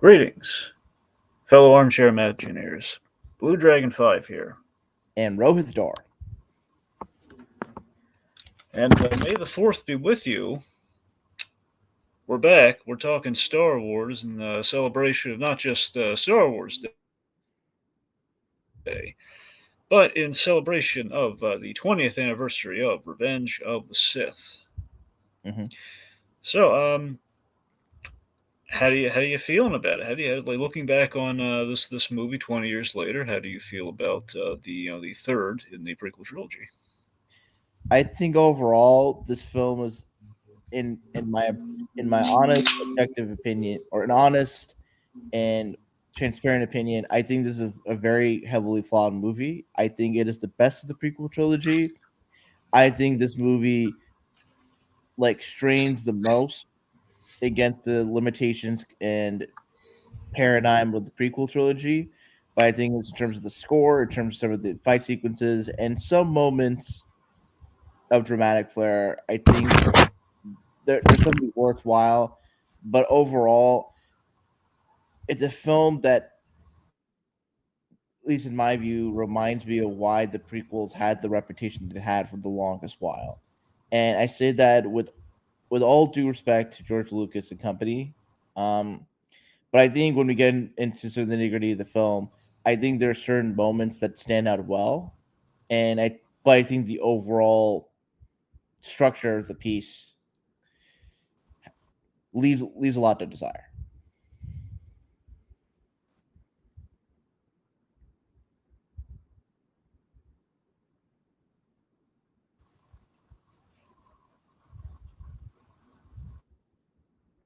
Greetings, fellow armchair Imagineers. Blue Dragon 5 here. And Rohith door. And may the 4th be with you. We're back. We're talking Star Wars in the celebration of not just Star Wars Day, but in celebration of the 20th anniversary of Revenge of the Sith. Mm-hmm. So, how do you feeling about it? How do you like looking back on this movie 20 years later? How do you feel about the third in the prequel trilogy? I think overall this film was in my honest, objective opinion, or an honest and transparent opinion. I think this is a very heavily flawed movie. I think it is the best of the prequel trilogy. I think this movie strains the most against the limitations and paradigm of the prequel trilogy. But I think it's in terms of the score, in terms of some of the fight sequences, and some moments of dramatic flair, I think there's something worthwhile. But overall, it's a film that, at least in my view, reminds me of why the prequels had the reputation they had for the longest while. And I say that with all due respect to George Lucas and company. Um, but I think when we get into sort of the nitty gritty of the film, I think there are certain moments that stand out well, but I think the overall structure of the piece leaves a lot to desire.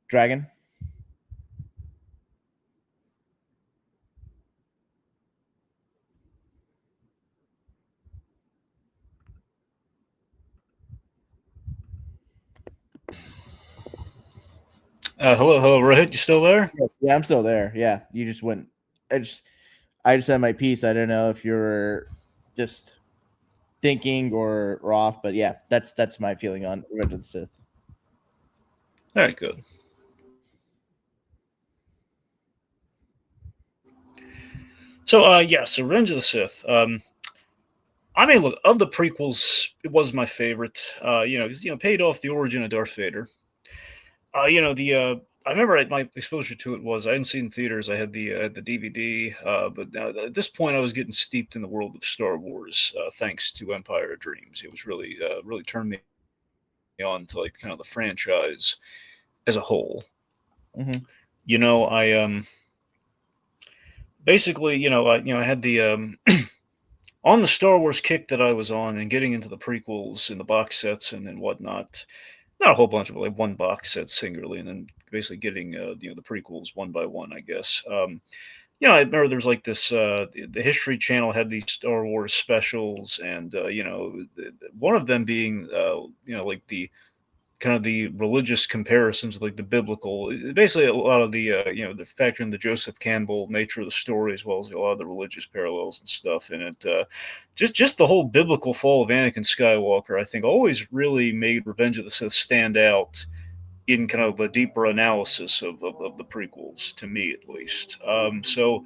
Dragon. Hello, Rohit. You still there? Yes, yeah, I'm still there. Yeah, you just went. I just I just had my piece. I don't know if you're just thinking or off, but yeah, that's my feeling on Revenge of the Sith. All right, good. So, so Revenge of the Sith. I mean, look, of the prequels, it was my favorite. Because paid off the origin of Darth Vader. The I remember my exposure to it was I hadn't seen theaters. I had the DVD, but now, at this point, I was getting steeped in the world of Star Wars, thanks to Empire of Dreams. It was really turned me on to like kind of the franchise as a whole. Mm-hmm. I basically, I had the on the Star Wars kick that I was on and getting into the prequels and the box sets and whatnot. Not a whole bunch of it, like one box set singularly, and then basically getting the prequels one by one, I guess. I remember there was like this the History Channel had these Star Wars specials, and one of them being like the kind of the religious comparisons, like the biblical, basically a lot of the the factor in the Joseph Campbell nature of the story, as well as a lot of the religious parallels and stuff in it. Just the whole biblical fall of Anakin Skywalker, I think, always really made Revenge of the Sith stand out in kind of the deeper analysis of the prequels, to me at least. So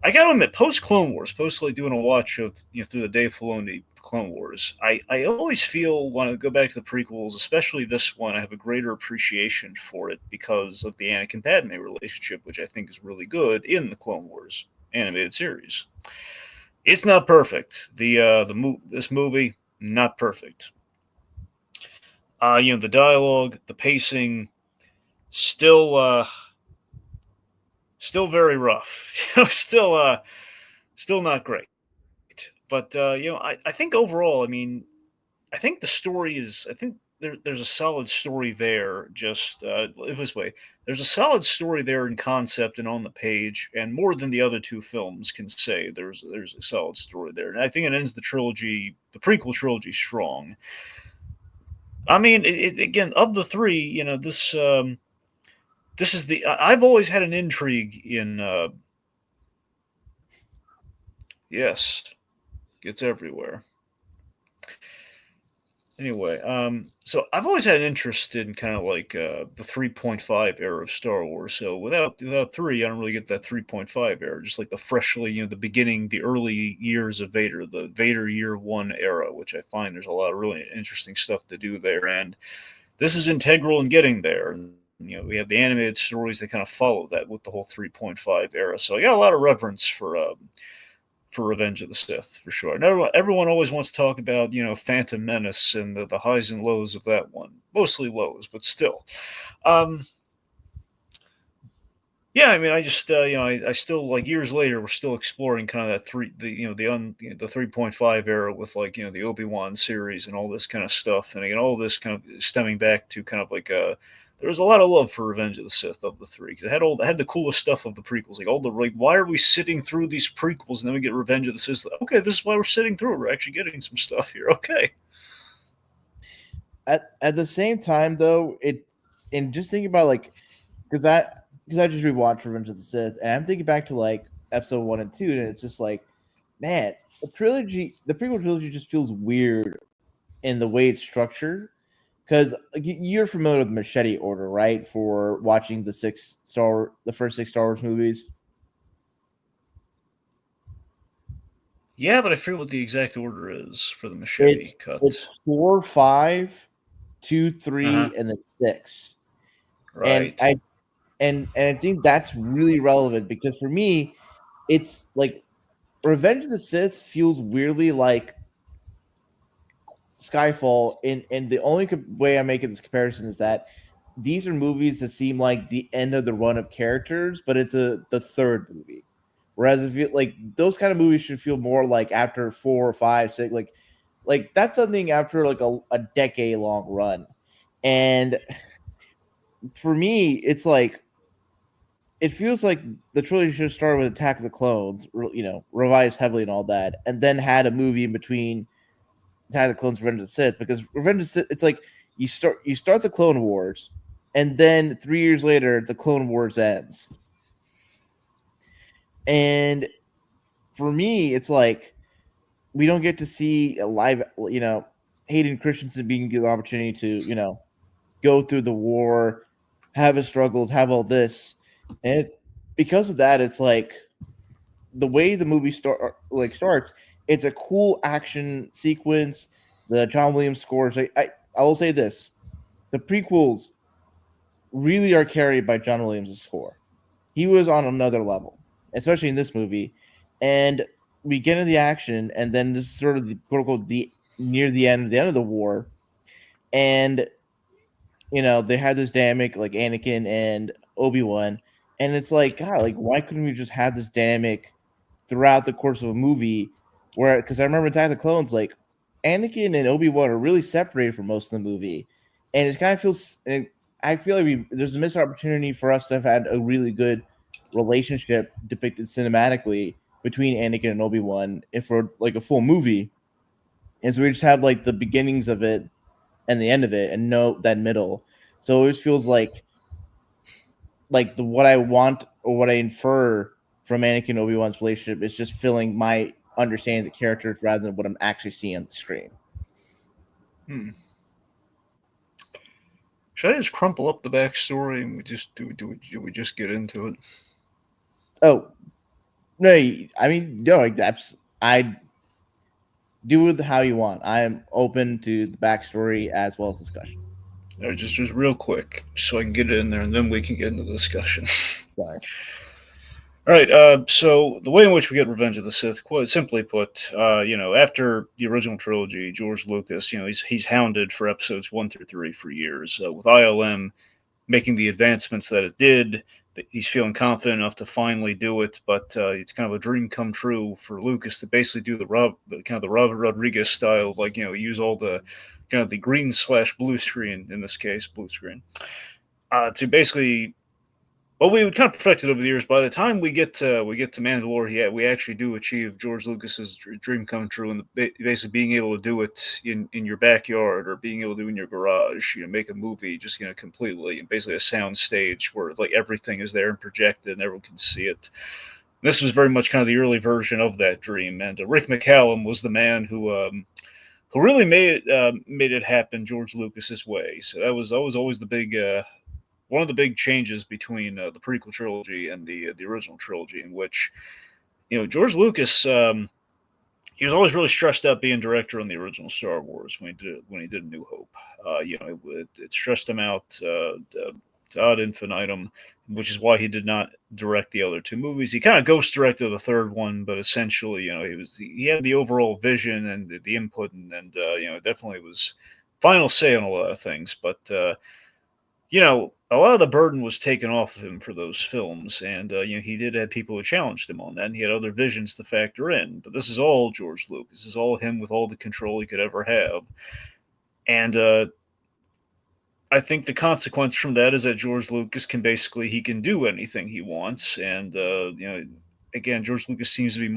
I got to admit, post Clone Wars, post like doing a watch of through the Dave Filoni Clone Wars, I always feel when I go back to the prequels, especially this one, I have a greater appreciation for it because of the Anakin Padme relationship, which I think is really good in the Clone Wars animated series. It's not perfect. This movie not perfect. The dialogue, the pacing, still still very rough. Still not great. But I think overall, I mean, I think the story is. I think there's a solid story there. Just this way, there's a solid story there in concept and on the page, and more than the other two films can say. There's a solid story there, and I think it ends the prequel trilogy, strong. I mean, again, of the three, this is the. I've always had an intrigue in. Yes, it's everywhere. Anyway, so I've always had an interest in kind of like the 3.5 era of Star Wars. So without three, I don't really get that 3.5 era. Just like the freshly, the beginning, the early years of Vader, the Vader Year One era, which I find there's a lot of really interesting stuff to do there, and this is integral in getting there. And we have the animated stories that kind of follow that with the whole 3.5 era. So I got a lot of reverence for Revenge of the Sith for sure. And everyone always wants to talk about Phantom Menace and the highs and lows of that one. Mostly lows, but still. Um, yeah, I mean, I just I still like years later we're still exploring kind of that the 3.5 era with like the Obi-Wan series and all this kind of stuff, and again all this kind of stemming back to kind of like there was a lot of love for Revenge of the Sith of the three because it had the coolest stuff of the prequels, like all the like why are we sitting through these prequels and then we get Revenge of the Sith? Okay, this is why we're sitting through it. We're actually getting some stuff here. Okay. At the same time, though, and just thinking about like because I just rewatched Revenge of the Sith, and I'm thinking back to like episode 1 and 2, and it's just like, man, the prequel trilogy just feels weird in the way it's structured. Because you're familiar with the machete order, right? For watching the first six Star Wars movies. Yeah, but I forget what the exact order is for the machete It's cut. it's 4, 5, 2, Uh-huh. 3, and then 6. And Right. I think that's really relevant because for me, it's like Revenge of the Sith feels weirdly like Skyfall. And the only way I'm making this comparison is that these are movies that seem like the end of the run of characters, but it's the third movie. Whereas if you like those kind of movies should feel more like after 4 or 5, 6, like that's something after like a decade long run. And for me, it's like it feels like the trilogy should have started with Attack of the Clones, revised heavily and all that, and then had a movie in between Attack of the Clones, Revenge of the Sith, because Revenge of the Sith, it's like you start the Clone Wars, and then 3 years later, the Clone Wars ends. And for me, it's like we don't get to see a live, Hayden Christensen being given the opportunity to, go through the war, have his struggles, have all this, and because of that, it's like the way the movie starts. It's a cool action sequence. The John Williams scores. I will say this: the prequels really are carried by John Williams' score. He was on another level, especially in this movie. And we get into the action, and then this is sort of the quote unquote the near the end of the war, and they had this dynamic like Anakin and Obi-Wan, and it's like God, like why couldn't we just have this dynamic throughout the course of a movie? Where because I remember Attack of the Clones, like Anakin and Obi-Wan are really separated for most of the movie, and it kind of feels. And I feel like there's a missed opportunity for us to have had a really good relationship depicted cinematically between Anakin and Obi-Wan, if for like a full movie. And so we just have like the beginnings of it and the end of it, and no that middle. So it always feels like the what I want or what I infer from Anakin and Obi-Wan's relationship is just filling my understanding of the characters rather than what I'm actually seeing on the screen. Hmm. Should I just crumple up the backstory and we just do we just get into it? Oh no, I mean no, like that's I do it how you want. I am open to the backstory as well as discussion. Or just real quick, so I can get it in there, and then we can get into the discussion. Sorry. All right. So the way in which we get Revenge of the Sith, quite simply put, after the original trilogy, George Lucas, he's hounded for episodes 1 through 3 for years. With ILM making the advancements that it did, he's feeling confident enough to finally do it. But it's kind of a dream come true for Lucas to basically do the Robert Rodriguez style, like use all the kind of the green/blue screen in this case, blue screen, to basically well, we would kind of perfect it over the years. By the time we get to Mandalore, yeah, we actually do achieve George Lucas's dream come true, and basically being able to do it in your backyard or being able to do it in your garage. Make a movie just completely and basically a sound stage where like everything is there and projected and everyone can see it. This was very much kind of the early version of that dream, and Rick McCallum was the man who really made it happen George Lucas's way. So that was always the big one of the big changes between the prequel trilogy and the original trilogy, in which George Lucas he was always really stressed out being director on the original Star Wars when he did New Hope. It stressed him out ad infinitum, which is why he did not direct the other two movies. He kind of ghost directed the third one, but essentially, he had the overall vision and the input, and definitely was final say on a lot of things. But a lot of the burden was taken off of him for those films, and he did have people who challenged him on that, and he had other visions to factor in. But this is all George Lucas. This is all him with all the control he could ever have, and I think the consequence from that is that George Lucas he can do anything he wants, and again, George Lucas seems to be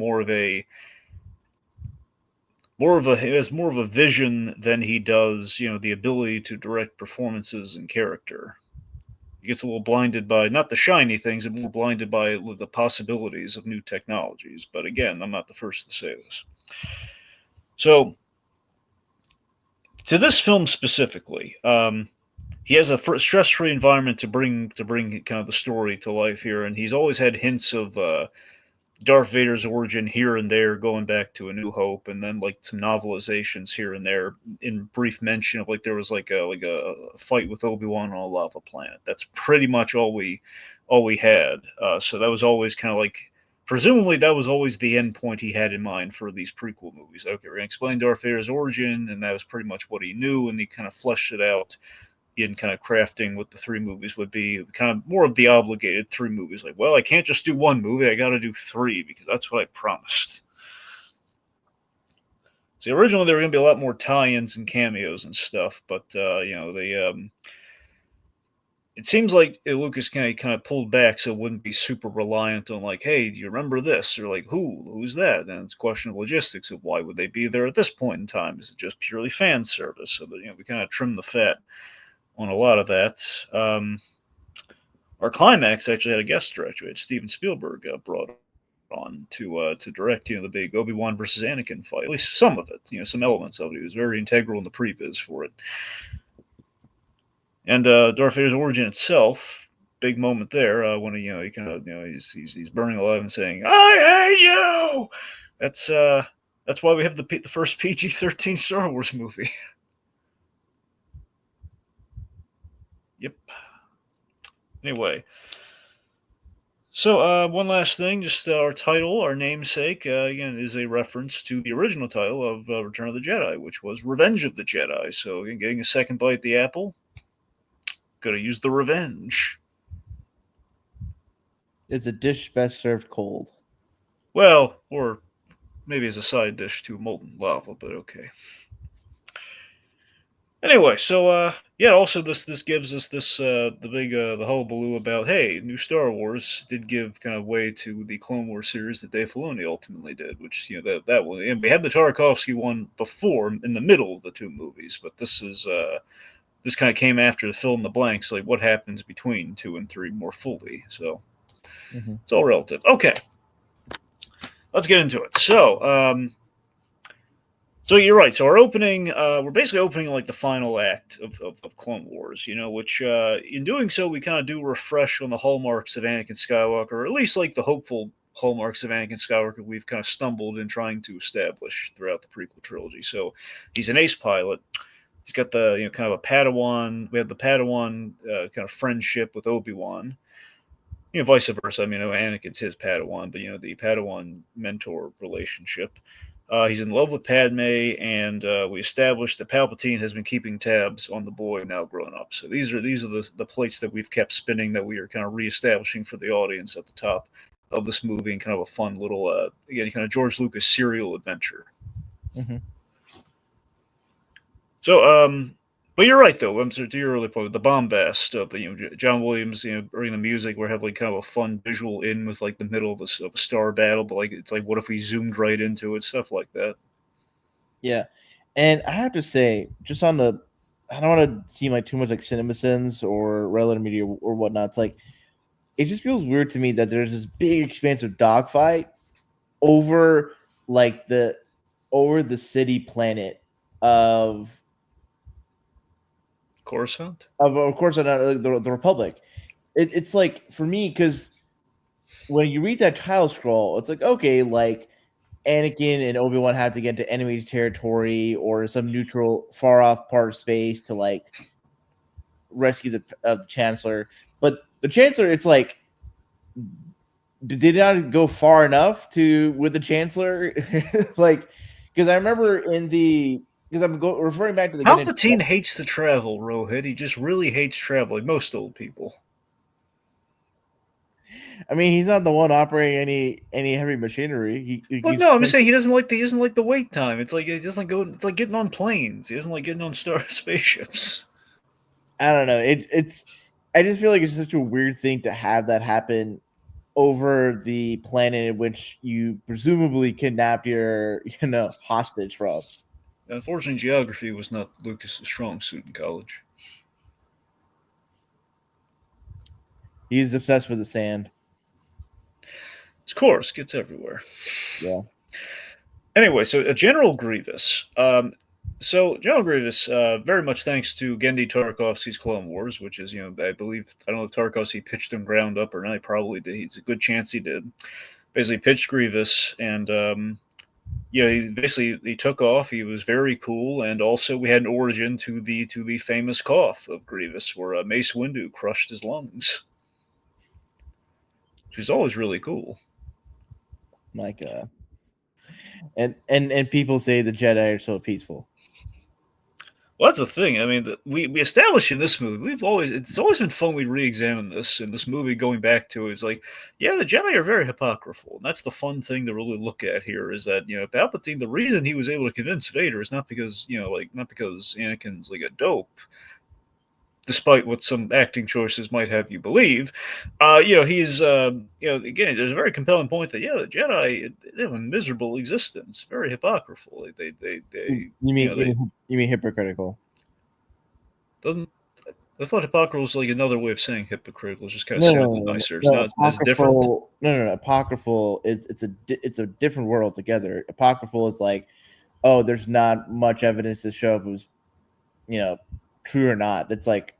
has more of a vision than he does the ability to direct performances and character. He gets a little blinded by not the shiny things, and more blinded by the possibilities of new technologies. But again, I'm not the first to say this. So, to this film specifically, he has a stress-free environment to bring kind of the story to life here, and he's always had hints of Darth Vader's origin here and there, going back to A New Hope, and then like some novelizations here and there. In brief mention of there was like a fight with Obi-Wan on a lava planet. That's pretty much all we had. So that was always kind of presumably that was always the end point he had in mind for these prequel movies. Okay, we're gonna explain Darth Vader's origin, and that was pretty much what he knew, and he kind of fleshed it out in kind of crafting what the three movies would be, kind of more of the obligated three movies. Well, I can't just do one movie, I got to do three because that's what I promised. See, originally there were going to be a lot more tie-ins and cameos and stuff, but it seems like Lucas kind of pulled back so it wouldn't be super reliant on hey, do you remember this? Or who's that? And it's a question of logistics of why would they be there at this point in time? Is it just purely fan service? So that we kind of trimmed the fat on a lot of that. Our climax actually had a guest director. We had Steven Spielberg brought on to direct the big Obi-Wan versus Anakin fight. At least some of it, some elements of it. He was very integral in the previs for it. And Darth Vader's origin itself, big moment there when he kind of he's burning alive and saying, "I hate you." That's why we have the first PG-13 Star Wars movie. Yep. Anyway, so one last thing, just our title, our namesake, again, is a reference to the original title of Return of the Jedi, which was Revenge of the Jedi. So again, getting a second bite at the apple, gotta use the revenge. It's a dish best served cold. Well, or maybe as a side dish to molten lava, but okay. Anyway, so also this gives us this the big the hullabaloo about, hey, new Star Wars did give kind of way to the Clone Wars series that Dave Filoni ultimately did, which that one, and we had the Tarkovsky one before in the middle of the two movies, but this kind of came after to fill in the blanks, what happens between 2 and 3 more fully. So It's all relative. Okay, let's get into it. So you're right. So our opening, we're basically opening the final act of Clone Wars, which in doing so, we kind of do refresh on the hallmarks of Anakin Skywalker, or at least the hopeful hallmarks of Anakin Skywalker we've kind of stumbled in trying to establish throughout the prequel trilogy. So he's an ace pilot. He's got the kind of a Padawan. We have the Padawan kind of friendship with Obi-Wan. Vice versa. I mean, Anakin's his Padawan, but the Padawan mentor relationship. He's in love with Padme, and we established that Palpatine has been keeping tabs on the boy now grown up. So these are the plates that we've kept spinning that we are kind of reestablishing for the audience at the top of this movie, and kind of a fun little again kind of George Lucas serial adventure. So but you're right though. To your earlier point, the bombast of John Williams, bringing the music, where have kind of a fun visual in with the middle of a star battle, but it's what if we zoomed right into it, stuff like that. Yeah, and I have to say, just on the, I don't want to seem too much like CinemaSins or Red Letter Media or whatnot. It's it just feels weird to me that there's this big expansive dogfight over the city planet of Coruscant. of course the Republic. It's like for me because when you read that title scroll, it's like okay, like Anakin and Obi-Wan have to get into enemy territory or some neutral, far off part of space to like rescue the Chancellor. But the Chancellor, it's like, did they not go far enough to with the Chancellor? Like, because I remember in the because referring back to the Gunnan. Palpatine hates to travel, Rohit. He just really hates travel, like most old people. I mean, he's not the one operating any heavy machinery. He Well, keeps. no, I'm just saying he doesn't like the wait time. It's like he doesn't go. It's like getting on planes. He doesn't like getting on star spaceships. I don't know. It's. I just feel like it's such a weird thing to have that happen over the planet in which you presumably kidnapped your hostage from. Unfortunately, geography was not Lucas's strong suit in college. He's obsessed with the sand. Of course, gets everywhere. Yeah. Anyway, so General Grievous. So General Grievous, very much thanks to Gendy Tartakovsky's Clone Wars, which is, I believe, I don't know if Tartakovsky pitched him ground up or not. He probably did. It's a good chance he did. Basically, pitched Grievous, and he took off. He was very cool, and also we had an origin to the famous cough of Grievous, where Mace Windu crushed his lungs, which is always really cool. Like and people say the Jedi are so peaceful. Well, that's the thing. I mean, we established in this movie, it's always been fun. We re-examine this in this movie, going back to it's like, yeah, the Jedi are very apocryphal, and that's the fun thing to really look at here. Is that Palpatine, the reason he was able to convince Vader is not because not because Anakin's like a dope, despite what some acting choices might have you believe. He's again, there's a very compelling point that the Jedi, they have a miserable existence, very apocryphal. They You mean hypocritical? doesn't I thought hypocritical was like another way of saying hypocritical. It's just kind of sounded nicer. It's not as different. No. Apocryphal is it's a different world altogether. Apocryphal is like, oh, there's not much evidence to show if it was, true or not. It's like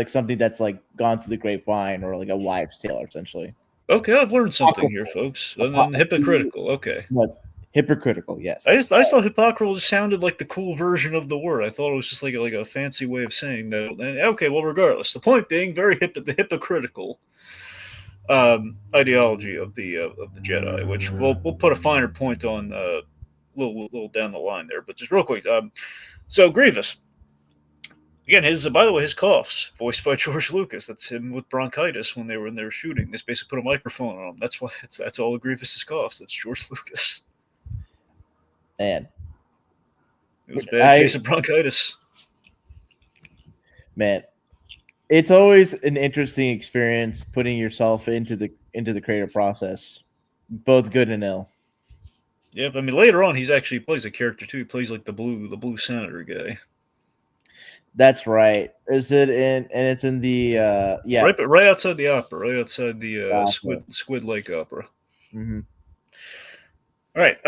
something that's like gone to the grapevine or like a wives' tale, essentially. Okay, I've learned something here, folks. And then hypocritical. Okay. That's hypocritical. Yes. I thought hypocritical just sounded like the cool version of the word. I thought it was just like a fancy way of saying that. And, okay, well, regardless, the point being, the hypocritical ideology of the Jedi, which we'll put a finer point on a little down the line there. But just real quick, so Grievous. Again, by the way, his coughs, voiced by George Lucas. That's him with bronchitis when they were shooting. They basically put a microphone on him. That's why that's all of Grievous's coughs. That's George Lucas. Man, it was a bad case of bronchitis. Man, it's always an interesting experience putting yourself into the creative process, both good and ill. Yeah, but I mean, later on, he actually plays a character too. He plays like the blue senator guy. That's right. Is it in? And it's in the yeah, right outside the opera, right outside the Squid Lake Opera. Mm-hmm. All right.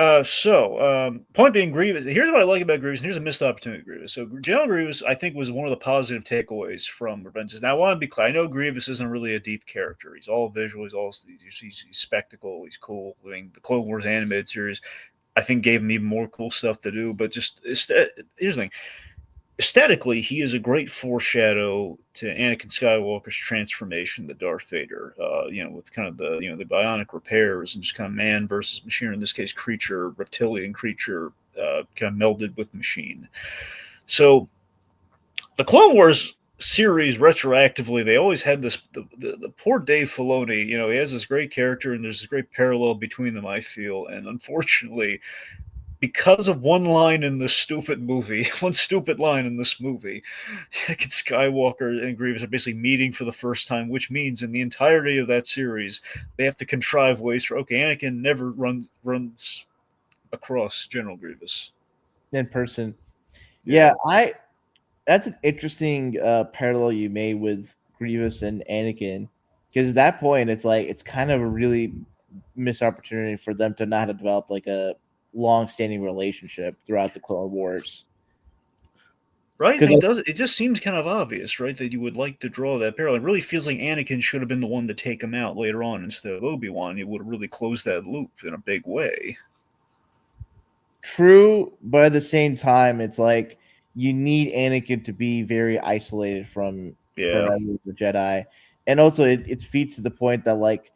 Point being, Grievous. Here's what I like about Grievous. And here's a missed opportunity, Grievous. So, General Grievous, I think, was one of the positive takeaways from Revengeance. Now, I want to be clear. I know Grievous isn't really a deep character. He's all visual. He's spectacle. He's cool. I mean, the Clone Wars animated series, I think, gave him even more cool stuff to do. But here's the thing. Aesthetically, he is a great foreshadow to Anakin Skywalker's transformation to Darth Vader. With kind of the bionic repairs and just kind of man versus machine, or in this case, reptilian creature, kind of melded with machine. So, the Clone Wars series retroactively, they always had this. The poor Dave Filoni, he has this great character, and there's this great parallel between them. I feel, and unfortunately, because of one line in this stupid movie, one stupid line in this movie, Anakin Skywalker and Grievous are basically meeting for the first time, which means in the entirety of that series, they have to contrive ways for, Anakin never runs across General Grievous. In person. Yeah, that's an interesting parallel you made with Grievous and Anakin. Because at that point, it's like, it's kind of a really missed opportunity for them to not have developed like a long-standing relationship throughout the Clone Wars. Right? Because It does. It just seems kind of obvious, right, that you would like to draw that parallel. It really feels like Anakin should have been the one to take him out later on instead of Obi-Wan. It would have really closed that loop in a big way. true, but at the same time, it's like you need Anakin to be very isolated from Yeah. the Jedi, and also it feeds to the point that like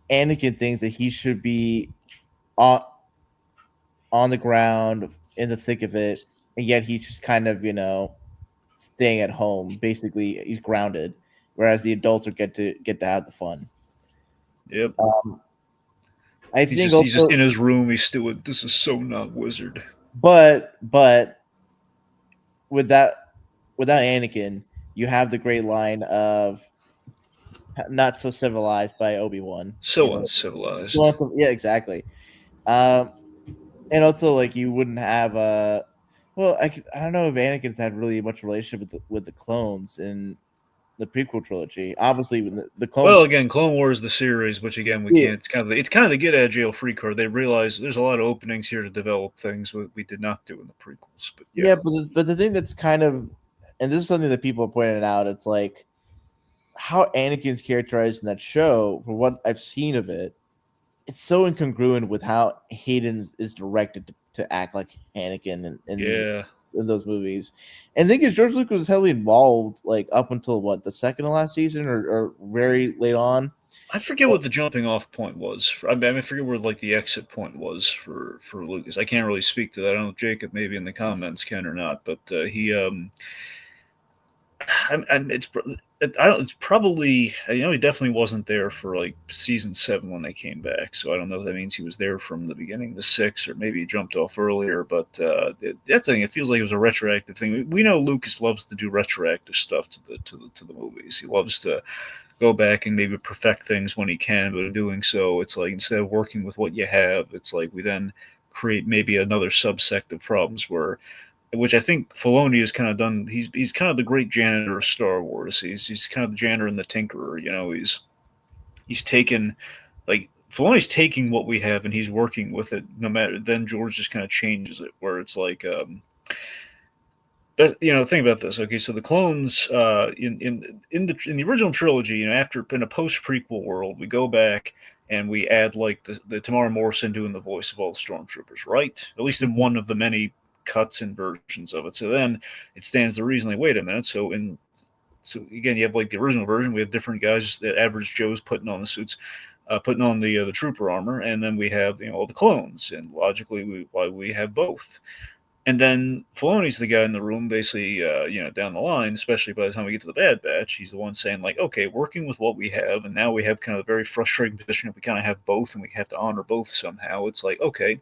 Anakin thinks that he should be on on the ground in the thick of it, and yet he's just kind of staying at home. Basically, he's grounded, whereas the adults are get to have the fun. Yep. Um, I He's think just he's just also, in his room. He's still. This is so not Wizard. but with that without Anakin, you have the great line of "not so civilized" by Obi-Wan. So uncivilized. Well, yeah, exactly. Um, and also like you wouldn't have well, I don't know if Anakin's had really much relationship with the clones in the prequel trilogy. Obviously, when the clone, Well, again, Clone Wars the series, which again we yeah, can't. It's kind of the get out of jail free card. They realize there's a lot of openings here to develop things we did not do in the prequels. But yeah, yeah, but the thing that's kind of, and this is something that people have pointed out, it's like how Anakin's characterized in that show. From what I've seen of it, it's so incongruent with how Hayden is directed to act like Anakin yeah. in those movies. And I think George Lucas was heavily involved, like up until what the second to last season, or very late on. I forget what the jumping off point was. I forget where like the exit point was for Lucas. I can't really speak to that. I don't know if Jacob maybe in the comments can or not, but he it's I don't. It's probably he definitely wasn't there for like season 7 when they came back. So I don't know if that means he was there from the beginning to 6, or maybe he jumped off earlier. But that thing, it feels like it was a retroactive thing. We know Lucas loves to do retroactive stuff to the movies. He loves to go back and maybe perfect things when he can, but in doing so, it's like instead of working with what you have, it's like we then create maybe another subsect of problems where which I think Filoni has kind of done. He's kind of the great janitor of Star Wars. He's kind of the janitor and the tinkerer. He's taken like Filoni's taking what we have and he's working with it. No matter then George just kind of changes it where it's like but think about this. Okay, so the clones in the original trilogy, after in a post prequel world, we go back and we add like the Tamara Morrison doing the voice of all the stormtroopers, right? At least in one of the many cuts and versions of it. So then it stands to reason like, wait a minute. So again, you have like the original version. We have different guys that average Joes putting on the suits, putting on the trooper armor, and then we have all the clones. And logically, we have both. And then Filoni's the guy in the room, basically, down the line, especially by the time we get to the Bad Batch, he's the one saying, like, okay, working with what we have, and now we have kind of a very frustrating position that we kind of have both, and we have to honor both somehow. It's like, okay,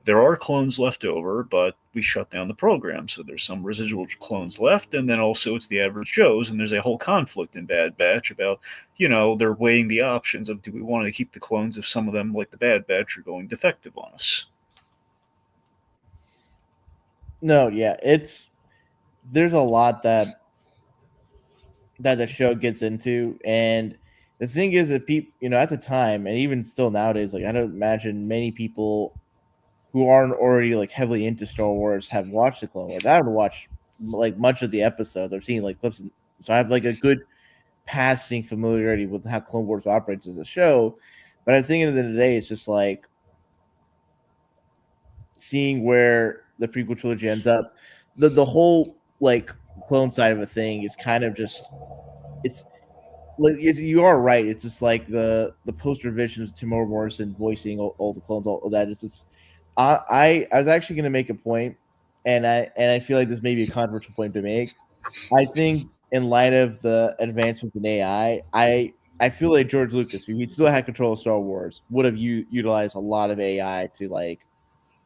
there are clones left over, but we shut down the program, so there's some residual clones left, and then also it's the average Joes, and there's a whole conflict in Bad Batch about, they're weighing the options of do we want to keep the clones if some of them, like the Bad Batch, are going defective on us. No, yeah, it's there's a lot that the show gets into, and the thing is that people, at the time, and even still nowadays, like I don't imagine many people who aren't already like heavily into Star Wars have watched the Clone Wars. I haven't watched like much of the episodes. I've seen like clips, so I have like a good passing familiarity with how Clone Wars operates as a show. But I think at the end of the day, it's just like seeing where the prequel trilogy ends up. The whole like clone side of a thing is kind of just it's like you are right. It's just like the post revisions of Timur Morrison voicing all the clones, all of that. It's just I was actually going to make a point, and I feel like this may be a controversial point to make. I think in light of the advancements in AI, I feel like George Lucas, if he still had control of Star Wars, would have utilized a lot of AI to like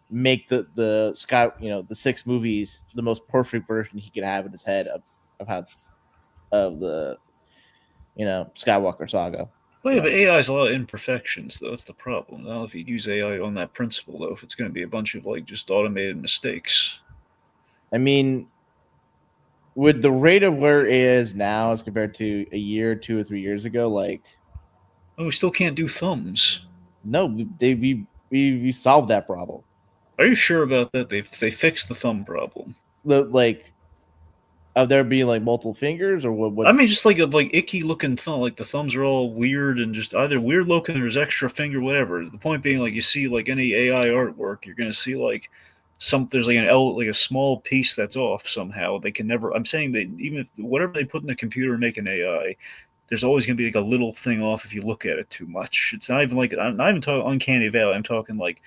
make the Sky, the 6 movies the most perfect version he could have in his head of how of the Skywalker saga. Well, You yeah, but know, AI has a lot of imperfections, though. That's the problem. I don't know if you use AI on that principle, though, if it's going to be a bunch of like just automated mistakes. I mean, with the rate of where it is now as compared to a year, 2 or 3 years ago, like Oh, we still can't do thumbs. no, we solved that problem. Are you sure about that? They fixed the thumb problem. The like Of there being like multiple fingers, or what? I What's mean, just like a like icky looking thumb. Like the thumbs are all weird and just either weird looking or there's extra finger, whatever. The point being, like you see like any AI artwork, you're gonna see like there's like like a small piece that's off somehow. They can never. I'm saying that even if whatever they put in the computer and make an AI, there's always gonna be like a little thing off if you look at it too much. It's not even like I'm not even talking uncanny valley. I'm talking like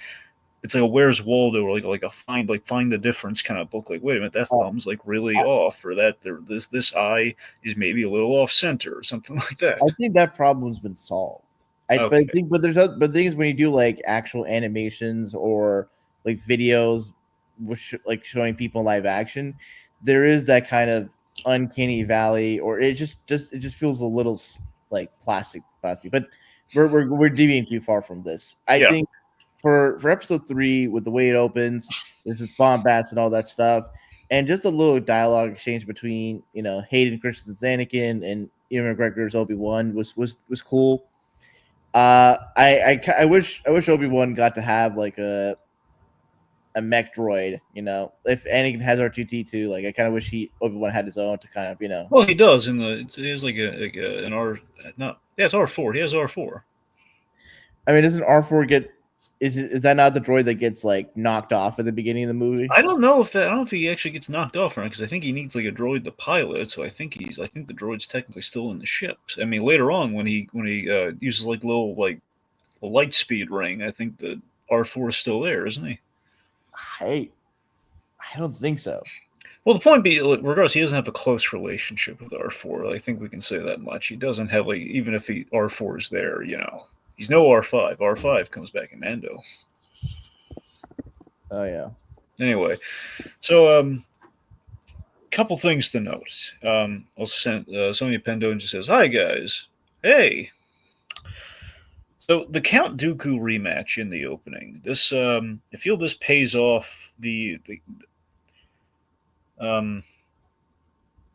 it's like a Where's Waldo or like a find the difference kind of book. Like, wait a minute, that thumb's like really off, or that this eye is maybe a little off center, or something like that. I think that problem's been solved. But I Okay. think, but there's other, but things when you do like actual animations or like videos, which like showing people in live action, there is that kind of uncanny valley, or it just feels a little like plastic. But we're deviating too far from this. I Yeah. think for episode 3, with the way it opens, this is bombast and all that stuff, and just a little dialogue exchange between Hayden Christensen's Anakin and Ewan McGregor's Obi-Wan was cool. I wish Obi-Wan got to have like a mech droid. If Anakin has R2D2, like I kind of wish Obi-Wan had his own to kind of Well, he does in the it is an R not yeah it's R4. He has R4. I mean, doesn't R4 get is that not the droid that gets like knocked off at the beginning of the movie? I don't know if that I don't know if he actually gets knocked off or not because I think he needs like a droid to pilot. So I think the droid's technically still in the ship. I mean, later on when he uses like little like a light speed ring, I think the R4 is still there, isn't he? I I don't think so. Well, the point being, regardless, he doesn't have a close relationship with R4. I think we can say that much. He doesn't have like even if he R4 is there, he's no R5. R5 comes back in Mando. Oh yeah. Anyway, so couple things to note. Also sent Sonia Pendon just says, "Hi guys, hey." So the Count Dooku rematch in the opening. This I feel this pays off the um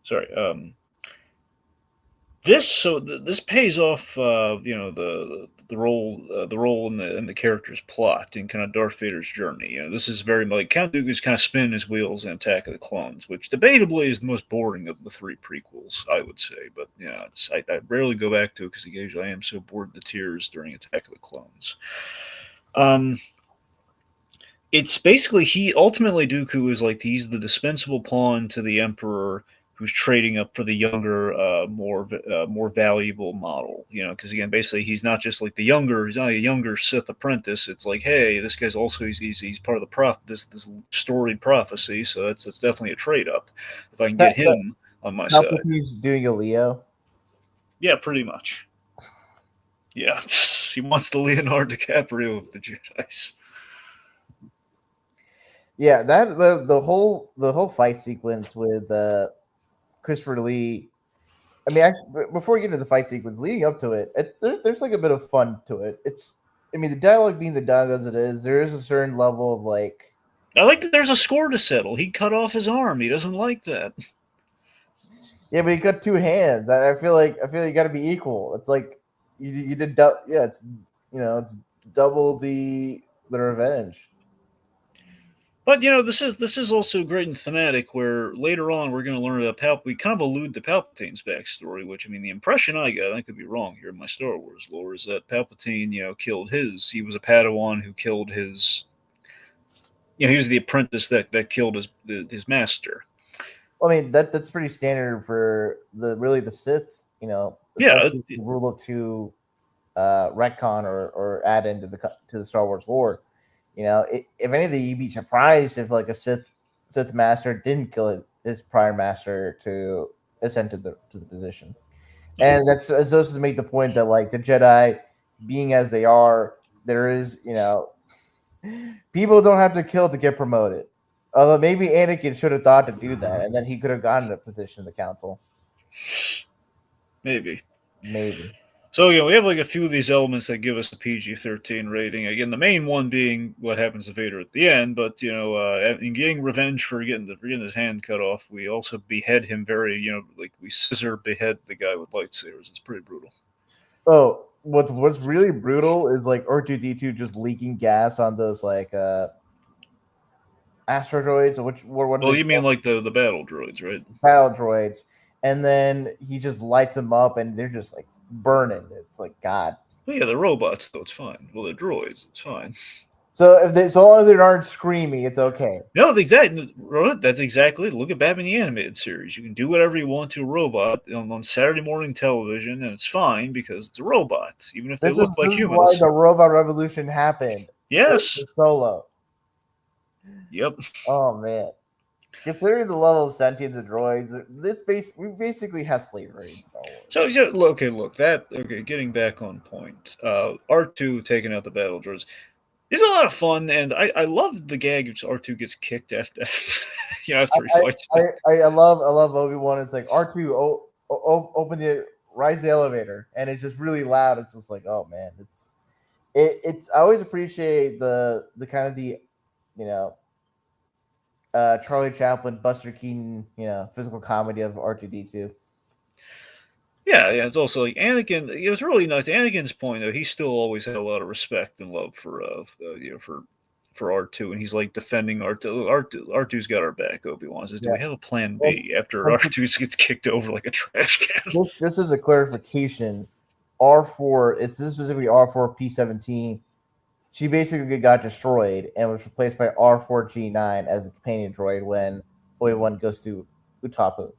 sorry this pays off the role in the character's plot and kind of Darth Vader's journey. This is very like Count Dooku's kind of spinning his wheels in Attack of the Clones, which debatably is the most boring of the 3 prequels, I would say. But I rarely go back to it because occasionally I am so bored to tears during Attack of the Clones. Um, it's basically he ultimately Dooku is like he's the dispensable pawn to the Emperor who's trading up for the younger, more valuable model. Because again, basically he's not just like he's not a younger Sith apprentice. It's like, hey, this guy's also he's part of the this storied prophecy, so that's definitely a trade up. If I can get him on my side, Palpatine's doing a Leo. yeah, pretty much. Yeah, he wants the Leonardo DiCaprio of the Jedi's. Yeah, that the whole fight sequence with Christopher Lee. I mean, actually, before we get into the fight sequence, leading up to it, there's like a bit of fun to it. I mean, the dialogue being the dialogue as it is, there is a certain level of like. I like that there's a score to settle. He cut off his arm. He doesn't like that. Yeah, but he got 2 hands. I feel like you got to be equal. It's like you did. Yeah, it's double the revenge. But this is also great and thematic. Where later on we're going to learn about We kind of allude to Palpatine's backstory, which I mean the impression I got, I could be wrong here in my Star Wars lore, is that Palpatine, killed his. He was a Padawan who killed his. He was the apprentice that killed his master. I mean that's pretty standard for the Sith. Yeah, Especially rule of 2 retcon or add into the Star Wars lore. If anything, you'd be surprised if like a Sith master didn't kill his prior master to ascend to the position. And that's supposed to make the point that like the Jedi, being as they are, there is people don't have to kill to get promoted. Although maybe Anakin should have thought to do that, and then he could have gotten a position in the council. maybe. Maybe. So we have like a few of these elements that give us a PG-13 rating. Again, the main one being what happens to Vader at the end. But in getting revenge for getting his hand cut off, we also behead him very like we scissor behead the guy with lightsabers. It's pretty brutal. Oh, what's really brutal is like R2D2 just leaking gas on those like asteroids, which what are Well, they you mean called? like the battle droids, right? Battle droids, and then he just lights them up, and they're just like burning. It's like God. Well, yeah, they're robots, though. It's fine. Well, they're droids. It's fine. So if they, so long as they aren't screaming, it's okay. No, exactly. That's exactly. Look at Batman the animated series. You can do whatever you want to a robot on Saturday morning television, and it's fine because it's a robot, even if they This look is like this is why humans. the robot revolution happened Yes. with Solo. Yep. Oh man, considering the level of sentience of droids, we basically have slavery in Star So Wars. yeah, okay, look that. Okay, getting back on point. R2 taking out the battle droids. It's a lot of fun, and I love the gag of R2 gets kicked after after he fights back. I love Obi-Wan. It's like R2, open the rise the elevator, and it's just really loud. It's just like, oh man, it's I always appreciate the kind of the you know Charlie Chaplin, Buster Keaton, physical comedy of R2D2. Yeah, yeah. It's also like Anakin. It was really nice. Anakin's point though, he still always had a lot of respect and love for for R2, and he's like defending R2. R2's got our back. Obi-Wan says, "Do Yeah, we have a plan and, B?" After and R2 gets kicked over like a trash can. just as a clarification, R4, it's this specifically R4P17. She basically got destroyed and was replaced by R4G9 as a companion droid when Obi-Wan goes to Utapu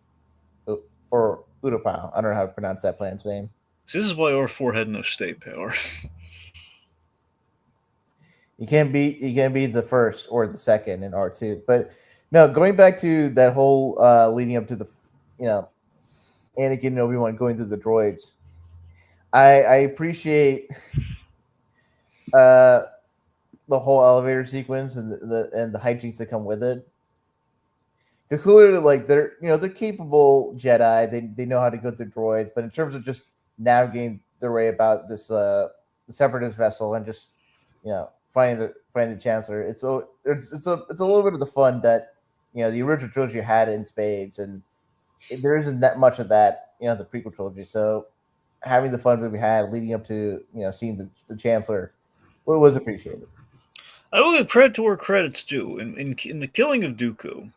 or Utapau. I don't know how to pronounce that planet's name. So this is why R4 had no state power. You can't be the first or the second in R2. But no, going back to that whole leading up to the you know Anakin and Obi-Wan going through the droids. I appreciate uh the whole elevator sequence and the hijinks that come with it. Because clearly, like they're capable Jedi. They know how to go through droids, but in terms of just navigating their way about this the separatist vessel and just finding the Chancellor, it's a little bit of the fun that the original trilogy had in spades, and there isn't that much of that the prequel trilogy. So having the fun that we had leading up to seeing the Chancellor was appreciated. I will give credit to where credit's due. In the killing of Dooku,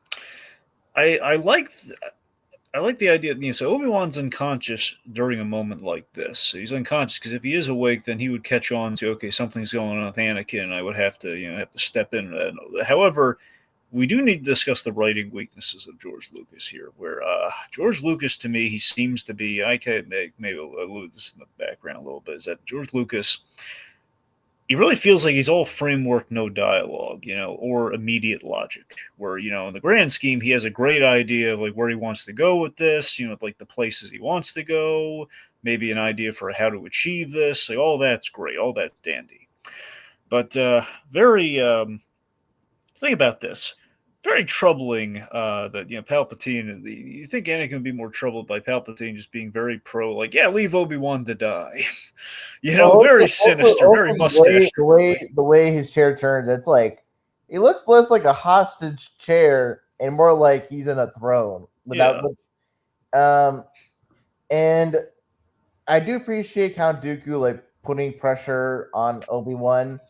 I like I like the idea. So Obi Wan's unconscious during a moment like this. So he's unconscious because if he is awake, then he would catch on to okay, something's going on with Anakin, and I would have to have to step in. However, we do need to discuss the writing weaknesses of George Lucas here. Where George Lucas, to me, he seems to be. I can maybe allude this in the background a little bit. Is that George Lucas? He really feels like he's all framework, no dialogue, or immediate logic. Where in the grand scheme, he has a great idea of like where he wants to go with this, like the places he wants to go, maybe an idea for how to achieve this. Like all that's great, all that's dandy. But very think about this. Very troubling that Palpatine. You think Anakin would be more troubled by Palpatine just being very pro, like yeah, leave Obi Wan to die. Well, Very sinister, very mustache twirly. the way his chair turns, it's like he looks less like a hostage chair and more like he's in a throne Yeah. um and I do appreciate Count Dooku like putting pressure on Obi-Wan,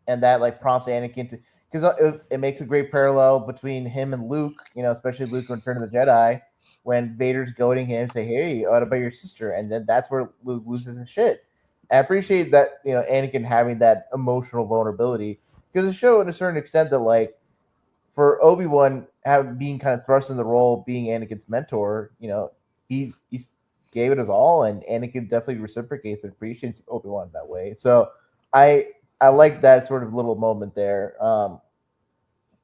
and that like prompts Anakin to, because it makes a great parallel between him and Luke, especially Luke in Return of the Jedi, when Vader's goading him, say, "Hey, what about your sister?" And then that's where Luke loses his shit. I appreciate that Anakin having that emotional vulnerability, because it showed to a certain extent that like for Obi-Wan being kind of thrust in the role being Anakin's mentor, he's gave it his all, and Anakin definitely reciprocates and appreciates Obi-Wan that way. So I I like that sort of little moment there.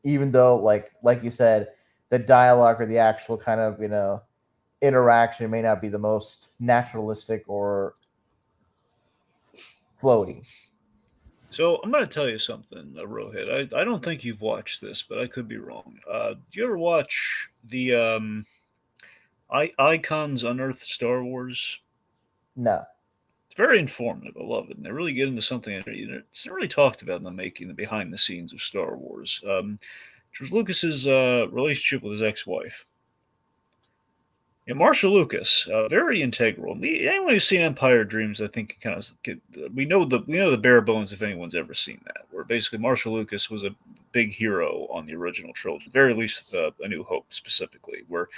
Even though like you said, the dialogue or the actual kind of interaction may not be the most naturalistic or floaty. So I'm going to tell you something, Rohit. I don't think you've watched this, but I could be wrong. Do you ever watch the Icons Unearthed Star Wars? No. It's very informative. I love it, and they really get into something it's not really talked about in the making, the behind the scenes of Star Wars. George Lucas's relationship with his ex-wife. Yeah, Marshall Lucas, very integral. Anyone who's seen Empire Dreams, I think, kind of we know the bare bones if anyone's ever seen that. Where basically Marshall Lucas was a big hero on the original trilogy, at the very least, A New Hope specifically. Where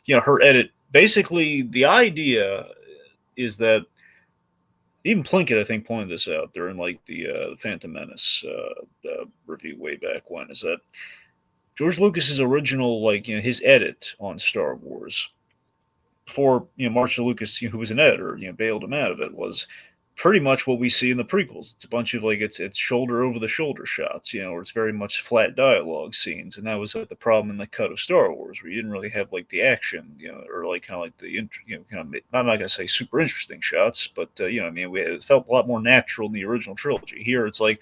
her edit, basically the idea is that even Plinkett, I think, pointed this out during like the Phantom Menace review way back when, is that George Lucas's original, like, his edit on Star Wars before Marshall Lucas, who was an editor, bailed him out of it, was pretty much what we see in the prequels. It's a bunch of like it's shoulder over the shoulder shots, or it's very much flat dialogue scenes, and that was the problem in the cut of Star Wars, where you didn't really have like the action, or like kind of like the kind of, I'm not gonna say super interesting shots, but I mean, it felt a lot more natural in the original trilogy. Here, it's like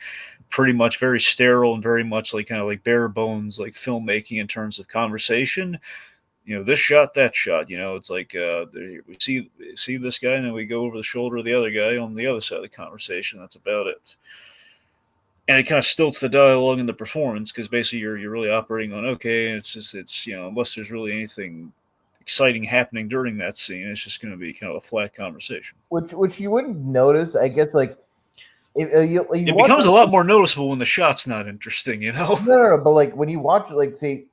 pretty much very sterile and very much like kind of like bare bones like filmmaking in terms of conversation. This shot, that shot. It's like we see this guy, and then we go over the shoulder of the other guy on the other side of the conversation. That's about it. And it kind of stilts the dialogue and the performance because basically you're really operating on, okay, it's unless there's really anything exciting happening during that scene, it's just going to be kind of a flat conversation. Which you wouldn't notice, I guess. Like if you It watch, becomes a lot more noticeable when the shot's not interesting. no, but like when you watch, like, say,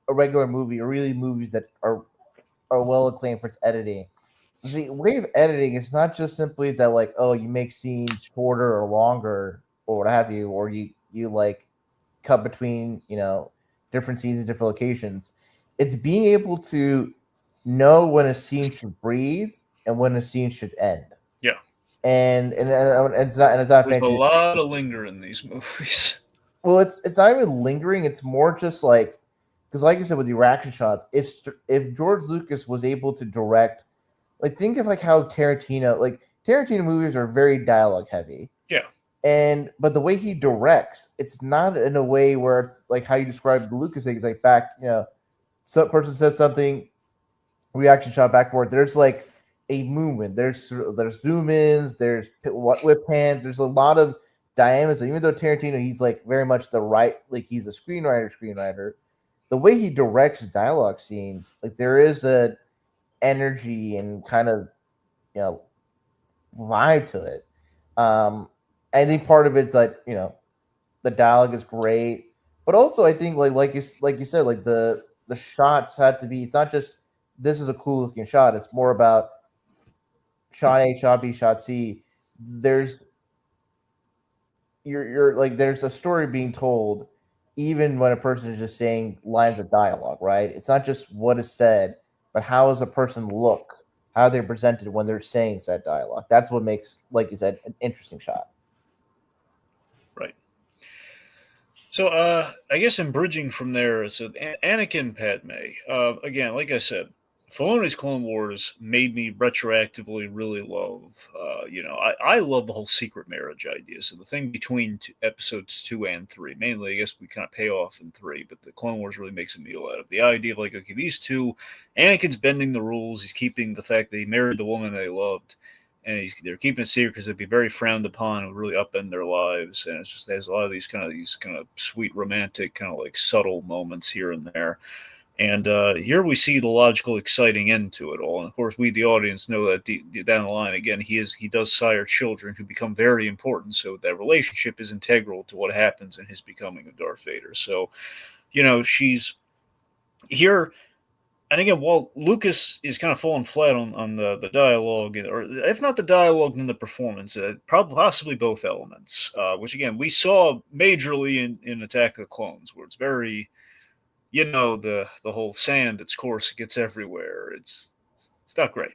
a regular movie, or really movies that are well acclaimed for its editing, the way of editing is not just simply that, like, oh, you make scenes shorter or longer or what have you, or you like cut between different scenes in different locations. It's being able to know when a scene should breathe and when a scene should end. Yeah, And it's not there's a fancy. lot of linger in these movies. Well, it's not even lingering. It's more just like, because, like you said, with your action shots, if George Lucas was able to direct, like, think of like how Tarantino movies are very dialogue heavy, Yeah, but the way he directs, it's not in a way where it's like how you described the Lucas thing. It's like some person says something, reaction shot back forward. There's like a movement. There's zoom ins. There's whip hands. There's a lot of dynamics. Even though Tarantino, he's like very much like he's a screenwriter. The way he directs dialogue scenes, like, there is a energy and kind of you know vibe to it. I think part of it's like the dialogue is great, but also I think like you said, like the shots had to be. It's not just this is a cool looking shot. It's more about shot A, shot B, shot C. There's you're like there's a story being told, even when a person is just saying lines of dialogue, right? It's not just what is said, but how does a person look, how they're presented when they're saying said dialogue. That's what makes, like you said, an interesting shot. right. So, I guess in bridging from there, so Anakin Padme, again, like I said, Filoni's Clone Wars made me retroactively really love, I love the whole secret marriage idea. So the thing between episodes 2 and 3, mainly, I guess we kind of pay off in 3, but the Clone Wars really makes a meal out of the idea of like, okay, these two, Anakin's bending the rules. He's keeping the fact that he married the woman they loved, and they're keeping it secret because it'd be very frowned upon and would really upend their lives. And it's just there's a lot of these kind of sweet romantic kind of like subtle moments here and there. And here we see the logical, exciting end to it all. And of course, we, the audience, know that down the line, again, he does sire children who become very important. So that relationship is integral to what happens in his becoming of Darth Vader. So, she's here. And again, while Lucas is kind of falling flat on the dialogue, or if not the dialogue, then the performance, probably possibly both elements, which again we saw majorly in Attack of the Clones, where it's very, the whole sand, its course, it gets everywhere. It's not great.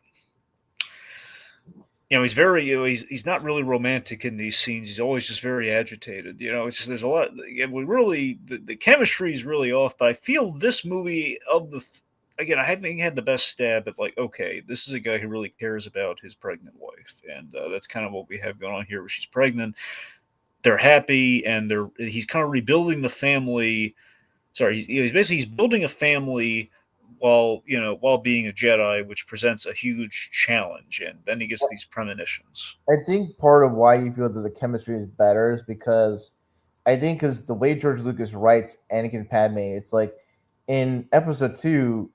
He's very, he's not really romantic in these scenes. He's always just very agitated. It's just there's a lot. We really the chemistry is really off. But I feel this movie again, I haven't had the best stab at like, okay, this is a guy who really cares about his pregnant wife, and that's kind of what we have going on here. Where she's pregnant, they're happy, and he's kind of rebuilding the family. Sorry, he's building a family while being a Jedi, which presents a huge challenge, and then he gets these premonitions. I think part of why you feel that the chemistry is better is because I think because the way George Lucas writes Anakin Padme, it's like in episode 2,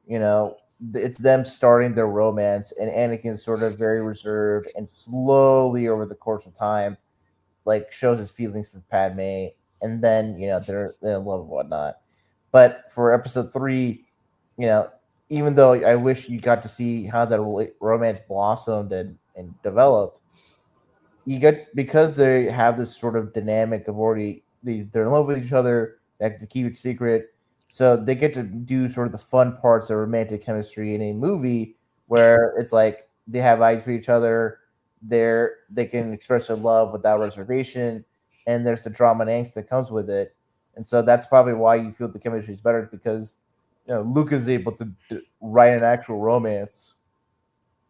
it's them starting their romance, and Anakin's sort of very reserved and slowly over the course of time, like shows his feelings for Padme, and then they're in love and whatnot. But for episode three, you know, even though I wish you got to see how that romance blossomed and developed, you get because they have this sort of dynamic of already they're in love with each other. They have to keep it secret, so they get to do sort of the fun parts of romantic chemistry in a movie where it's like they have eyes for each other. They can express their love without reservation, and there's the drama and angst that comes with it. And so that's probably why you feel the chemistry is better because Luke is able to write an actual romance.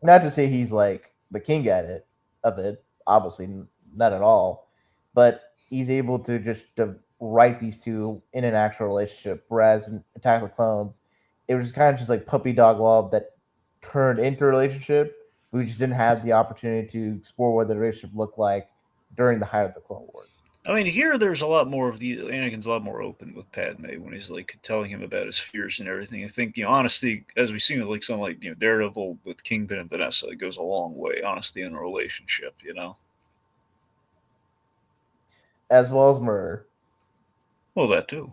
Not to say he's like the king at it of it, obviously not at all, but he's able to just to write these two in an actual relationship. Whereas in Attack of the Clones, it was kind of just like puppy dog love that turned into a relationship. We just didn't have the opportunity to explore what the relationship looked like during the height of the Clone Wars. I mean, here there's a lot more of the Anakin's a lot more open with Padme when he's like telling him about his fears and everything. I think honesty, as we've seen with like something like Daredevil with Kingpin and Vanessa, it goes a long way. Honesty in a relationship. As well as murder. Well, that too.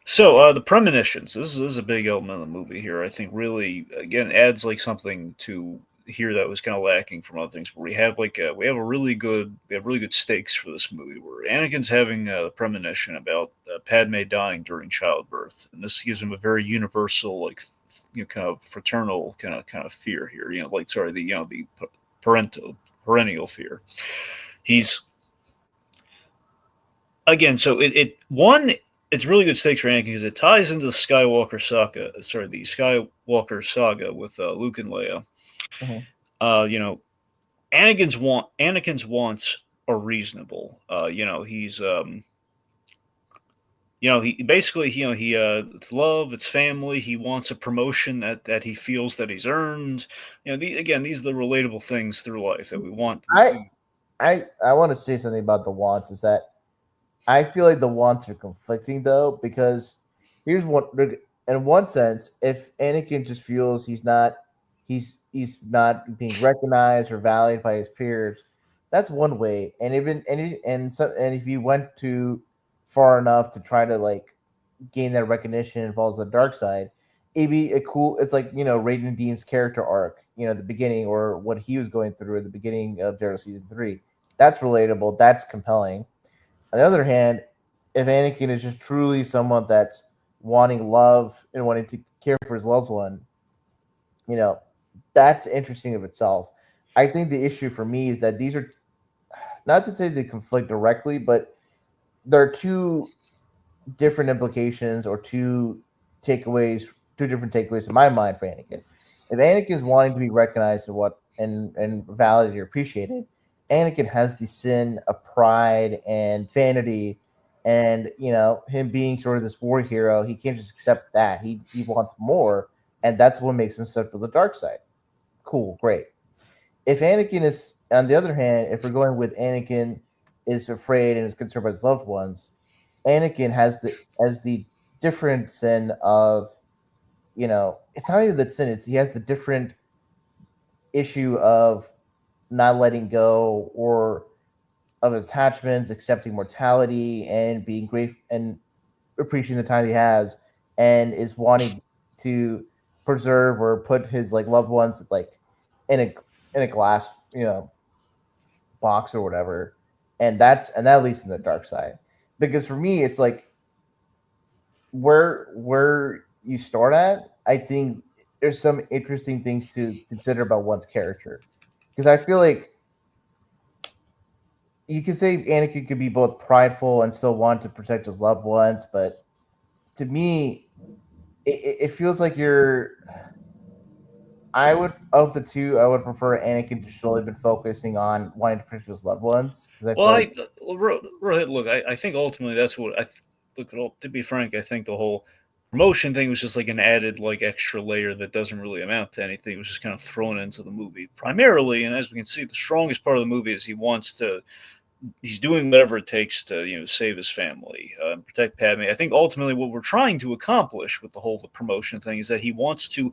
So the premonitions. This is a big element of the movie here. I think really again adds like something to here that was kind of lacking from other things. Where we have really good stakes for this movie. Where Anakin's having a premonition about Padme dying during childbirth, and this gives him a very universal like kind of fraternal kind of fear here. Like sorry the parental perennial fear. He's again, so it one, it's really good stakes for Anakin because it ties into the Skywalker saga. Sorry, the Skywalker saga with Luke and Leia. Mhm. You know, Anakin's wants are reasonable. He basically it's love, it's family. He wants a promotion that he feels that he's earned. These are the relatable things through life that we want. I I want to say something about the wants is that I feel like the wants are conflicting though because here's one in one sense, if Anakin just feels he's not being recognized or valued by his peers, that's one way. And even and if he went too far enough to try to like gain that recognition and falls to the dark side, it'd be a cool. It's like Raiden Dean's character arc, the beginning or what he was going through at the beginning of Daredevil season 3. That's relatable. That's compelling. On the other hand, if Anakin is just truly someone that's wanting love and wanting to care for his loved one, you know, that's interesting of itself. I think the issue for me is that these are not to say they conflict directly, but there are two different implications or takeaways, two different takeaways in my mind for Anakin. If Anakin is wanting to be recognized and validated or appreciated, Anakin has the sin of pride and vanity, and him being sort of this war hero. He can't just accept that. He wants more, and that's what makes him step to the dark side. Cool, great. If Anakin is, on the other hand, if we're going with Anakin is afraid and is concerned about his loved ones, Anakin has the different sin of it's not even that sin. It's he has the different issue of not letting go or of his attachments, accepting mortality, and being grateful and appreciating the time he has, and is wanting to preserve or put his like loved ones like in a glass box or whatever, and that leads to the dark side. Because for me, it's like where you start at. I think there's some interesting things to consider about one's character because I feel like you could say Anakin could be both prideful and still want to protect his loved ones, but to me, it feels like you're. I would of the two, I would prefer Anakin to surely been focusing on wanting to protect his loved ones because I Well, feel like look, I think ultimately that's what I look. To be frank, I think the whole promotion thing was just like an added like extra layer that doesn't really amount to anything. It was just kind of thrown into the movie primarily, and as we can see, the strongest part of the movie is he wants to he's doing whatever it takes to save his family, protect Padme. I think ultimately what we're trying to accomplish with the whole the promotion thing is that he wants to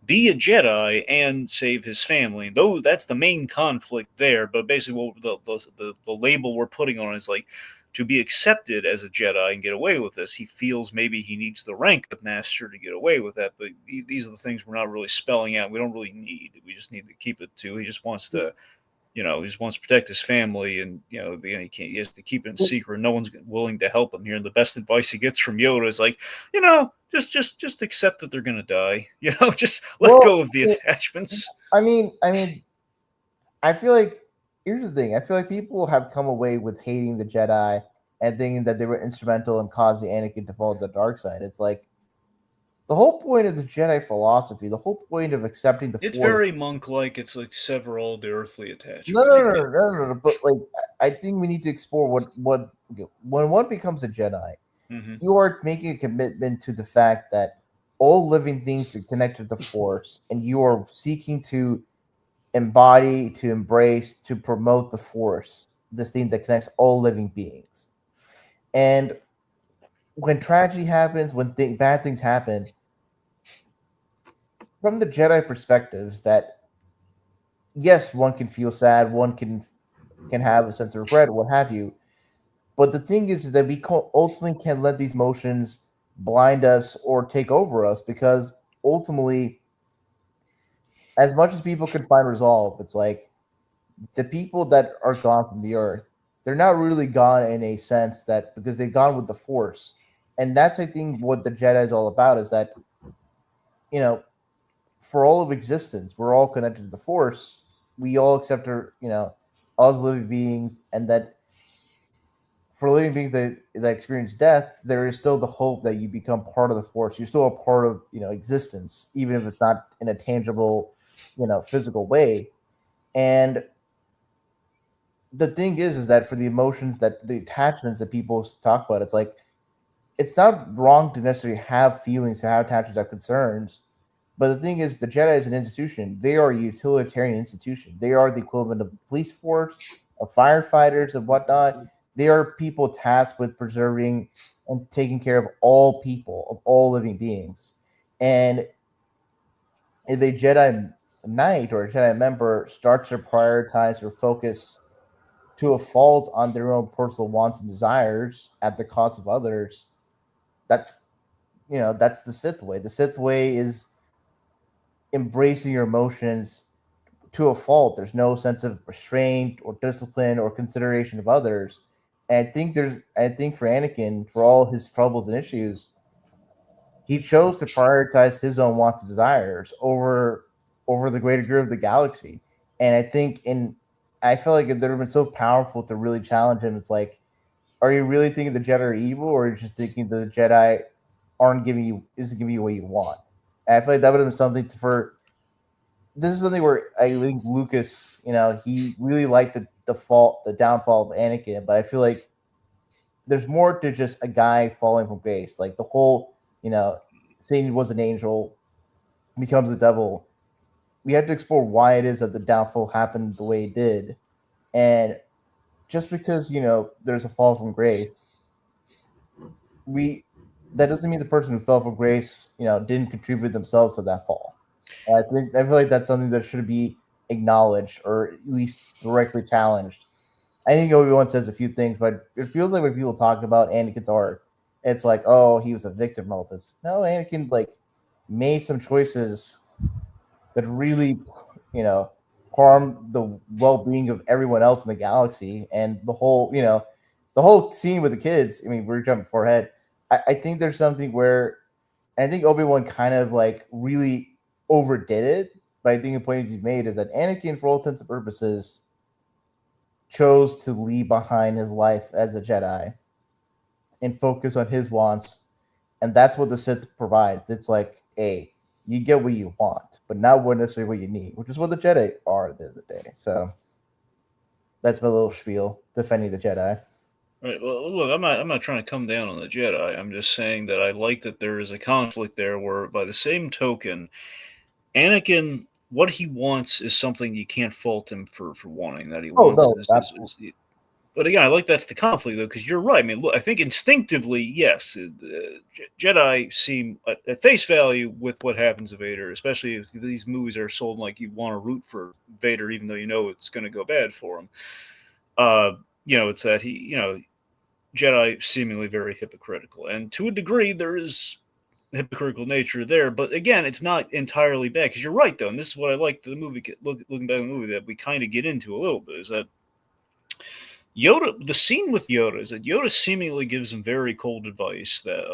be a Jedi and save his family. Though that's the main conflict there. But basically, what the label we're putting on is like to be accepted as a Jedi and get away with this. He feels maybe he needs the rank of Master to get away with that. But these are the things we're not really spelling out. We don't really need. We just need to keep it to. He just wants to. He just wants to protect his family, and he has to keep it in secret. No one's willing to help him here. And the best advice he gets from Yoda is like, just accept that they're gonna die. Just let Well, go of the attachments. I mean, I feel like here's the thing. I feel like people have come away with hating the Jedi and thinking that they were instrumental in causing Anakin to fall to the dark side. It's like the whole point of the Jedi philosophy, the whole point of accepting the It's Force. very monk-like. It's like sever all the earthly No, attachments. no, I no, get no, no, no, no. But like, I think we need to explore what okay, when one becomes a Jedi, it. Mm-hmm. you are making a commitment to the fact that all living things are connected to the Force, and you are seeking to embody, to embrace, to promote the Force, this thing that connects all living beings. And when tragedy happens, when bad things happen, from the Jedi perspectives, that yes, one can feel sad, one can have a sense of regret, what have you. But the thing is that we ultimately can't let these emotions blind us or take over us because ultimately, as much as people can find resolve, it's like the people that are gone from the earth, they're not really gone in a sense that because they've gone with the force. And that's, I think, what the Jedi is all about is that, you know, for all of existence, we're all connected to the force. We all accept our, us living beings, and that for living beings that experience death, there is still the hope that you become part of the force. You're still a part of existence, even if it's not in a tangible, physical way. And the thing is that for the emotions that the attachments that people talk about, it's like it's not wrong to necessarily have feelings, to have attachments, have concerns. But the thing is, the Jedi is an institution. They are a utilitarian institution. They are the equivalent of police force, of firefighters, and whatnot. They are people tasked with preserving and taking care of all people, of all living beings. And if a Jedi Knight or a Jedi member starts to prioritize or focus to a fault on their own personal wants and desires at the cost of others, that's that's the Sith way. The Sith way is embracing your emotions to a fault. There's no sense of restraint or discipline or consideration of others. And I think for Anakin, for all his troubles and issues, he chose to prioritize his own wants and desires over the greater good of the galaxy. And I feel like if they've been so powerful to really challenge him, it's like, are you really thinking the Jedi are evil, or are you just thinking the Jedi isn't giving you what you want? And I feel like that would have been something for this is something where I think Lucas, he really liked the downfall of Anakin, but I feel like there's more to just a guy falling from grace. Like the whole, Satan was an angel, becomes the devil. We have to explore why it is that the downfall happened the way it did. And just because, there's a fall from grace, we that doesn't mean the person who fell from grace, didn't contribute themselves to that fall. And I feel like that's something that should be acknowledged or at least directly challenged. I think Obi-Wan says a few things, but it feels like when people talk about Anakin's arc, it's like, oh, he was a victim of all this. No, Anakin like made some choices that really, you know, harm the well-being of everyone else in the galaxy, and the whole scene with the kids. I mean, we're jumping forehead. I think there's something where I think Obi-Wan kind of like really overdid it, but I think the point he's made is that Anakin, for all intents and purposes, chose to leave behind his life as a Jedi and focus on his wants, and that's what the Sith provides. It's like, hey, you get what you want, but not what necessarily what you need, which is what the Jedi are at the end of the day. So that's my little spiel defending the Jedi. Right. Well, look, I'm not trying to come down on the Jedi. I'm just saying that I like that there is a conflict there where, by the same token, Anakin, what he wants is something you can't fault him for wanting. That he Oh wants no, absolutely. But again, I like that's the conflict though, because you're right. I mean, look, I think instinctively, yes, Jedi seem at face value with what happens to Vader, especially if these movies are sold like you want to root for Vader, even though you know it's going to go bad for him. It's that Jedi seemingly very hypocritical, and to a degree, there is hypocritical nature there. But again, it's not entirely bad because you're right though, and this is what I like the movie. Looking back at the movie, that we kind of get into a little bit is that Yoda, the scene with Yoda is that Yoda seemingly gives him very cold advice that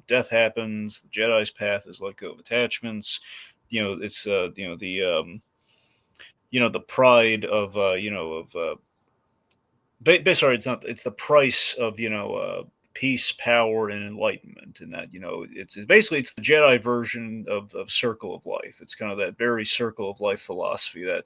death happens, the Jedi's path is let go of attachments. It's the pride of sorry, it's not. It's the price of peace, power, and enlightenment, and that it's basically it's the Jedi version of circle of life. It's kind of that very circle of life philosophy that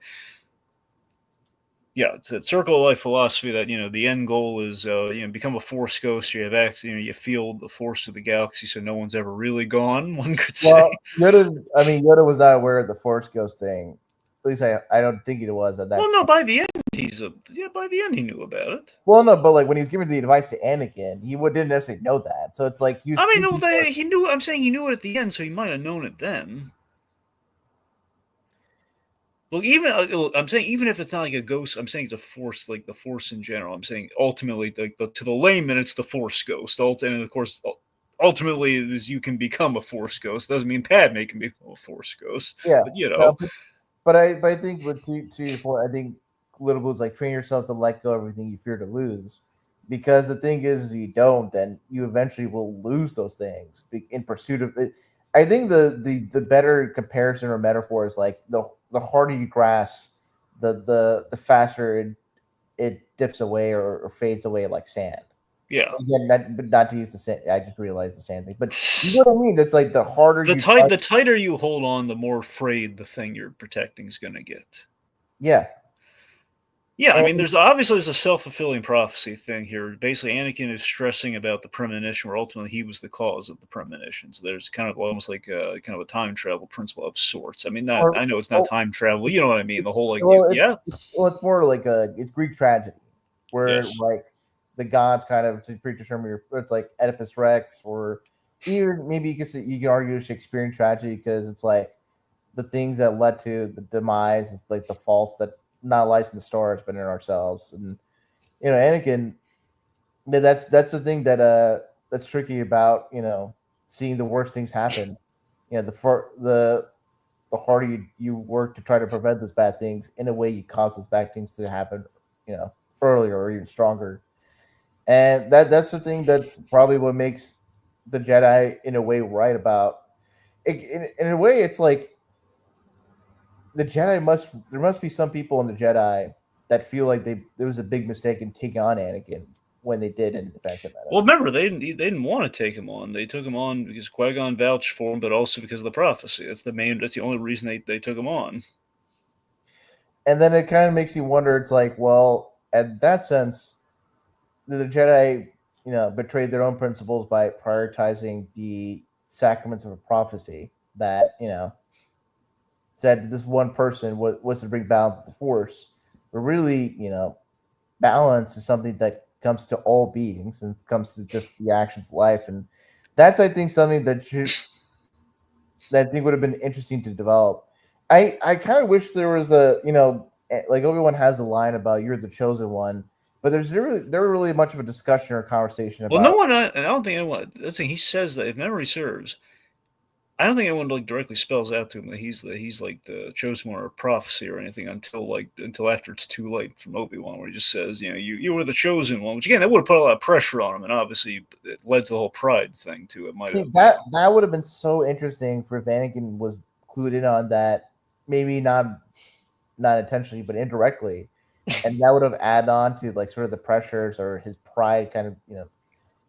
it's a circle of life philosophy that the end goal is become a force ghost. You have access, you feel the force of the galaxy, so no one's ever really gone. One could say. Well, Yoda was not aware of the Force Ghost thing. At least I don't think he was at that. Well, no, by the end by the end he knew about it. Well, no, but like when he was giving the advice to Anakin, he didn't necessarily know that. So it's like he knew. I'm saying he knew it at the end, so he might have known it then. Look, I'm saying even if it's not like a ghost, I'm saying it's a force, like the force in general. I'm saying ultimately, to the layman, it's the force ghost. And of course, ultimately, is you can become a force ghost. Doesn't mean Padme can become a force ghost. Yeah, but But I think to your point, I think Little Boo's like train yourself to let go of everything you fear to lose, because the thing is, if you don't, then you eventually will lose those things in pursuit of it. I think the better comparison or metaphor is like the harder you grasp, the faster it dips away or fades away like sand. Yeah. Again, but not to use the sand. I just realized the sand thing, but you know what I mean. It's like the harder the tighter you hold on, the more frayed the thing you're protecting is going to get. Yeah. Yeah, I mean, there's a self-fulfilling prophecy thing here. Basically, Anakin is stressing about the premonition, where ultimately he was the cause of the premonition. So there's kind of almost like a kind of a time travel principle of sorts. I mean, I know it's not time travel. You know what I mean? The whole it's more like it's Greek tragedy, where like the gods kind of predetermine it's like Oedipus Rex, or even maybe you can argue Shakespearean tragedy, because it's like the things that led to the demise is like the faults that not lies in the stars but in ourselves. And Anakin, that's the thing that's tricky about seeing the worst things happen. The harder you work to try to prevent those bad things, in a way you cause those bad things to happen earlier or even stronger. And that's the thing that's probably what makes the Jedi in a way right about it. In a way, it's like the Jedi there must be some people in the Jedi that feel like there was a big mistake in taking on Anakin when they did in Defense of Menace. Well, remember they didn't want to take him on. They took him on because Qui-Gon vouched for him, but also because of the prophecy. That's the only reason they took him on. And then it kind of makes you wonder. It's like, well, in that sense, the Jedi, betrayed their own principles by prioritizing the sacraments of a prophecy that said this one person was to bring balance to the Force. But really, balance is something that comes to all beings and comes to just the actions of life. And that's, I think, something that I think would have been interesting to develop. I kind of wish there was like Obi-Wan has a line about "you're the chosen one," but there's never really much of a discussion or conversation about. Well, no one. I don't think anyone. That's thing he says that if memory serves, I don't think anyone like directly spells out to him that he's like the chosen one or prophecy or anything until after it's too late from Obi-Wan, where he just says, you were the chosen one, which again that would have put a lot of pressure on him, and obviously it led to the whole pride thing too. It might have that would have been so interesting for if Anakin was clued in on that, maybe not intentionally but indirectly, and that would have added on to like sort of the pressures or his pride kind of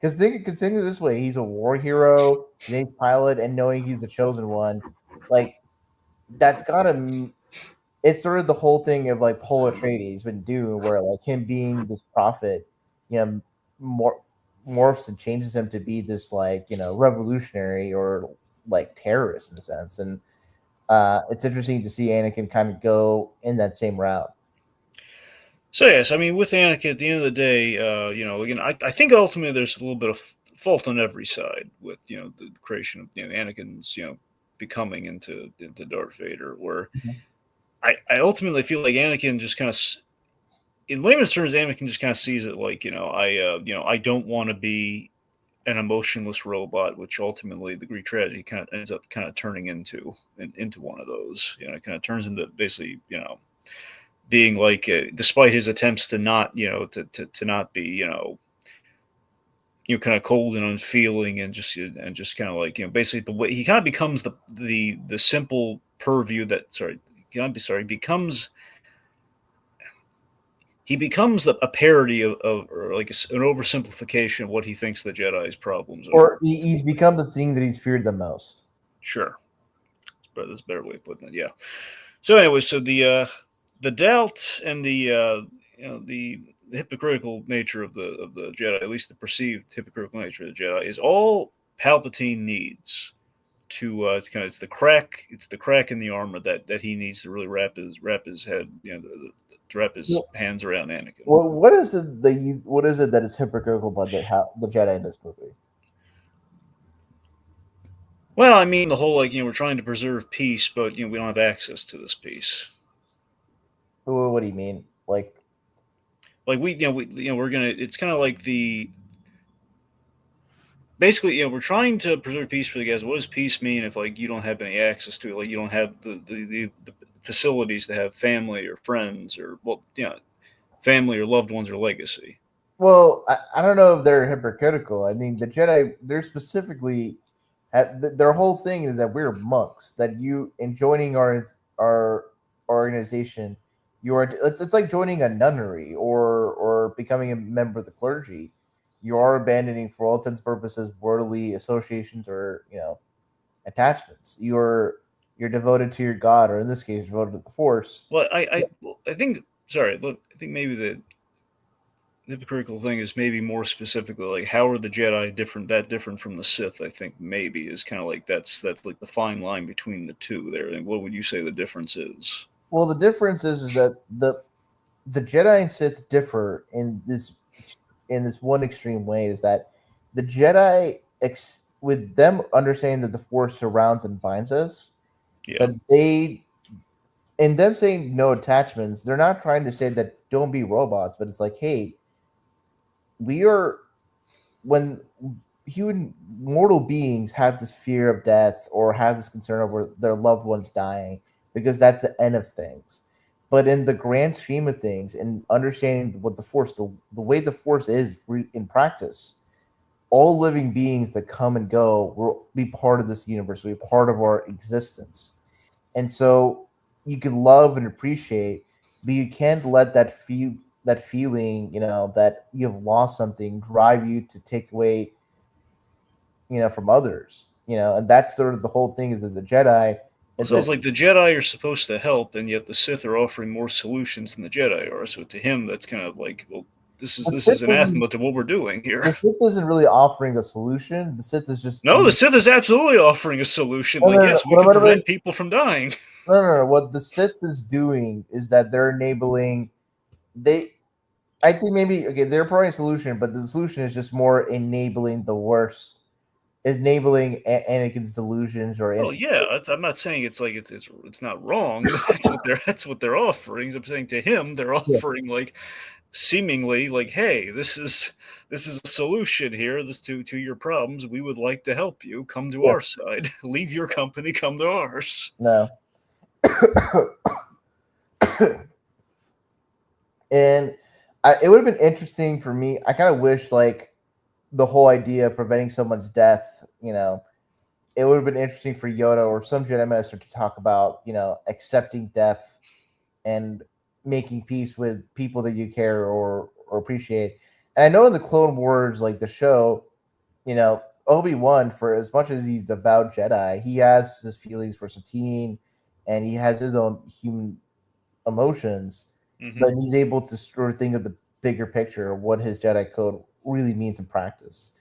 because considering this way, he's a war hero, he's an ace pilot, and knowing he's the chosen one, like that's gotta. It's sort of the whole thing of like Paul Atreides been doing, where like him being this prophet, morphs and changes him to be this like revolutionary or like terrorist in a sense. And it's interesting to see Anakin kind of go in that same route. So yes, I mean with Anakin at the end of the day, again, I think ultimately there's a little bit of fault on every side with the creation of Anakin's becoming into Darth Vader, where Mhm. I ultimately feel like Anakin just kind of, in layman's terms, Anakin just kind of sees it like I don't want to be an emotionless robot, which ultimately the Greek tragedy kind of ends up kind of turning into one of those. It kind of turns into basically being like, despite his attempts to not to not be kind of cold and unfeeling and just kind of like basically the way he kind of becomes the simple purview that sorry can be sorry becomes he becomes a parody of or like an oversimplification of what he thinks the Jedi's problems Or are. he's become the thing that he's feared the most. Sure, but that's a better way of putting it. Yeah. So anyway, so the doubt and the hypocritical nature of the Jedi, at least the perceived hypocritical nature of the Jedi, is all Palpatine needs to kind of it's the crack in the armor that he needs to really wrap his head to wrap his Well, hands around Anakin. what is it that is hypocritical about the Jedi in this movie? Well, I mean the whole like we're trying to preserve peace, but we don't have access to this peace. What do you mean? Like, Like we're gonna. It's kind of like the basically, we're trying to preserve peace for the guys. What does peace mean if like you don't have any access to it? Like you don't have the facilities to have family or friends or family or loved ones or legacy. well, I don't know if they're hypocritical. I mean, the Jedi, they're specifically their whole thing is that we're monks. That you in joining our organization, you are it's like joining a nunnery or becoming a member of the clergy. You are abandoning, for all intents and purposes, worldly associations or attachments. You're devoted to your God, or in this case, devoted to the Force. Well, I think sorry. Look, I think maybe the hypocritical thing is maybe more specifically like how are the Jedi different from the Sith? I think maybe is kind of like that's like the fine line between the two there. And what would you say the difference is? Well, the difference is that the Jedi and Sith differ in this one extreme way is that the Jedi with them understanding that the Force surrounds and binds us, Yeah. that they in them saying no attachments, they're not trying to say that don't be robots, but it's like, hey, we are when human mortal beings have this fear of death or have this concern over their loved ones dying because that's the end of things. But in the grand scheme of things and understanding what the way the force is in practice, all living beings that come and go will be part of this universe, will be part of our existence. And so you can love and appreciate, but you can't let that feeling, that you have lost something drive you to take away, from others. And that's sort of the whole thing is that the Jedi is So that it's like the Jedi are supposed to help, and yet the Sith are offering more solutions than the Jedi are. So to him, that's kind of like, well, this is the this Sith is isn't anathema to what we're doing the here. Sith isn't really offering a solution. The Sith is just No, the Sith is absolutely offering a solution. no, Like, no, no, yes, we can prevent people from dying. no. What the Sith is doing is that they're enabling they I think maybe okay, they're providing a solution, but the solution is just more enabling the worst, enabling Anakin's delusions or Well, insecurity. yeah, I'm not saying it's like it's not wrong. That's what they're offering. I'm saying to him, they're Yeah, offering like seemingly like, hey, this is a solution here. This to your problems. We would like to help you. Come to yeah, our side. Leave your company. Come to ours. no. And it would have been interesting for me. I kind of wish like the whole idea of preventing someone's death, it would have been interesting for Yoda or some Jedi Master to talk about, accepting death and making peace with people that you care or appreciate. And I know in the Clone Wars, like the show, Obi-Wan, for as much as he's devout Jedi, he has his feelings for Satine and he has his own human emotions, Hmm. but he's able to sort of think of the bigger picture of what his Jedi code really means in practice.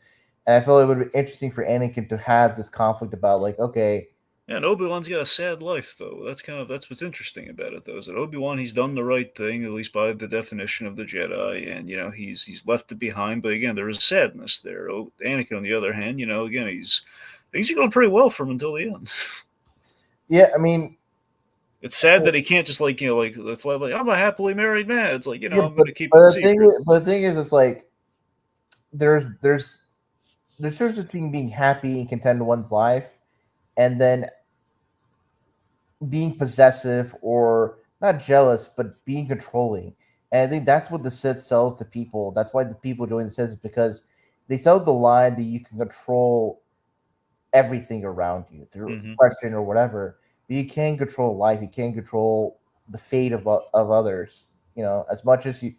And I feel it would be interesting for Anakin to have this conflict about like, okay, Yeah, and Obi-Wan's got a sad life, though. That's what's interesting about it, though, is that Obi-Wan, he's done the right thing, at least by the definition of the Jedi, and he's left it behind. But again, there is sadness there. Anakin, on the other hand, again, things are going pretty well for him until the end. Yeah, I mean, It's sad that he can't just like I'm a happily married man. It's like yeah, I'm going to keep it a secret. but the thing is, it's like there's difference between being happy and content in one's life, and then being possessive or not jealous, but being controlling. And I think that's what the Sith sells to people. That's why the people join the Sith is because they sell the line that you can control everything around you through question or whatever. But you can control life. You can control the fate of others. As much as you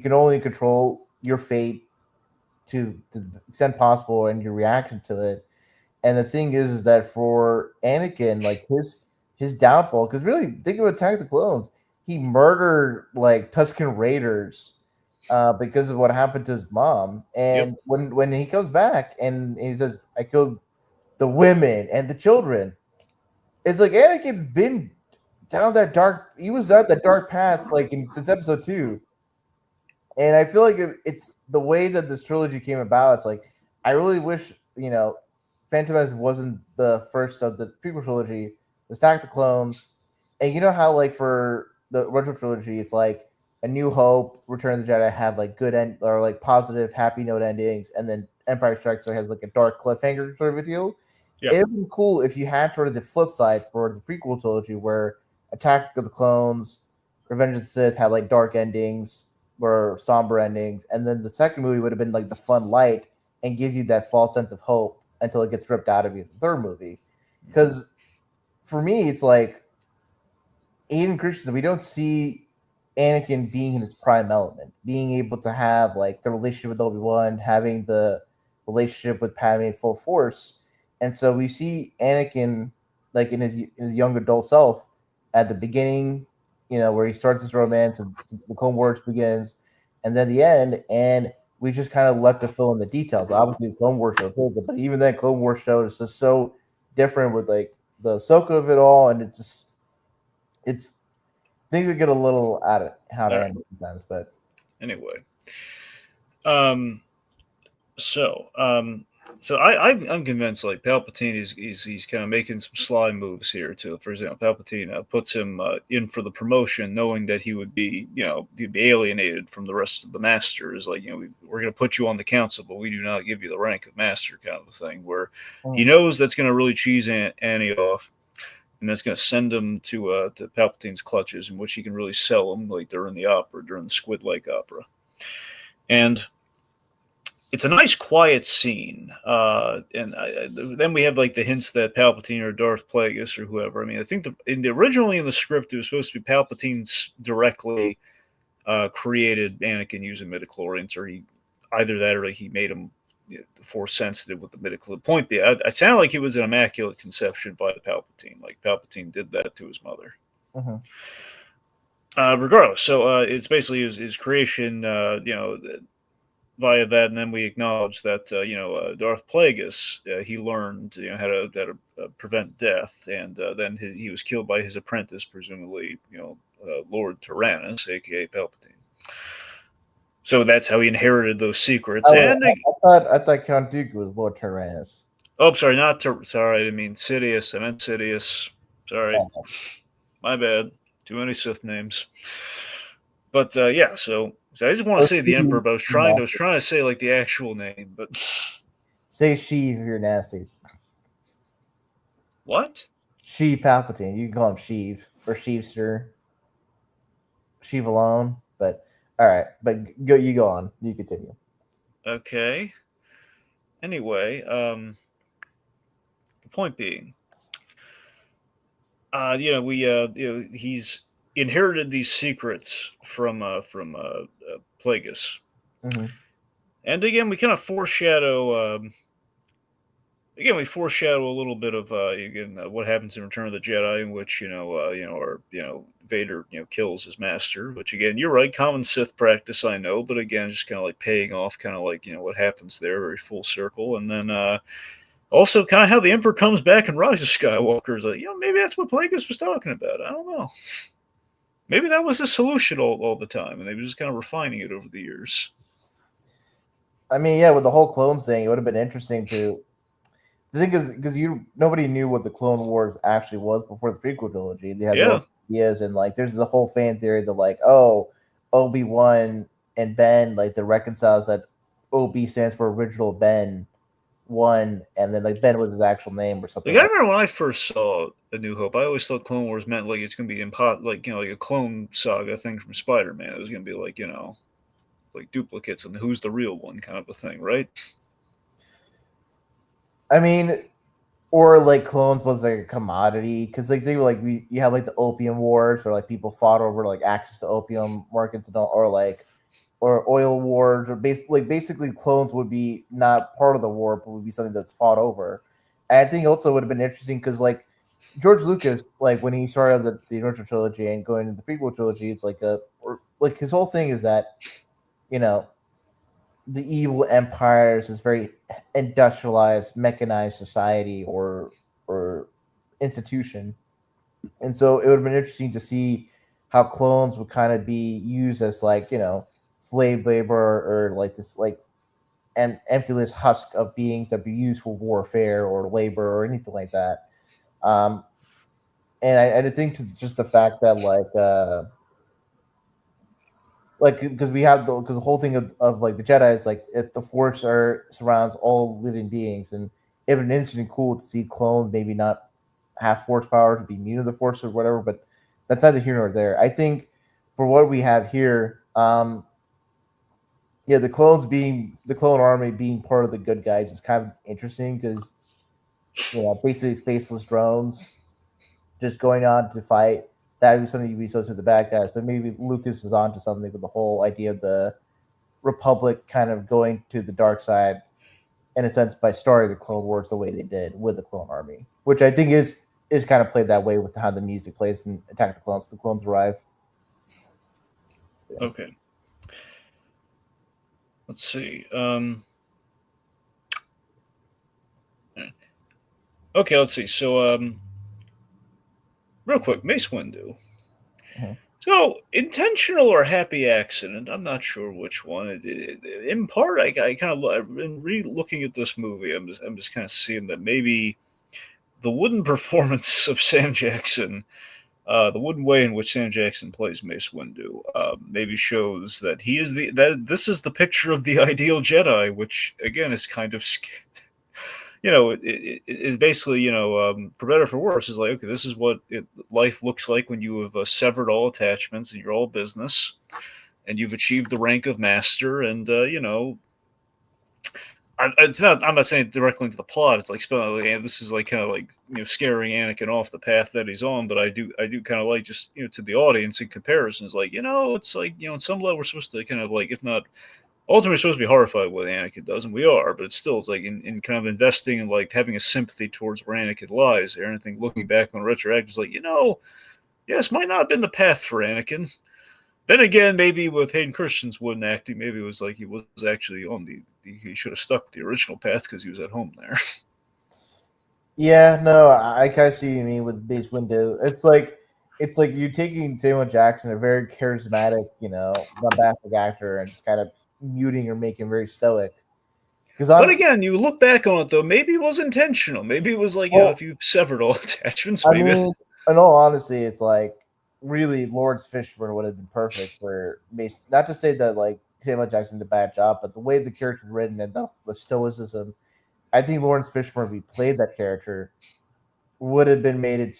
can only control your fate to the extent possible and your reaction to it. And the thing is that for Anakin, like his downfall, because really think of Attack of the Clones, he murdered like Tusken Raiders because of what happened to his mom. And when he comes back and he says, "I killed the women and the children," it's like Anakin been down that dark. He was at that dark path like since episode 2. And I feel like it's the way that this trilogy came about. It's like I really wish Phantom Menace wasn't the first of the prequel trilogy. It was Attack the Clones, and you know how like for the retro trilogy, it's like A New Hope, Return of the Jedi have like good end or like positive, happy note endings, and then Empire Strikes Back has like a dark cliffhanger sort of a deal. Yeah. It would be cool if you had sort of the flip side for the prequel trilogy, where Attack of the Clones, Revenge of the Sith had like dark endings or somber endings, and then the second movie would have been like the fun light and gives you that false sense of hope until it gets ripped out of you in the third movie. Because for me, it's like Aiden Christensen, we don't see Anakin being in his prime element, being able to have like the relationship with Obi-Wan, having the relationship with Padme in full force. And so we see Anakin like in his young adult self at the beginning, where he starts this romance and the Clone Wars begins, and then the end, and we just kind of left to fill in the details. Obviously, the Clone Wars show fills it, but even then, Clone Wars show is just so different with like the Ahsoka of it all, and it's things that get a little out of how to handle sometimes. But anyway, so I'm convinced like Palpatine he's kind of making some sly moves here too. For example, Palpatine puts him in for the promotion, knowing that he would be he'd be alienated from the rest of the masters. Like we're going to put you on the council, but we do not give you the rank of master, kind of a thing. Where he knows that's going to really cheese Annie off, and that's going to send him to Palpatine's clutches, in which he can really sell him like during the Squid Lake opera, and it's a nice quiet scene, and then we have like the hints that Palpatine or Darth Plagueis or whoever. I mean, I think originally in the script it was supposed to be Palpatine directly created Anakin using midichlorians, or either that or he made him force sensitive with the midichlorian. Point being, it sounded like it was an immaculate conception by Palpatine. Like Palpatine did that to his mother. Regardless, so it's basically his creation. Via that, and then we acknowledge that Darth Plagueis he learned how to prevent death, and then he was killed by his apprentice, presumably Lord Tyrannus, aka Palpatine. So that's how he inherited those secrets. I thought Count Dooku was Lord Tyrannus. Oh, sorry, sorry, I didn't mean Sidious. I meant Sidious. Sorry, my bad. Too many Sith names. But yeah, so I just want to say the Emperor, but I was trying to say like the actual name, but say Sheev if you're nasty. What? Sheev Palpatine. You can call him Sheev or Sheevster. Sheev alone. But all right, but you go on. You continue. Okay. Anyway, the point being, he's inherited these secrets from Plagueis. And again, we kind of foreshadow. We foreshadow a little bit of what happens in Return of the Jedi, in which Vader kills his master. Which again, you're right, common Sith practice, I know, but again, just kind of like paying off, kind of like what happens there, very full circle. And then Also, kind of how the Emperor comes back in Rise of Skywalker is like, maybe that's what Plagueis was talking about. I don't know. Maybe that was his solution all the time, and they were just kind of refining it over the years. I mean, yeah, with the whole clones thing, it would have been interesting to. The thing is, because nobody knew what the Clone Wars actually was before the prequel trilogy. They had their own ideas, and like, there's the whole fan theory that like, oh, Obi-Wan and Ben, like, the reconciles that OB stands for original Ben one, and then like Ben was his actual name or something. Like, I remember when I first saw A New Hope, I always thought Clone Wars meant like it's gonna be like like a clone saga thing from Spider-Man. It was gonna be like like duplicates and who's the real one kind of a thing, right? I mean, or like clones was like a commodity because like they were like you have like the opium wars where like people fought over like access to opium markets and all, or oil wars or basically clones would be not part of the war but would be something that's fought over. And I think also would have been interesting because like George Lucas, like when he started the original trilogy and going into the prequel trilogy, it's like like his whole thing is that you know the evil empires is very industrialized, mechanized society or institution, and so it would have been interesting to see how clones would kind of be used as like slave labor or like this like an emptyless husk of beings that be used for warfare or labor or anything like that. Um, and I think to just the fact that like because we have the whole thing of like the Jedi is like if the Force surrounds all living beings, and it would be interesting and cool to see clones maybe not have Force power to be immune to the Force or whatever, but that's neither here nor there. I think for what we have here, yeah, the clone army being part of the good guys is kind of interesting because basically faceless drones just going on to fight. That would be something you'd be associated with the bad guys, but maybe Lucas is on to something with the whole idea of the Republic kind of going to the dark side in a sense by starting the Clone Wars the way they did with the Clone Army, which I think is kind of played that way with how the music plays in Attack of the Clones. The clones arrive. Yeah. Okay. Let's see. Okay, let's see. So, real quick, Mace Windu. Mm-hmm. So, intentional or happy accident? I'm not sure which one. In part, I kind of in re-looking at this movie, I'm just kind of seeing that maybe the wooden performance of Sam Jackson, the wooden way in which Sam Jackson plays Mace Windu, maybe shows that this is the picture of the ideal Jedi, which again is kind of it is basically, for better or for worse, is like, okay, this is what life looks like when you have severed all attachments and you're all business and you've achieved the rank of master. And, it's not, I'm not saying directly into the plot. It's like, this is like kind of like, scaring Anakin off the path that he's on. But I do kind of like just, to the audience in comparison, is like, it's like, in some level we're supposed to kind of like, if not ultimately supposed to be horrified with what Anakin does, and we are, but it's like in kind of investing and like having a sympathy towards where Anakin lies there. And I think looking back on retroactive is like, yes, might not have been the path for Anakin. Then again, maybe with Hayden Christensen acting, maybe it was like he was actually on he should have stuck with the original path because he was at home there. Yeah, no, I kind of see what you mean with Mace Windu. It's like you're taking Samuel Jackson, a very charismatic, bombastic actor, and just kind of muting or making very stoic. But again, you look back on it though, maybe it was intentional. Maybe it was like, if you severed all attachments, maybe. I mean, in all honesty, it's like really Lawrence Fishburne would have been perfect for Mace. Not to say that like Samuel Jackson did a bad job, but the way the character's written and the stoicism, I think Lawrence Fishburne, if he played that character, would have been made it.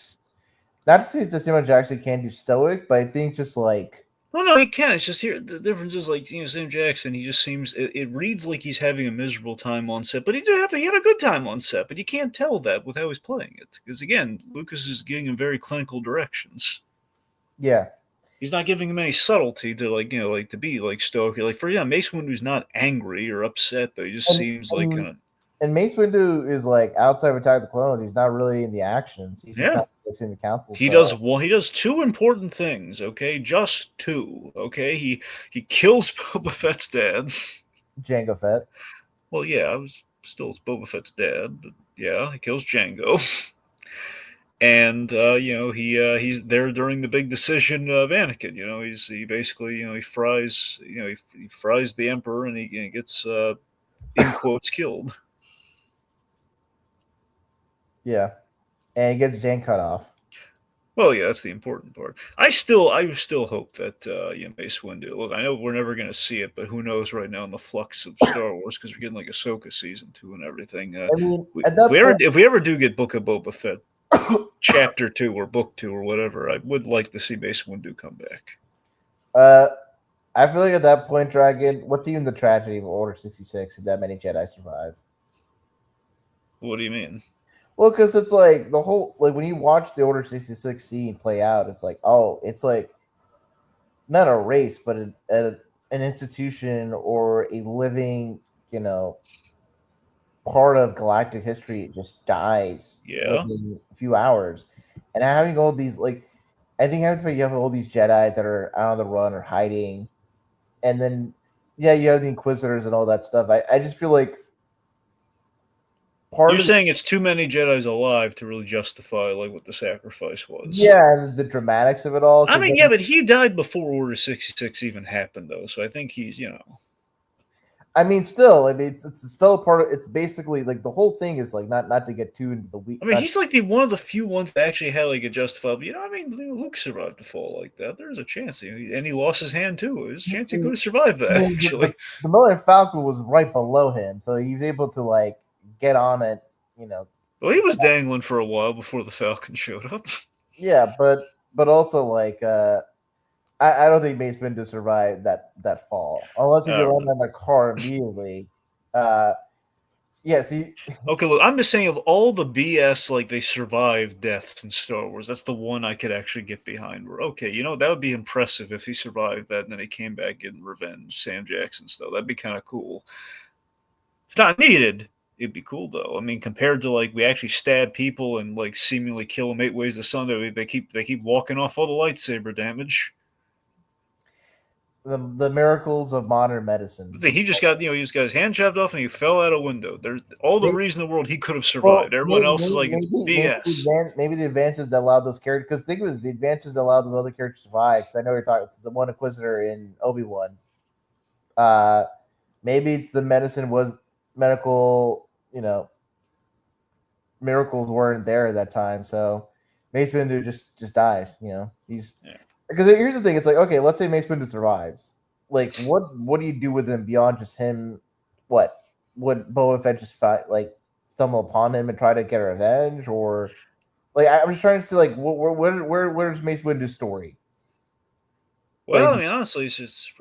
Not to say that Samuel Jackson can't do stoic, but I think just like. Well, no, he can. It's just here. The difference is like Sam Jackson. He just seems. It reads like he's having a miserable time on set, but he had a good time on set. But you can't tell that with how he's playing it, because again, Lucas is giving him very clinical directions. Yeah, he's not giving him any subtlety to like to be like stoic. Like for Mace Windu's not angry or upset, but he just seems like kind of. And Mace Windu is like outside of Attack of the Clones. He's not really in the actions. He's just kind of in the council. He does two important things. Okay, just two. Okay, he kills Boba Fett's dad, Jango Fett. Well, yeah, it's Boba Fett's dad, but Yeah, he kills Django. And he's there during the big decision of Anakin. He basically he fries he fries the Emperor, and he gets in quotes killed. Yeah, and he gets Zan cut off. Well, yeah, that's the important part. I still hope that Mace Windu. Look, I know we're never going to see it, but who knows right now in the flux of Star Wars, because we're getting like Ahsoka season 2 and everything. I mean, at that point, If we ever do get Book of Boba Fett Chapter 2 or Book 2 or whatever, I would like to see Mace Windu come back. I feel like at that point, Dragon, what's even the tragedy of Order 66 if that many Jedi survive? What do you mean? Well, because it's like the whole, like when you watch the Order 66 scene play out, it's like, oh, it's like not a race, but an institution or a living, part of galactic history just dies Yeah. within a few hours. And having all these, like, I think having you have all these Jedi that are out on the run or hiding, and then yeah, you have the Inquisitors and all that stuff. I just feel like You're saying it's too many Jedis alive to really justify like what the sacrifice was. Yeah, the dramatics of it all. I mean, yeah, but he died before Order 66 even happened, though. So I think he's. I mean, still, it's still a part of. It's basically like the whole thing is like not to get too into the week. I mean, he's like one of the few ones that actually had like a justifiable. I mean, Luke survived a fall like that. There's a chance, and he lost his hand too. There's a chance he could have survived that. Actually, the Millennium Falcon was right below him, so he was able to like get on it. Well, he was dangling for a while before the Falcon showed up. Yeah, but also like I don't think Mace Windu survived that fall unless he get run in the car immediately. Yes, Okay, look, I'm just saying of all the BS, like they survived deaths in Star Wars, that's the one I could actually get behind. Where okay, that would be impressive if he survived that and then he came back getting revenge, Sam Jackson style. That'd be kind of cool. It's not needed. It'd be cool though. I mean, compared to like we actually stab people and like seemingly kill them 8 ways to Sunday, they keep walking off all the lightsaber damage. The miracles of modern medicine. He just got his hand chopped off and he fell out a window. There's all the reason in the world he could have survived. Everyone else is like BS. Maybe the advances that allowed those characters, because think it was the advances that allowed those other characters to survive. Because I know you're talking, it's the one Inquisitor in Obi-Wan. Maybe it's the medical, miracles weren't there at that time. So Mace Windu just dies. He's. Yeah. Because here's the thing, it's like, okay, let's say Mace Windu survives. Like, what do you do with him beyond just him? What would Boba Fett just stumble upon him and try to get revenge, or like I'm just trying to see like where's Mace Windu's story? Well, I mean, honestly, it's just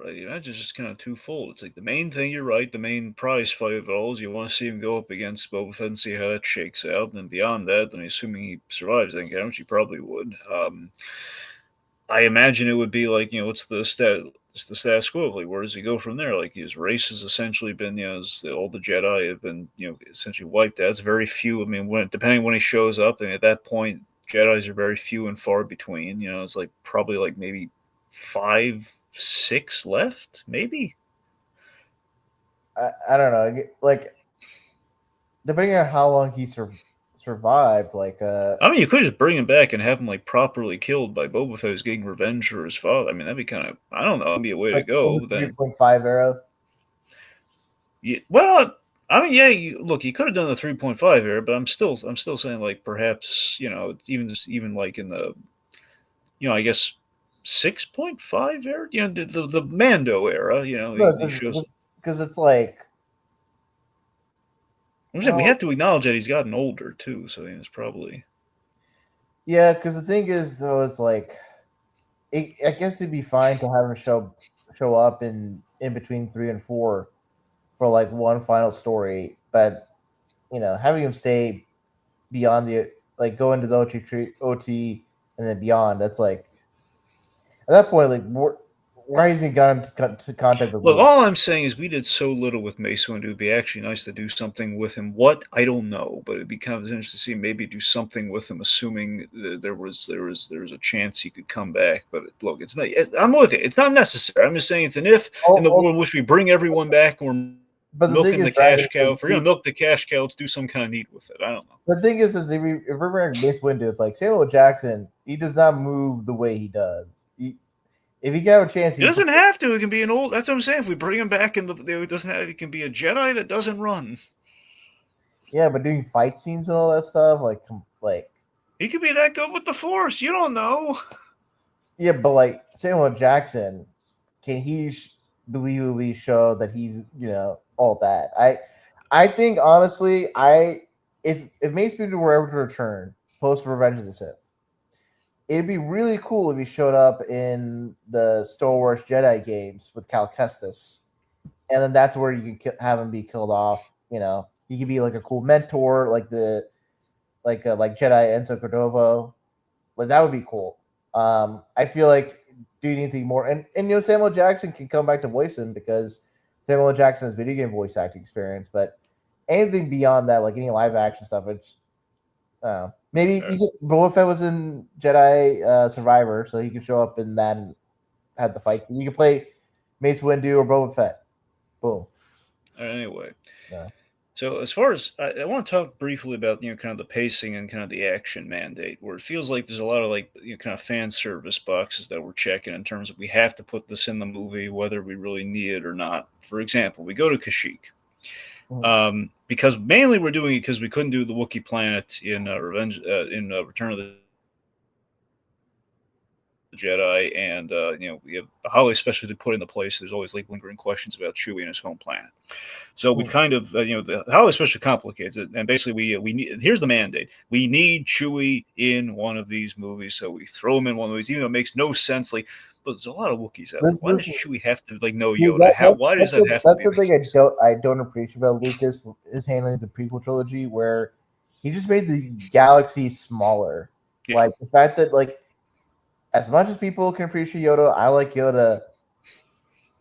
kind of twofold. It's like the main thing, you're right, the main prize fight of it all is you want to see him go up against Boba Fett and see how that shakes out. And then beyond that, then assuming he survives that encounter, which he probably would. I imagine it would be like, what's the status quo? Like, where does he go from there? Like, his race has essentially been, all the Jedi have been, essentially wiped out. It's very few. I mean, depending when he shows up, and at that point, Jedis are very few and far between. It's like probably like maybe 5, 6 left, maybe. I don't know. Like, depending on how long he survived, like I mean, you could just bring him back and have him like properly killed by Boba Fett who's getting revenge for his father. I mean, that'd be kind of, I don't know, that'd be a way to go. 3.5 era. Yeah, well, I mean, yeah. Look, you could have done the 3.5 era, but I'm still saying like perhaps even like in the, I guess 6.5 era. The Mando era. Because it's like. We have to acknowledge that he's gotten older too, so it's probably. Yeah, because the thing is, though, it's like, I guess it'd be fine to have him show up in between 3 and 4 for like one final story, but having him stay beyond go into the OT and then beyond. That's like at that point, like why hasn't he gotten to contact with Look, all I'm saying is we did so little with Mace Windu. It'd be actually nice to do something with him. What? I don't know, but it'd be kind of interesting to see maybe do something with him, assuming there was a chance he could come back. But look, it's not. I'm with it. It's not necessary. I'm just saying it's an if in the world in which we bring everyone back and we're But the thing milking is, the Dragon, cash cow. If we're gonna milk the cash cow, let's do some kind of neat with it. I don't know. the thing is if we're wearing Mace Windu, it's like Samuel Jackson. He does not move the way he does. If he can have a chance, He doesn't have to. It can be an old. That's what I'm saying. If we bring him back, it doesn't have. It can be a Jedi that doesn't run. Yeah, but doing fight scenes and all that stuff, like he could be that good with the Force. You don't know. Yeah, but like Samuel Jackson, can he believably show that he's all that? I think honestly, if Mace Windu were ever to return post Revenge of the Sith, it'd be really cool if he showed up in the Star Wars Jedi games with Cal Kestis, and then that's where you can have him be killed off. He could be like a cool mentor, like Jedi Enzo Cordova. Like that would be cool. I feel like doing anything more, and Samuel Jackson can come back to voice him because Samuel Jackson has video game voice acting experience. But anything beyond that, like any live action stuff, it's maybe Rohith was in Jedi Survivor, so he could show up in that and have the fights. You can play Mace Windu or Boba Fett. Boom. Anyway. Yeah. So as far as I want to talk briefly about kind of the pacing and kind of the action mandate, where it feels like there's a lot of kind of fan service boxes that we're checking in terms of we have to put this in the movie whether we really need it or not. For example, we go to Kashyyyk. Because mainly we're doing it because we couldn't do the Wookiee planet in Return of the Jedi, and we have the holiday especially to put into place. There's always lingering questions about Chewie and his home planet. So we've kind of the holiday especially complicates it, and basically we need, here's the mandate: we need Chewie in one of these movies, so we throw him in one of these, even though it makes no sense. Like, but there's a lot of Wookiees out there. Why does Chewie have to know Yoda? Why does that have to be? That's the thing I don't appreciate about Lucas is handling the prequel trilogy, where he just made the galaxy smaller. Yeah. Like the fact that as much as people can appreciate Yoda, I like Yoda.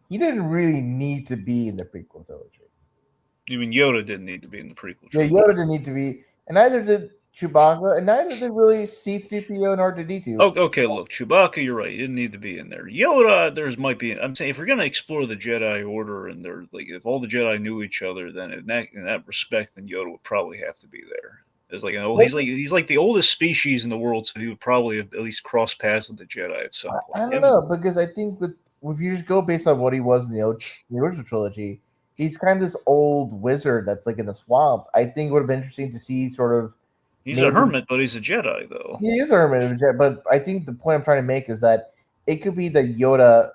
He didn't really need to be in the prequel trilogy. You mean Yoda didn't need to be in the prequel trilogy? Yeah, Yoda didn't need to be, and neither did Chewbacca, and neither did really C-3PO and R2-D2. Oh, okay, look, Chewbacca, you're right. He didn't need to be in there. Yoda, might be. I'm saying if we're gonna explore the Jedi Order and if all the Jedi knew each other, then in that respect, then Yoda would probably have to be there. It's he's like the oldest species in the world, so he would probably have at least crossed paths with the Jedi at some point. I don't know, because I think if you just go based on what he was in the original trilogy, he's kind of this old wizard that's in the swamp. I think it would have been interesting to see sort of. He's a hermit, but he's a Jedi, though. He is a hermit, but I think the point I'm trying to make is that it could be that Yoda,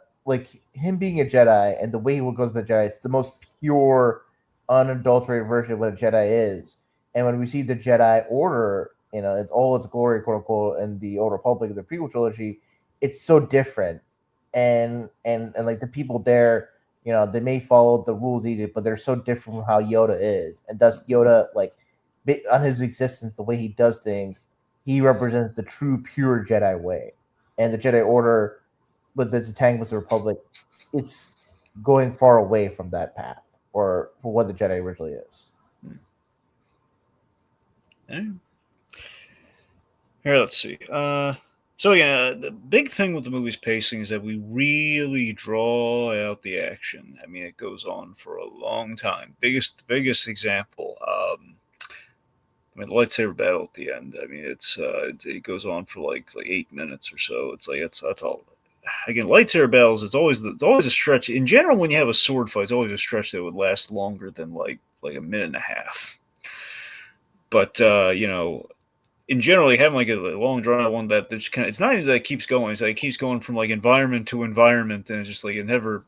him being a Jedi, and the way he goes with Jedi, it's the most pure, unadulterated version of what a Jedi is. And when we see the Jedi Order, it's all its glory, quote unquote, in the Old Republic of the prequel trilogy, it's so different. And the people there, they may follow the rules needed, but they're so different from how Yoda is. And thus Yoda, on his existence, the way he does things, he represents the true, pure Jedi way. And the Jedi Order, with its entanglements with the Republic, is going far away from that path, or for what the Jedi originally is. Here, let's see. So again, the big thing with the movie's pacing is that we really draw out the action. I mean, it goes on for a long time. Biggest example. The lightsaber battle at the end. I mean, it goes on for like 8 minutes or so. That's all. Again, lightsaber battles. It's always a stretch. In general, when you have a sword fight, it's always a stretch that would last longer than like a minute and a half. But in general, having a long drawn out one that just it's not even that it keeps going. It's it keeps going from environment to environment, and it's just it never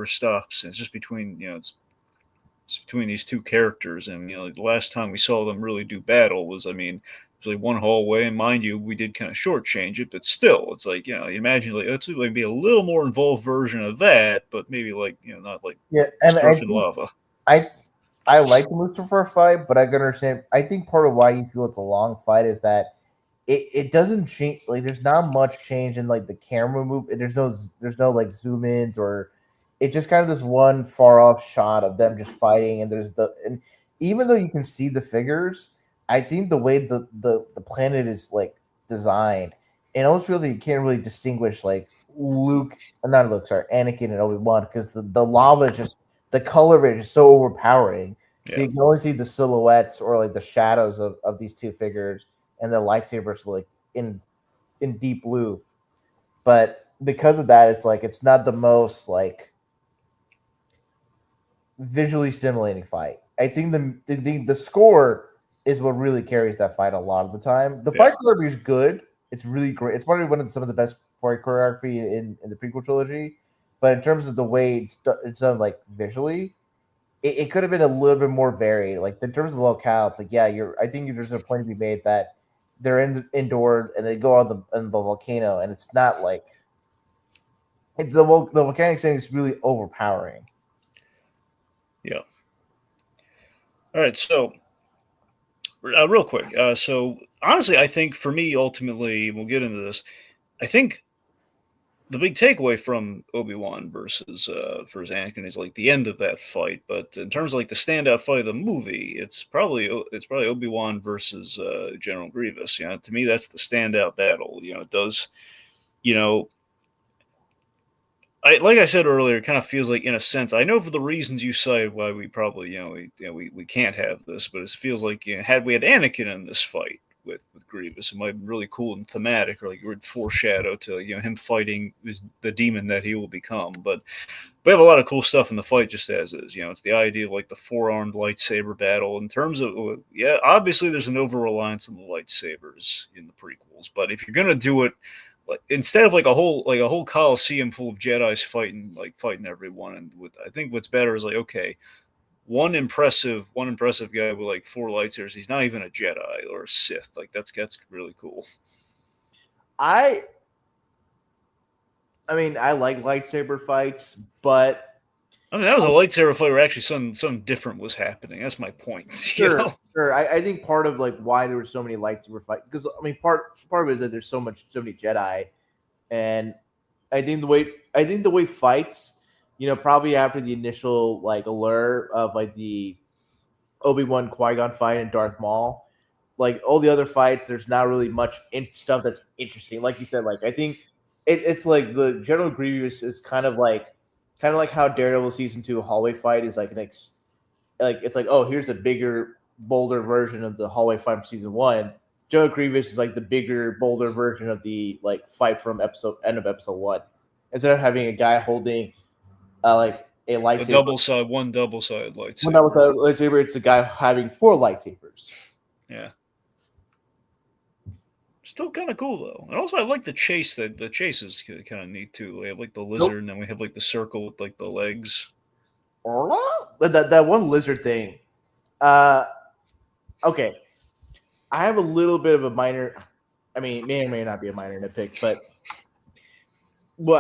stops. And it's just between it's between these two characters, and the last time we saw them really do battle was it was one hallway, and mind you, we did kind of shortchange it, but still, it's you imagine it's be a little more involved version of that, but maybe not and lava. I like the Mustafar fight, but I can understand. I think part of why you feel it's a long fight is that it doesn't change. There's not much change in the camera move. There's no zoom ins, or it's just kind of this one far off shot of them just fighting. And even though you can see the figures, I think the way the planet is designed, it almost feels like you can't really distinguish Anakin and Obi-Wan, because the lava is just the color of it is so overpowering. So Yeah. you can only see the silhouettes or like the shadows of these two figures, and the lightsabers like in deep blue. But because of that, it's like it's not the most like visually stimulating fight. I think the score is what really carries that fight a lot of the time. The Yeah. fight choreography is good. It's really great. It's probably one of some of the best fight choreography in the prequel trilogy. But in terms of the way it's done like visually, it could have been a little bit more varied. Like in terms of the locale, it's like yeah, you're. I think there's a point to be made that they're indoors and they go on the volcano, and it's not like the volcanic thing is really overpowering. Yeah. All right. So, real quick. So, honestly, I think for me, ultimately, we'll get into this. I think the big takeaway from Obi-Wan versus Anakin is like the end of that fight. But in terms of like the standout fight of the movie, it's probably Obi-Wan versus General Grievous. You know, to me, that's the standout battle. You know, it does. You know, like I said earlier, it kind of feels like, in a sense, I know for the reasons you cited why we probably, we can't have this, but it feels like, had we had Anakin in this fight with Grievous, it might have been really cool and thematic, or like it would foreshadow to him fighting the demon that he will become. But we have a lot of cool stuff in the fight just as is. You know, it's the idea of like the four-armed lightsaber battle. In terms of, yeah, obviously there's an over reliance on the lightsabers in the prequels, but if you're gonna do it, like instead of like a whole coliseum full of Jedi's fighting everyone, and I think what's better is like, okay, one impressive guy with like four lightsabers. He's not even a Jedi or a Sith. Like that's really cool. I I mean, I like lightsaber fights, but I mean, that was a lightsaber fight where actually something different was happening. That's my point. You sure, know? sure. I think part of like why there were so many lightsaber fights, because I mean part of it is that there's so many Jedi, and I think the way fights, probably after the initial like allure of like the Obi-Wan Qui-Gon fight and Darth Maul, like all the other fights, there's not really much stuff that's interesting. Like you said, like I think it's like the General Grievous is kind of like how Daredevil season 2 hallway fight is like like it's like, oh, here's a bigger, bolder version of the hallway fight from season 1. General Grievous is like the bigger, bolder version of the like fight from end of episode 1. Instead of having a guy holding like a lightsaber, One double sided when that lightsaber. was a lightsaber, it's a guy having 4 lightsabers. Yeah. Still kind of cool though, and also I like the chase. That the chase is kind of neat too. We have like the lizard, Nope. and then we have like the circle with like the legs. That one lizard thing. Uh, okay, I have a little bit of a minor. I mean, may or may not be a minor nitpick, but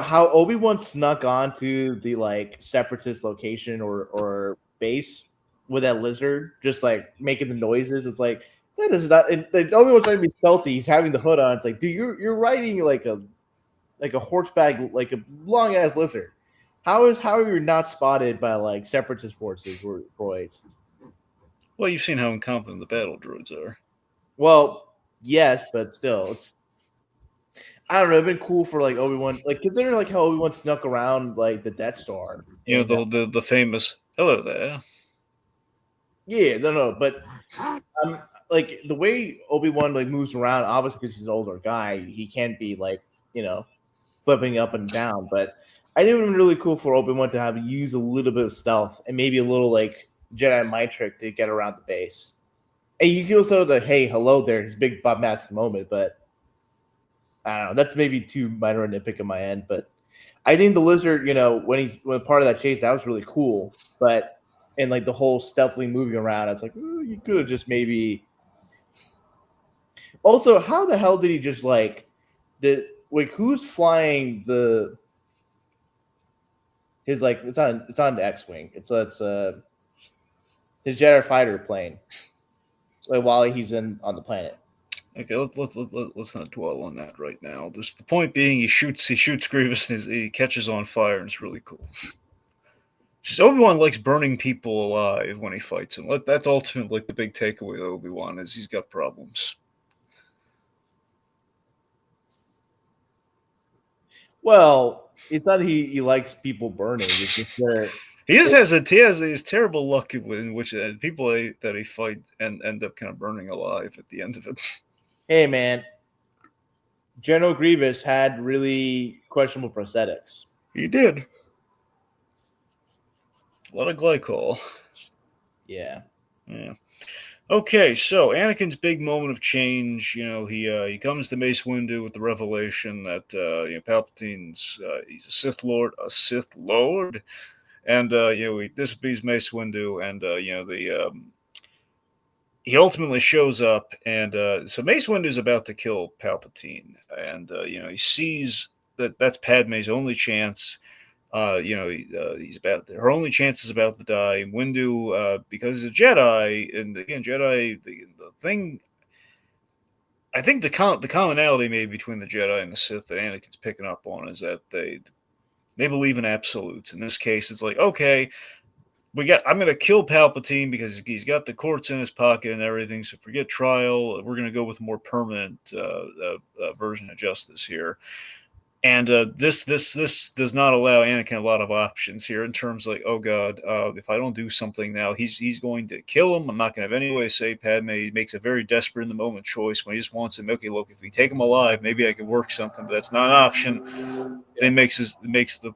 how Obi-Wan snuck onto the like separatist location or base with that lizard, just like making the noises. It's like that is not. And like, Obi-Wan's trying to be stealthy. He's having the hood on. It's like, dude, you're riding like a horseback, like a long ass lizard. How are you not spotted by like separatist forces or droids? Well, you've seen how incompetent the battle droids are. Well, yes, but still, I don't know. It'd been cool for like Obi-Wan, like considering like how Obi-Wan snuck around like the Death Star. You know And the famous hello there. yeah, no, but like the way Obi-Wan like moves around, obviously because he's an older guy, he can't be like flipping up and down. But I think it would have been really cool for Obi-Wan to have use a little bit of stealth and maybe a little like Jedi mind trick to get around the base. And you can also the hey, hello there, his big Bob Mask moment, but I don't know. That's maybe too minor a nitpick on my end, but I think the lizard, when part of that chase, that was really cool. But and like the whole stealthily moving around, it's like you could have just maybe. Also, how the hell did he just who's flying his like it's on the X-wing. It's his Jedi fighter plane, like while he's on the planet. Okay, let's not dwell on that right now. Just the point being, he shoots Grievous, and he catches on fire, and it's really cool. Obi-Wan likes burning people alive when he fights him. That's ultimately like the big takeaway of Obi-Wan is he's got problems. Well, it's not that he likes people burning. It's just He just has this terrible luck in which people that he fight and end up kind of burning alive at the end of it. Hey, man. General Grievous had really questionable prosthetics. He did. A lot of glycol. Yeah. Yeah. Okay, so Anakin's big moment of change. He comes to Mace Windu with the revelation that Palpatine's he's a Sith Lord, and he disobeys Mace Windu, and he ultimately shows up, and so Mace Windu's about to kill Palpatine, and he sees that that's Padme's only chance. He's about her only chance is about to die. Windu, because he's a Jedi, and again, Jedi, the thing. I think the commonality maybe between the Jedi and the Sith that Anakin's picking up on is that they believe in absolutes. In this case, it's like, okay, I'm going to kill Palpatine because he's got the courts in his pocket and everything. So forget trial. We're going to go with a more permanent version of justice here. And this does not allow Anakin a lot of options here in terms of like, oh god, if I don't do something now, he's going to kill him. I'm not going to have any way to save Padme. He makes a very desperate in the moment choice when he just wants him. Okay, look, if we take him alive, maybe I can work something, but that's not an option. Then makes the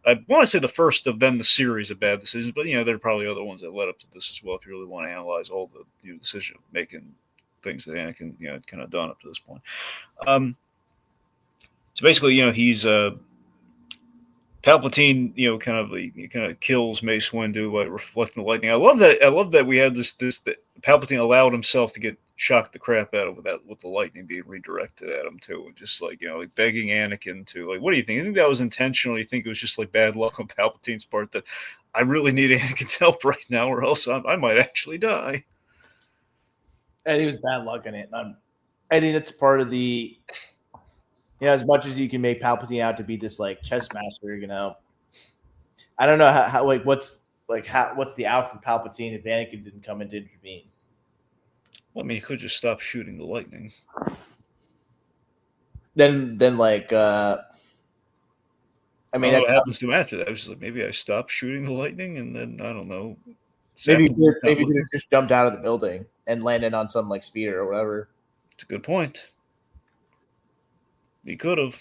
I want to say the first of then the series of bad decisions, but there are probably other ones that led up to this as well. If you really want to analyze all the decision making things that Anakin kind of done up to this point. So basically, he's Palpatine, kind of kills Mace Windu by reflecting the lightning. I love that we had this that Palpatine allowed himself to get shocked the crap out of with the lightning being redirected at him too, and just like begging Anakin to like, what do you think? You think that was intentional? You think it was just like bad luck on Palpatine's part that I really need Anakin's help right now, or else I might actually die. And he was bad luck in it. I think it's part of the. As much as you can make Palpatine out to be this like chess master, I don't know how what's the out for Palpatine if Anakin didn't come in to intervene. Well, I mean, he could just stop shooting the lightning. Then like, I mean, what happens to him after that? I was just like, maybe I stop shooting the lightning, and then I don't know. Maybe he could have just jumped out of the building and landed on some like speeder or whatever. It's a good point. He could have.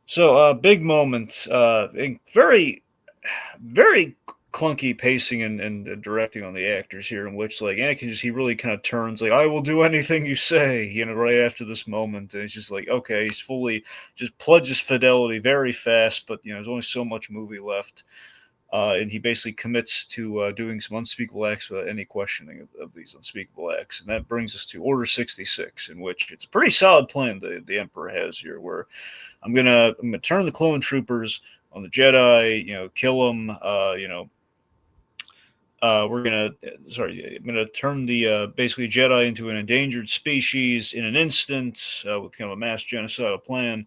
So, big moment. Very, very clunky pacing and directing on the actors here, in which like Anakin he really kind of turns like, I will do anything you say, right after this moment. And it's just like, okay, he's fully just pledges fidelity very fast, but there's only so much movie left. And he basically commits to doing some unspeakable acts without any questioning of these unspeakable acts. And that brings us to Order 66, in which it's a pretty solid plan the Emperor has here, where I'm gonna turn the clone troopers on the Jedi, kill them. I'm gonna turn the basically Jedi into an endangered species in an instant with kind of a mass genocidal plan.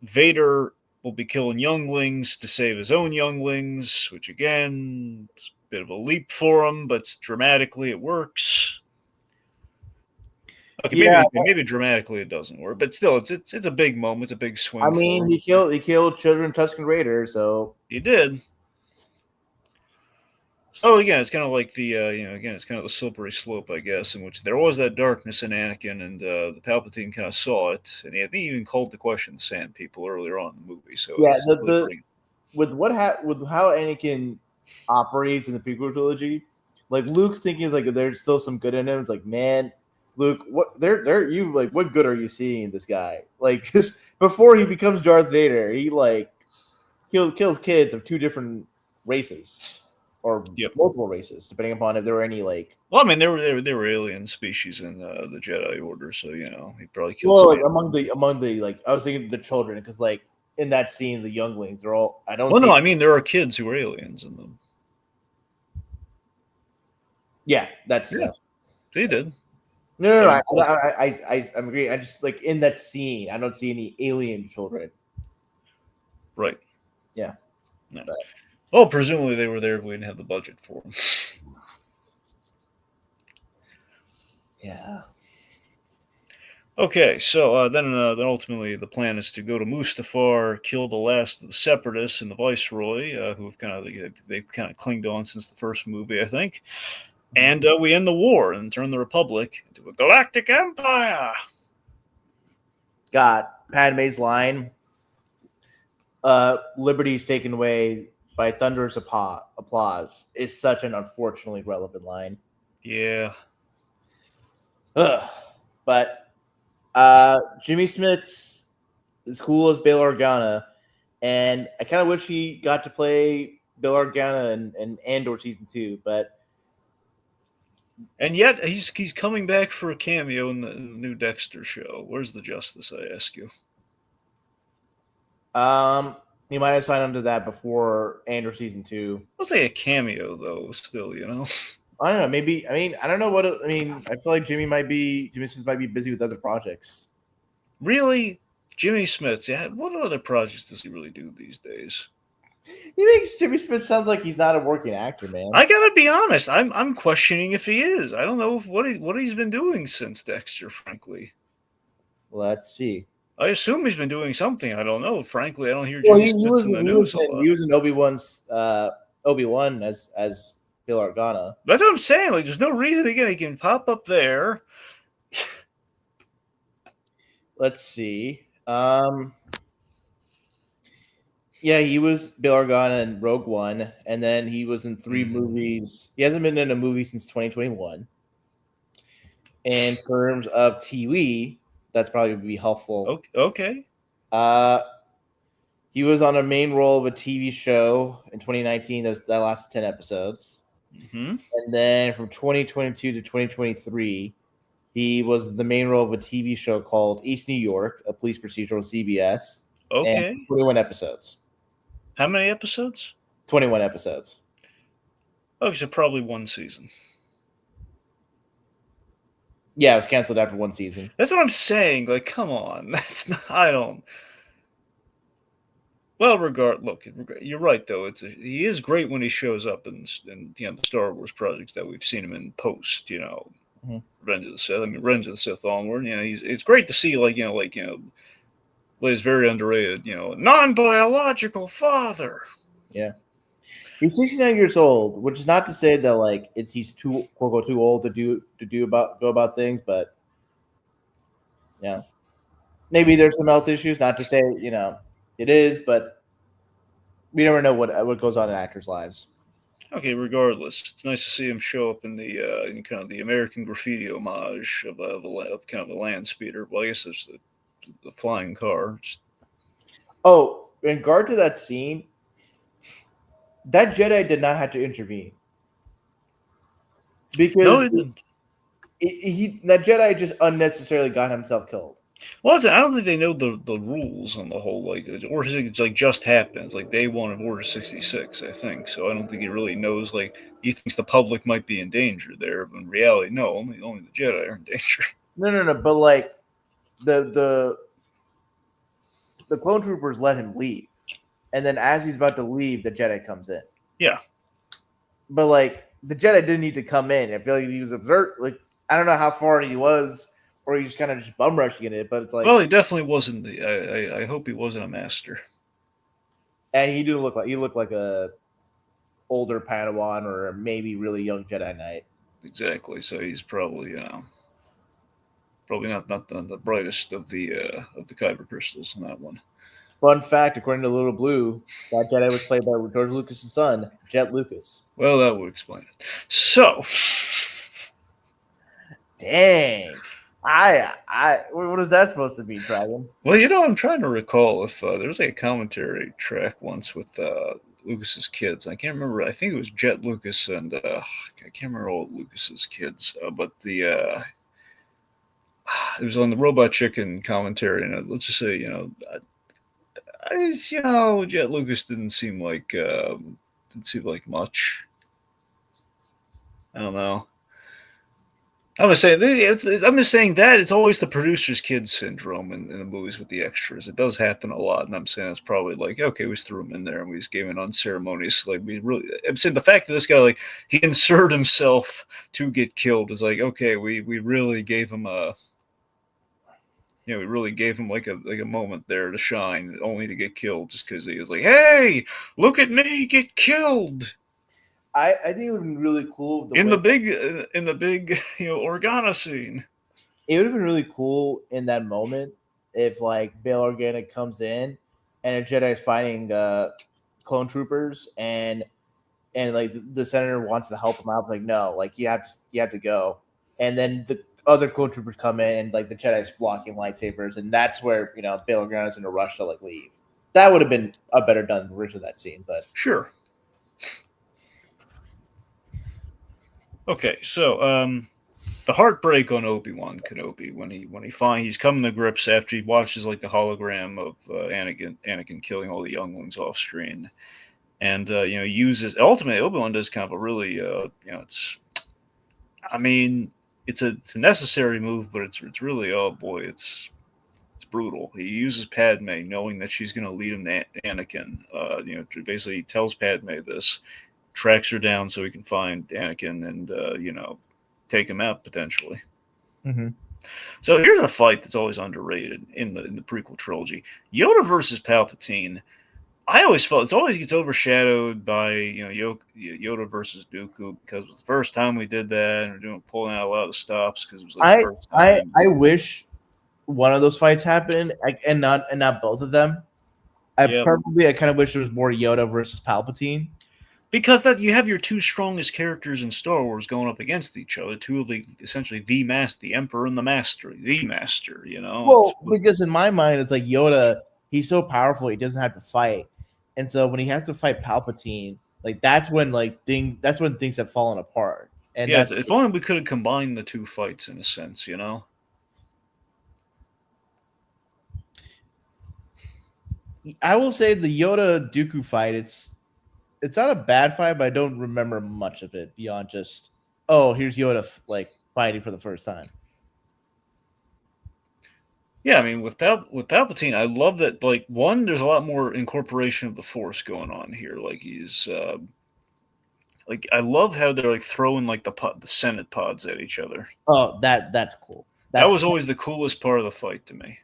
Vader will be killing younglings to save his own younglings, which again, it's a bit of a leap for him, but dramatically it works. Okay, maybe dramatically it doesn't work, but still, it's a big moment, it's a big swing. I mean, he killed children Tusken Raider, so he did. So again, it's kind of like it's kind of the slippery slope, I guess, in which there was that darkness in Anakin, and the Palpatine kind of saw it, and I think he even called the question the Sand People earlier on in the movie. So yeah, with how Anakin operates in the prequel trilogy, like Luke's thinking is like there's still some good in him. It's like, man, Luke, what what good are you seeing in this guy? Like just before he becomes Darth Vader, he like kills kids of two different races. Or multiple races, depending upon if there were any like. Well, I mean, there were alien species in the Jedi Order, so he probably killed. Well, like among the like, I was thinking the children because like in that scene, the younglings, they're all. I don't. Well, no, I mean there are kids who are aliens in them. Yeah, that's. They did. No, I agree. I just like in that scene, I don't see any alien children. Right. Yeah. No. Well, presumably they were there if we didn't have the budget for them. Yeah. Okay, so then ultimately the plan is to go to Mustafar, kill the last of the Separatists and the Viceroy, who've they've kind of clinged on since the first movie, I think. And we end the war and turn the Republic into a galactic empire. God, Padme's line, liberty is taken away by thunderous applause, is such an unfortunately relevant line. Yeah. Ugh. But Jimmy Smits is cool as Bail Organa, and I kind of wish he got to play Bail Organa in Andor season 2, but And yet he's coming back for a cameo in the new Dexter show. Where's the justice, I ask you? he might have signed on to that before Andor season 2. I'll say a cameo though, still, I don't know. Maybe. I mean, I don't know what. I mean, I feel like Jimmy Smith might be busy with other projects. Really? Jimmy Smits, yeah. What other projects does he really do these days? He makes Jimmy Smith sounds like he's not a working actor, man. I gotta be honest. I'm questioning if he is. I don't know what he's been doing since Dexter. Frankly, Let's see. I assume he's been doing something. I don't know. Frankly, I don't hear Well, Jimmy Smits in the news a lot. He was in Obi-Wan as Bail Organa. That's what I'm saying. Like, there's no reason again he can pop up there. Let's see. Yeah, he was Bail Organa in Rogue One, and then he was in 3 movies. He hasn't been in a movie since 2021. In terms of TV, that's probably would be helpful. Okay. He was on a main role of a TV show in 2019 that lasted 10 episodes. Mm-hmm. And then from 2022 to 2023, he was the main role of a TV show called East New York, a police procedural on CBS. Okay. And 21 episodes. How many episodes? 21 episodes. Okay, so probably one season. Yeah, it was canceled after 1 season. That's what I'm saying. Like, come on. That's not. I don't. Well, look, you're right though. He is great when he shows up in the Star Wars projects that we've seen him in post. Mhm. Revenge of the Sith. I mean, Revenge of the Sith onward. It's great to see plays very underrated. Non-biological father. Yeah, he's 69 years old, which is not to say that he's too quote unquote too old to go about things, but yeah, maybe there's some health issues. Not to say it is, but we never know what goes on in actors' lives. Okay, regardless, it's nice to see him show up in in kind of the American Graffiti homage of kind of a land speeder. Well, I guess it's the flying car. Oh, in regard to that scene, that Jedi did not have to intervene because that Jedi just unnecessarily got himself killed. Well, I don't think they know the rules on the whole, or it's like just happens, like day 1 of Order 66, I think. So I don't think he really knows. Like, he thinks the public might be in danger there, but in reality, no, only the Jedi are in danger. No. But like the clone troopers let him leave, and then as he's about to leave, the Jedi comes in. Yeah, but like the Jedi didn't need to come in. I feel like he was observed. Like, I don't know how far he was. Or he's kind of just bum rushing it, but it's like. Well, he definitely wasn't. I hope he wasn't a master. And he looked like a older Padawan or maybe really young Jedi Knight. Exactly. So he's probably probably not the brightest of the Kyber crystals in that one. Fun fact, according to Little Blue, that Jedi was played by George Lucas' son, Jet Lucas. Well, that would explain it. So, dang. What is that supposed to be, Dragon? Well, I'm trying to recall if there was a commentary track once with Lucas's kids. I can't remember. I think it was Jet Lucas and I can't remember all Lucas's kids, but it was on the Robot Chicken commentary, and let's just say, Jet Lucas didn't seem like much. I don't know. I'm just saying that it's always the producer's kid syndrome in the movies with the extras. It does happen a lot, and I'm saying it's probably like, okay, we just threw him in there and we just gave him unceremoniously. I'm saying the fact that this guy, like, he inserted himself to get killed is like, okay, we really gave him a He really gave him like a moment there to shine, only to get killed just because he was like, "Hey, look at me get killed." I think it would have been really cool In the big Organa scene. It would have been really cool in that moment if like Bail Organa comes in and a Jedi is fighting clone troopers and like the senator wants to help him out. It's like no, like you have to go, and then the other clone troopers come in and like the Jedi's blocking lightsabers, and that's where Bail Organa's in a rush to like leave. That would have been a better done version of that scene, but sure. Okay, so the heartbreak on Obi-Wan Kenobi when he's coming to grips after he watches like the hologram of Anakin killing all the younglings off screen, and uses ultimately Obi-Wan does kind of a really it's I mean it's a necessary move, but it's really, oh boy, it's brutal. He uses Padme knowing that she's going to lead him to Anakin. Basically he tells Padme this, tracks her down so he can find Anakin and take him out potentially. mm-hmm. So here's a fight that's always underrated in the prequel trilogy: Yoda versus Palpatine. I always felt it always gets overshadowed by Yoda versus Dooku because it was the first time we did that, and we're pulling out a lot of stops because it was like the first time. I wish one of those fights happened and not both of them. I kind of wish there was more Yoda versus Palpatine. Because that you have your two strongest characters in Star Wars going up against each other, two of essentially the master, the Emperor and the Master, Well, because in my mind, it's like Yoda, he's so powerful, he doesn't have to fight, and so when he has to fight Palpatine, like that's when things have fallen apart. And yeah, if only we could have combined the two fights in a sense, I will say the Yoda Dooku fight, it's not a bad fight, but I don't remember much of it beyond just, oh, here's Yoda like fighting for the first time. Yeah, I mean, with Palpatine, I love that. Like, one, there's a lot more incorporation of the Force going on here. Like, he's like, I love how they're like throwing like the Senate pods at each other. Oh, that's cool. That was always the coolest part of the fight to me.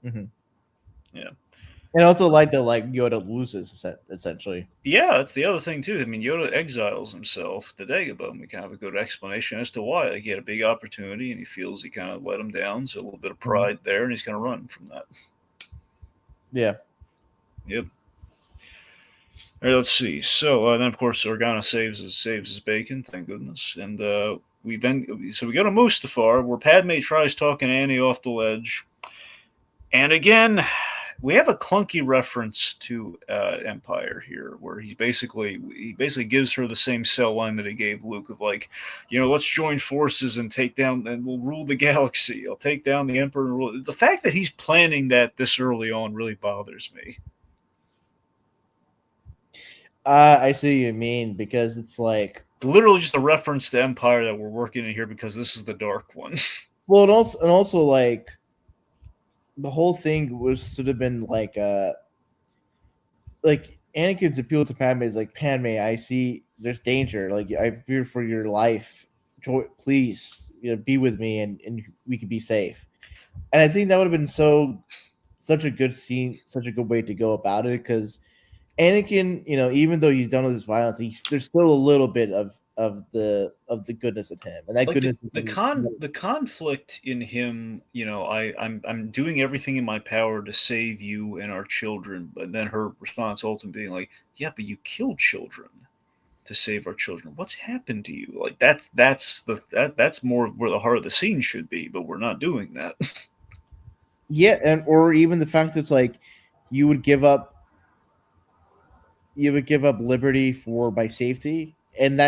Mm-hmm. Yeah. And also like that, like Yoda loses essentially. Yeah, that's the other thing too. I mean, Yoda exiles himself to Dagobah, and we kind of have a good explanation as to why. Like, he had a big opportunity, and he feels he kind of let him down, so a little bit of pride there, and he's going to run from that. Yeah. Yep. All right, let's see. So then, of course, Organa saves his bacon. Thank goodness. And we go to Mustafar, where Padme tries talking Annie off the ledge, and again, we have a clunky reference to Empire here, where he basically gives her the same cell line that he gave Luke of like, let's join forces and take down, and we'll rule the galaxy. I'll take down the Emperor and rule. The fact that he's planning that this early on really bothers me. I see what you mean, because it's like literally just a reference to Empire that we're working in here because this is the dark one. Well, and also like the whole thing was sort of been like Anakin's appeal to Padme is like, Padme, I see there's danger. Like, I fear for your life. Please, be with me, and we can be safe. And I think that would have been such a good scene, such a good way to go about it, because Anakin, even though he's done all this violence, there's still a little bit of the goodness of him, and that like goodness the conflict in him. I'm doing everything in my power to save you and our children, but then her response ultimately being like, "Yeah, but you killed children to save our children. What's happened to you?" Like that's more where the heart of the scene should be, but we're not doing that. Yeah, or even the fact that it's like you would give up liberty for my safety, and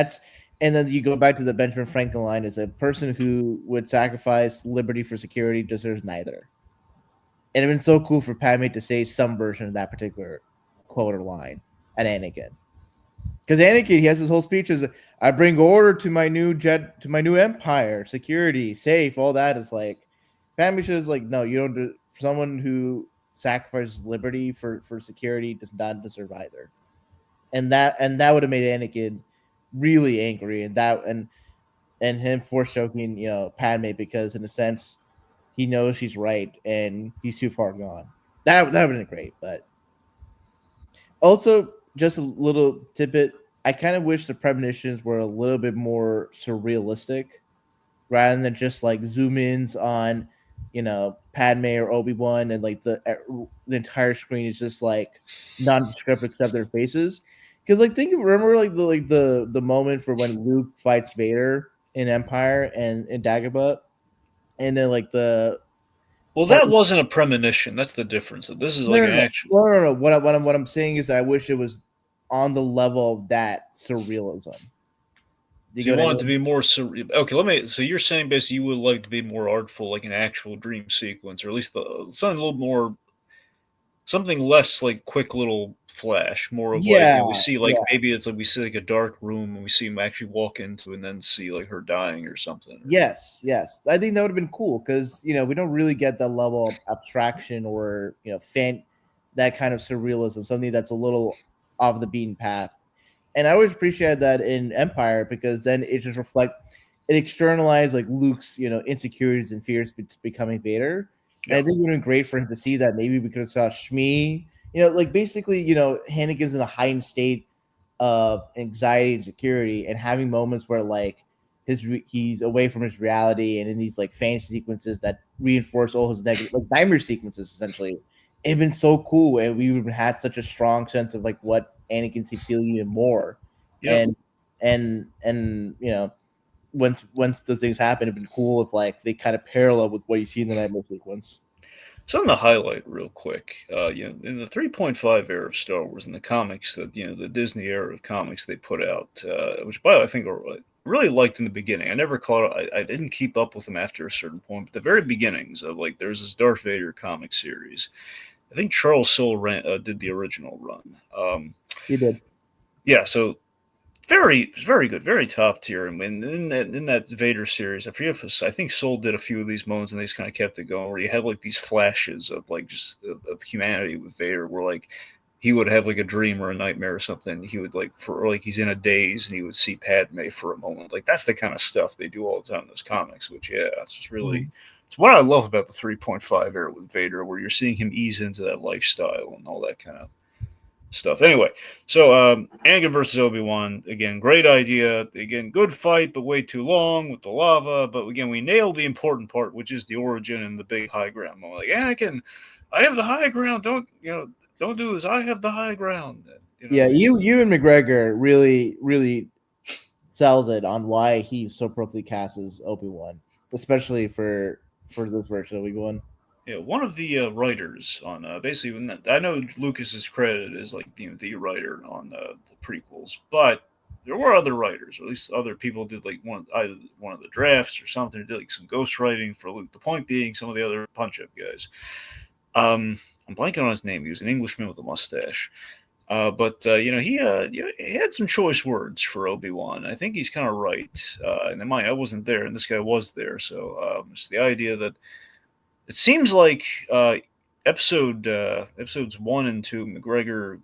then you go back to the Benjamin Franklin line: as a person who would sacrifice liberty for security deserves neither. And it'd been so cool for Padme to say some version of that particular quote or line at Anakin, because Anakin, he has this whole speech as, I bring order to my new empire, security, safe, all that. Is like Padme is like, no, you don't do. Someone who sacrifices liberty for security does not deserve either. And that would have made Anakin really angry, and him force choking, Padme, because in a sense he knows she's right and he's too far gone. That would have been great. But also, just a little tidbit. I kind of wish the premonitions were a little bit more surrealistic rather than just like zoom ins on, Padme or Obi-Wan, and like the entire screen is just like nondescript except their faces. Because like remember like the moment for when Luke fights Vader in Empire and in Dagobah, and then like the Well, part. that wasn't a premonition. That's the difference. This is No, like no, an no, actual. no, no, no. What I'm saying is that I wish it was on the level of that surrealism. Do you So get you what I want it to mean? be more okay. Let me. So you're saying basically you would like to be more artful, like an actual dream sequence, or at least something a little more, something less like quick little flash, more of like Yeah, we see like yeah. maybe it's like we see like a dark room and we see him actually walk into and then see like her dying or something. Yes, yes. I think that would have been cool because we don't really get that level of abstraction or fan that kind of surrealism, something that's a little off the beaten path. And I always appreciate that in Empire because then it externalized like Luke's insecurities and fears becoming Vader. And I Yeah. think it would have been great for him to see that. Maybe we could have saw Shmi, like basically Anakin's in a heightened state of anxiety and security, and having moments where like he's away from his reality and in these like fantasy sequences that reinforce all his negative like nightmare sequences essentially. It'd been so cool, and we would have had such a strong sense of like what Anakin's feeling even more. Yep. And once those things happen, it'd been cool if like they kind of parallel with what you see in the nightmare sequence. Something to highlight real quick. In the 3.5 era of Star Wars, in the comics that the Disney era of comics they put out, which by the way I think are really liked in the beginning. I never caught. I didn't keep up with them after a certain point. But the very beginnings of like there's this Darth Vader comic series. I think Charles Soule did the original run. He did. Yeah, so very good, very top tier. And in that Vader series, I forget if I think Soul did a few of these moments, and they just kind of kept it going. Where you have like these flashes of like just of humanity with Vader, where like he would have like a dream or a nightmare or something. He would like for like he's in a daze, and he would see Padme for a moment. Like that's the kind of stuff they do all the time in those comics. Which it's just really. Mhm. It's what I love about the 3.5 era with Vader, where you're seeing him ease into that lifestyle and all that kind of stuff. Anyway, so Anakin versus Obi-Wan, again, great idea. Again, good fight, but way too long with the lava. But again, we nailed the important part, which is the origin and the big high ground moment. Like Anakin, I have the high ground. Don't do this. I have the high ground. Yeah, you and McGregor really sells it on why he so perfectly casts as Obi-Wan, especially for this version of Obi-Wan. Yeah, one of the writers on basically, I know Lucas's credit is like the writer on the prequels, but there were other writers, or at least other people did like either one of the drafts or something, did like some ghost writing for Luke. The point being, some of the other punch up guys. I'm blanking on his name. He was an Englishman with a mustache. But he had some choice words for Obi Wan. I think he's kind of right. And in mind, I wasn't there, and this guy was there. So it's the idea that it seems like episodes 1 and 2, McGregor,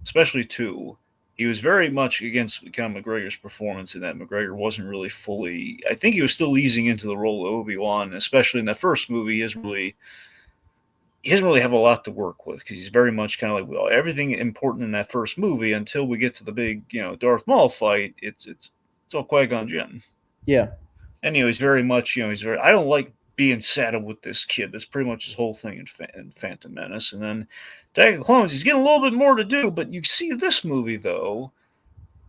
especially 2, he was very much against kind of McGregor's performance in that McGregor wasn't really fully. I think he was still easing into the role of Obi Wan, especially in that first movie. He doesn't really have a lot to work with because he's very much kind of like, well, everything important in that first movie until we get to the big Darth Maul fight. It's all Qui-Gon Jinn. Yeah. And he's very much he's very. I don't like being saddled with this kid. That's pretty much his whole thing in Phantom Menace. And then Attack of the Clones, he's getting a little bit more to do. But you see this movie though,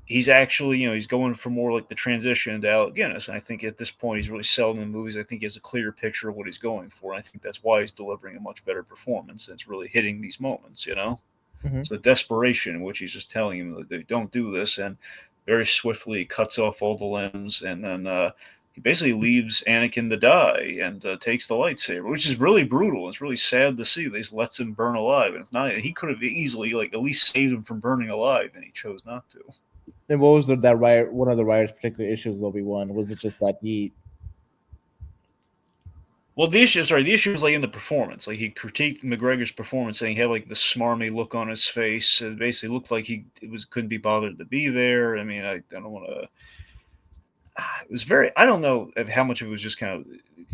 he's actually he's going for more like the transition into Alec Guinness. And I think at this point he's really selling the movies. I think he has a clear picture of what he's going for. And I think that's why he's delivering a much better performance. And it's really hitting these moments. Mm-hmm. It's the desperation in which he's just telling him that they don't do this, and very swiftly cuts off all the limbs, and then he basically leaves Anakin to die and takes the lightsaber, which is really brutal. It's really sad to see. They just lets him burn alive, and it's not. He could have easily like at least saved him from burning alive, and he chose not to. And what was that writer? One of the writer's particular issues with Obi-Wan was it just that he? Well, the issue was like in the performance. Like he critiqued McGregor's performance, saying he had like the smarmy look on his face. It basically looked like couldn't be bothered to be there. I mean, I don't want to. it was very. I don't know how much of it was just kind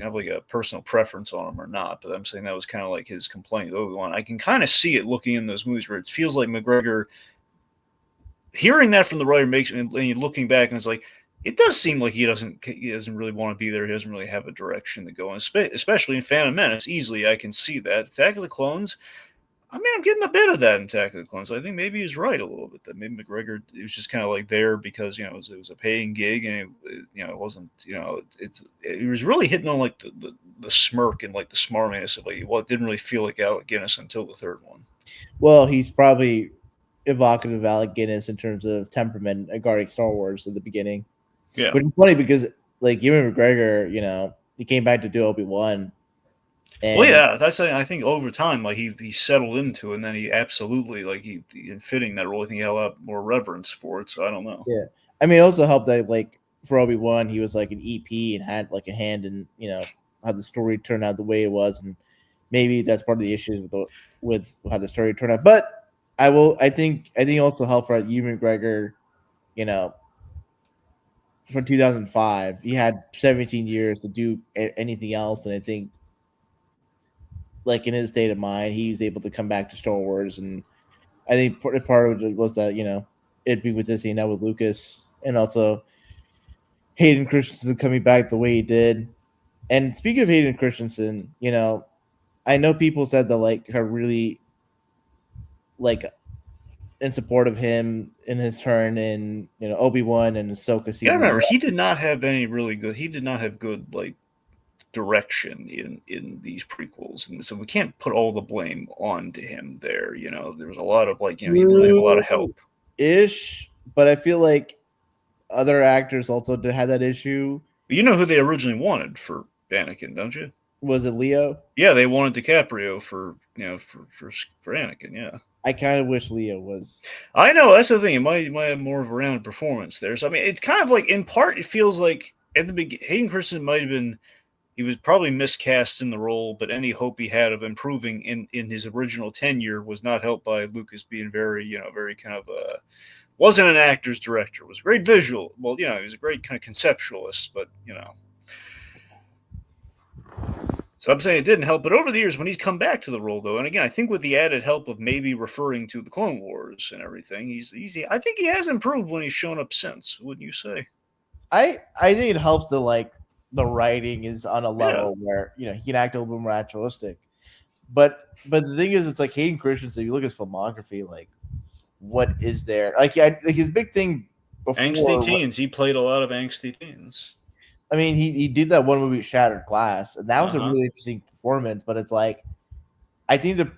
of like a personal preference on him or not, but I'm saying that was kind of like his complaint with Obi-Wan. I can kind of see it looking in those movies where it feels like McGregor. Hearing that from the writer makes me, and looking back, and it's like it does seem like he doesn't really want to be there. He doesn't really have a direction to go in, especially in Phantom Menace. Easily, I can see that. Attack of the Clones. I mean, I'm getting a bit of that in Attack of the Clones. So I think maybe he's right a little bit. That maybe McGregor it was just kind of like there because it was a paying gig and it wasn't it was really hitting on like the smirk and like the smarminess of like it didn't really feel like Alec Guinness until the third one. Well, he's probably evocative of Alec Guinness in terms of temperament regarding Star Wars at the beginning. Yeah, which is funny because like Ewan McGregor, he came back to do Obi-Wan. Well, yeah, I think over time, like he settled into it, and then he absolutely like he in fitting that role. I think he had a lot more reverence for it. So I don't know. Yeah, I mean, it also helped that like for Obi-Wan, he was like an EP and had like a hand in how the story turned out the way it was, and maybe that's part of the issues with how the story turned out. But I think it also helped for Ewan McGregor, for 2005, he had 17 years to do anything else, and I think like in his state of mind, he's able to come back to Star Wars, and I think part of it was that it being with Disney, now with Lucas, and also Hayden Christensen coming back the way he did. And speaking of Hayden Christensen, I know people said that like are really like in support of him in his turn in Obi-Wan and Ahsoka season. Yeah, remember he did not have any really good. He did not have good like direction in these prequels, and so we can't put all the blame onto him there. There was a lot of like he didn't really have a lot of help. But I feel like other actors also had that issue. But you know who they originally wanted for Anakin, don't you? Was it Leo? Yeah, they wanted DiCaprio for Anakin. Yeah, I kind of wish Leo was. I know that's the thing. It might have more of a rounded performance there. So I mean, it's kind of like in part it feels like at the beginning Hayden Christensen might have been. He was probably miscast in the role, but any hope he had of improving in his original tenure was not helped by Lucas being very kind of wasn't an actor's director. Was a great visual. Well, he was a great kind of conceptualist, but So I'm saying it didn't help. But over the years, when he's come back to the role, though, and again, I think with the added help of maybe referring to the Clone Wars and everything, I think he has improved when he's shown up since. Wouldn't you say? I think it helps that the writing is on a level where he can act a little bit more naturalistic. But the thing is, it's like Hayden Christensen. If you look at his filmography, like what is there? Like his big thing before angsty teens. He played a lot of angsty teens. I mean, he did that one movie, Shattered Glass, and that was a really interesting performance. But it's like, I think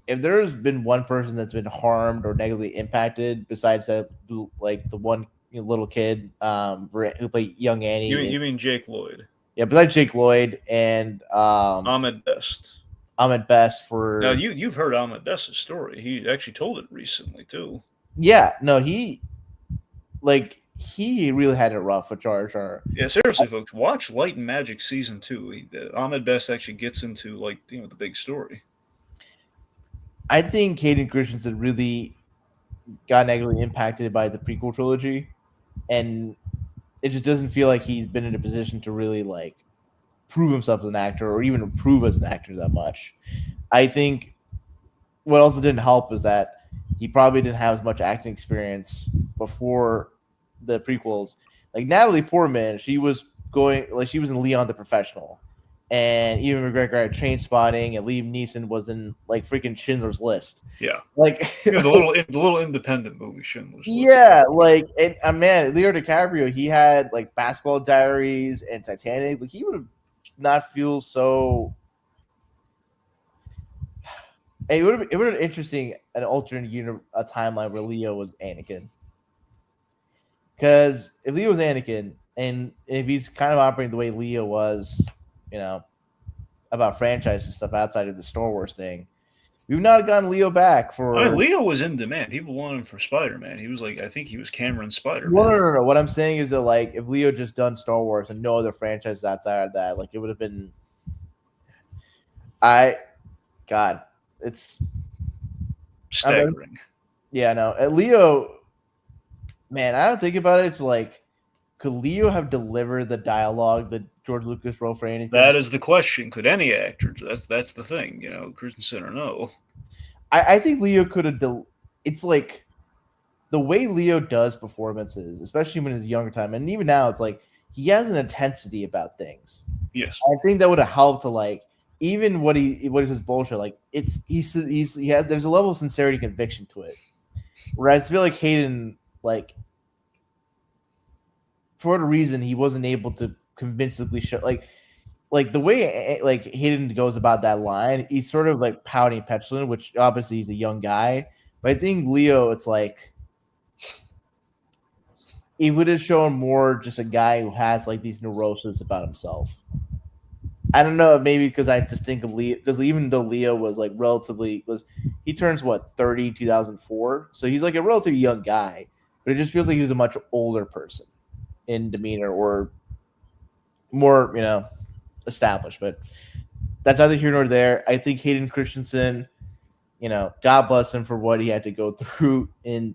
if there's been one person that's been harmed or negatively impacted, besides that, like the one little kid who played young Annie. You mean Jake Lloyd? Yeah, besides Jake Lloyd and Ahmed Best. Ahmed Best for now you've heard Ahmed Best's story. He actually told it recently too. Yeah, no, he really had it rough with Jar Jar. Yeah, seriously, folks, watch Light and Magic season 2. Ahmed Best actually gets into the big story. I think Hayden Christensen really got negatively impacted by the prequel trilogy, and it just doesn't feel like he's been in a position to really prove himself as an actor or even improve as an actor that much. I think what also didn't help is that he probably didn't have as much acting experience before the prequels. Like Natalie Portman, she was in Leon the Professional, and Ewan McGregor had Trainspotting, and Liam Neeson was in freaking Schindler's List. Yeah, the little independent movie Schindler's List. Yeah, man, Leo DiCaprio, he had Basketball Diaries and Titanic. He would have not feel so. It would have been interesting an alternate a timeline where Leo was Anakin. Because if Leo was Anakin, and if he's kind of operating the way Leo was, about franchise and stuff outside of the Star Wars thing, we would not have gotten Leo back for. I mean, Leo was in demand. People wanted him for Spider-Man. He was I think he was Cameron's Spider-Man. No. What I'm saying is that if Leo just done Star Wars and no other franchise outside of that, it would have been. It's staggering. Yeah, no. Leo, man, I don't think about it. It's could Leo have delivered the dialogue that George Lucas wrote for Anakin? That is the question. Could any actor? That's the thing. Christensen or no. I think Leo could have. It's like the way Leo does performances, especially when he's younger time, and even now, it's like he has an intensity about things. Yes. I think that would have helped to like even what is his bullshit. Like he has there's a level of sincerity, conviction to it. Whereas I feel like Hayden, like for whatever reason, he wasn't able to convincingly show like the way like Hayden goes about that line. He's sort of like pouty, petulant, which obviously he's a young guy. But I think Leo, it's like he would have shown more just a guy who has like these neuroses about himself. I don't know, maybe because I just think of Leo, because even though Leo was like relatively, he turns what 30 in 2004, so he's like a relatively young guy, but it just feels like he was a much older person in demeanor or more, established. But that's neither here nor there. I think Hayden Christensen, God bless him for what he had to go through in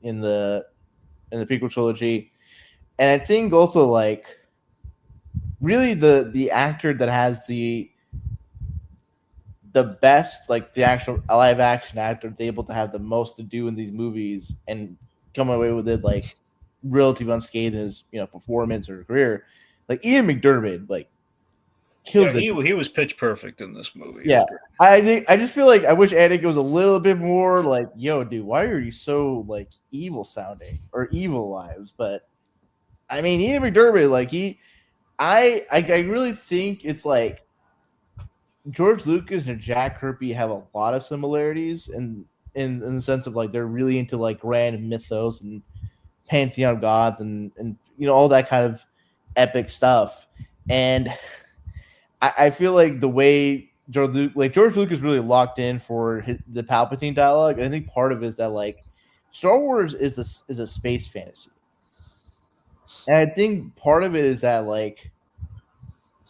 the prequel trilogy, and I think also like really the actor that has the best, like the actual live action actor that's able to have the most to do in these movies and come away with it like relatively unscathed in his performance or career, like Ian McDiarmid, like kills it. He was pitch perfect in this movie. Yeah, I just feel like I wish Anakin was a little bit more like, yo, dude, why are you so like evil sounding or evil lives? But I mean, Ian McDiarmid, like I really think it's like George Lucas and Jack Kirby have a lot of similarities in the sense of like they're really into like grand mythos and pantheon of gods and all that kind of epic stuff. And I feel like the way George Lucas really locked in for the Palpatine dialogue, and I think part of it is that like Star Wars is a space fantasy, and I think part of it is that like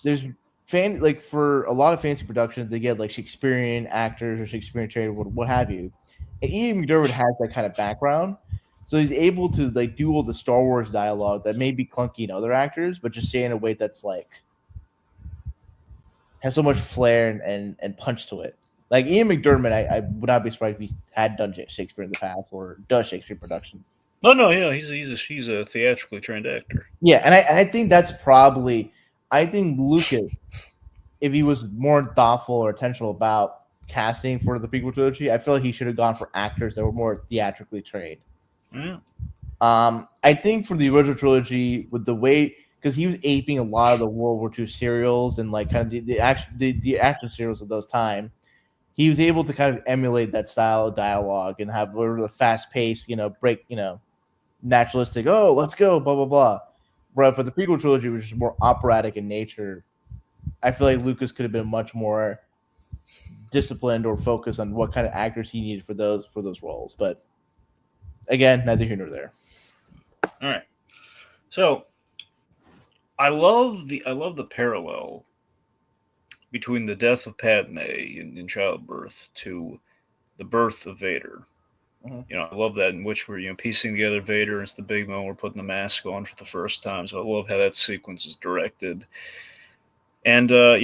there's like for a lot of fantasy productions, they get like Shakespearean actors or Shakespearean trade, what have you. And Ian McDiarmid has that kind of background, so he's able to like do all the Star Wars dialogue that may be clunky in other actors, but just say in a way that's like has so much flair and punch to it. Like Ian McDiarmid, I would not be surprised if he had done Shakespeare in the past or does Shakespeare productions. No, yeah, he's a theatrically trained actor. Yeah, and I think that's probably, I think Lucas, if he was more thoughtful or intentional about casting for the prequel trilogy, I feel like he should have gone for actors that were more theatrically trained. Yeah. I think for the original trilogy, with the way, because he was aping a lot of the World War II serials and like kind of the action serials of those time, he was able to kind of emulate that style of dialogue and have a fast pace, break, naturalistic. Oh, let's go, blah blah blah. But for the prequel trilogy, which is more operatic in nature, I feel like Lucas could have been much more disciplined or focused on what kind of actors he needed for those roles. But again, neither here nor there. All right. So I love the parallel between the death of Padme in childbirth to the birth of Vader. Mm-hmm. I love that, in which we're piecing together Vader. It's the big moment we're putting the mask on for the first time. So I love how that sequence is directed. And I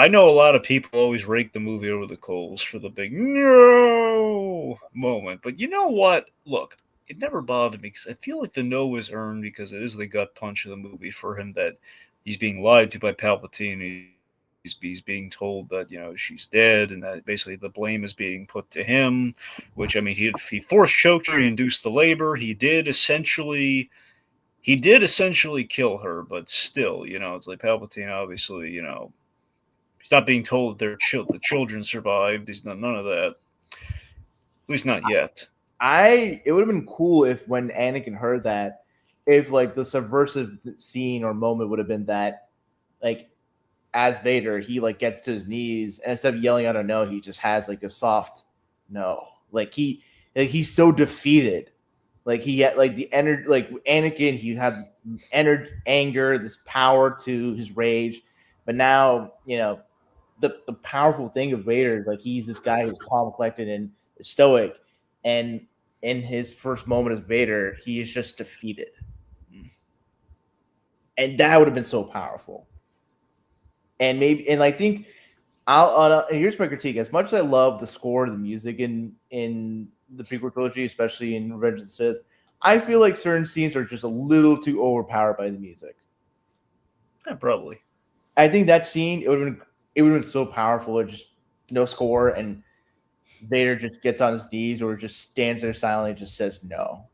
know a lot of people always rake the movie over the coals for the big no moment, but you know what? Look, it never bothered me because I feel like the no is earned because it is the gut punch of the movie for him that he's being lied to by Palpatine. He's being told that she's dead, and that basically the blame is being put to him. Which, I mean, he force choked her, he induced the labor. He did essentially kill her, but still, it's like Palpatine. Obviously, he's not being told that the children survived. He's not none of that. At least not yet. It would have been cool if when Anakin heard that, if like the subversive scene or moment would have been that, like, as Vader, he like gets to his knees and instead of yelling out a no, he just has like a soft no. Like he's so defeated. Like he had like the energy, like Anakin, he had this energy, anger, this power to his rage. But now, the powerful thing of Vader is like he's this guy who's calm, collected, and stoic. And in his first moment as Vader, he is just defeated. and that would have been so powerful. And I think here's my critique. As much as I love the score and the music in the prequel trilogy, especially in Revenge of the Sith, I feel like certain scenes are just a little too overpowered by the music. Yeah, probably. I think that scene it would have been so powerful. It just no score, and Vader just gets on his knees or just stands there silently and just says no.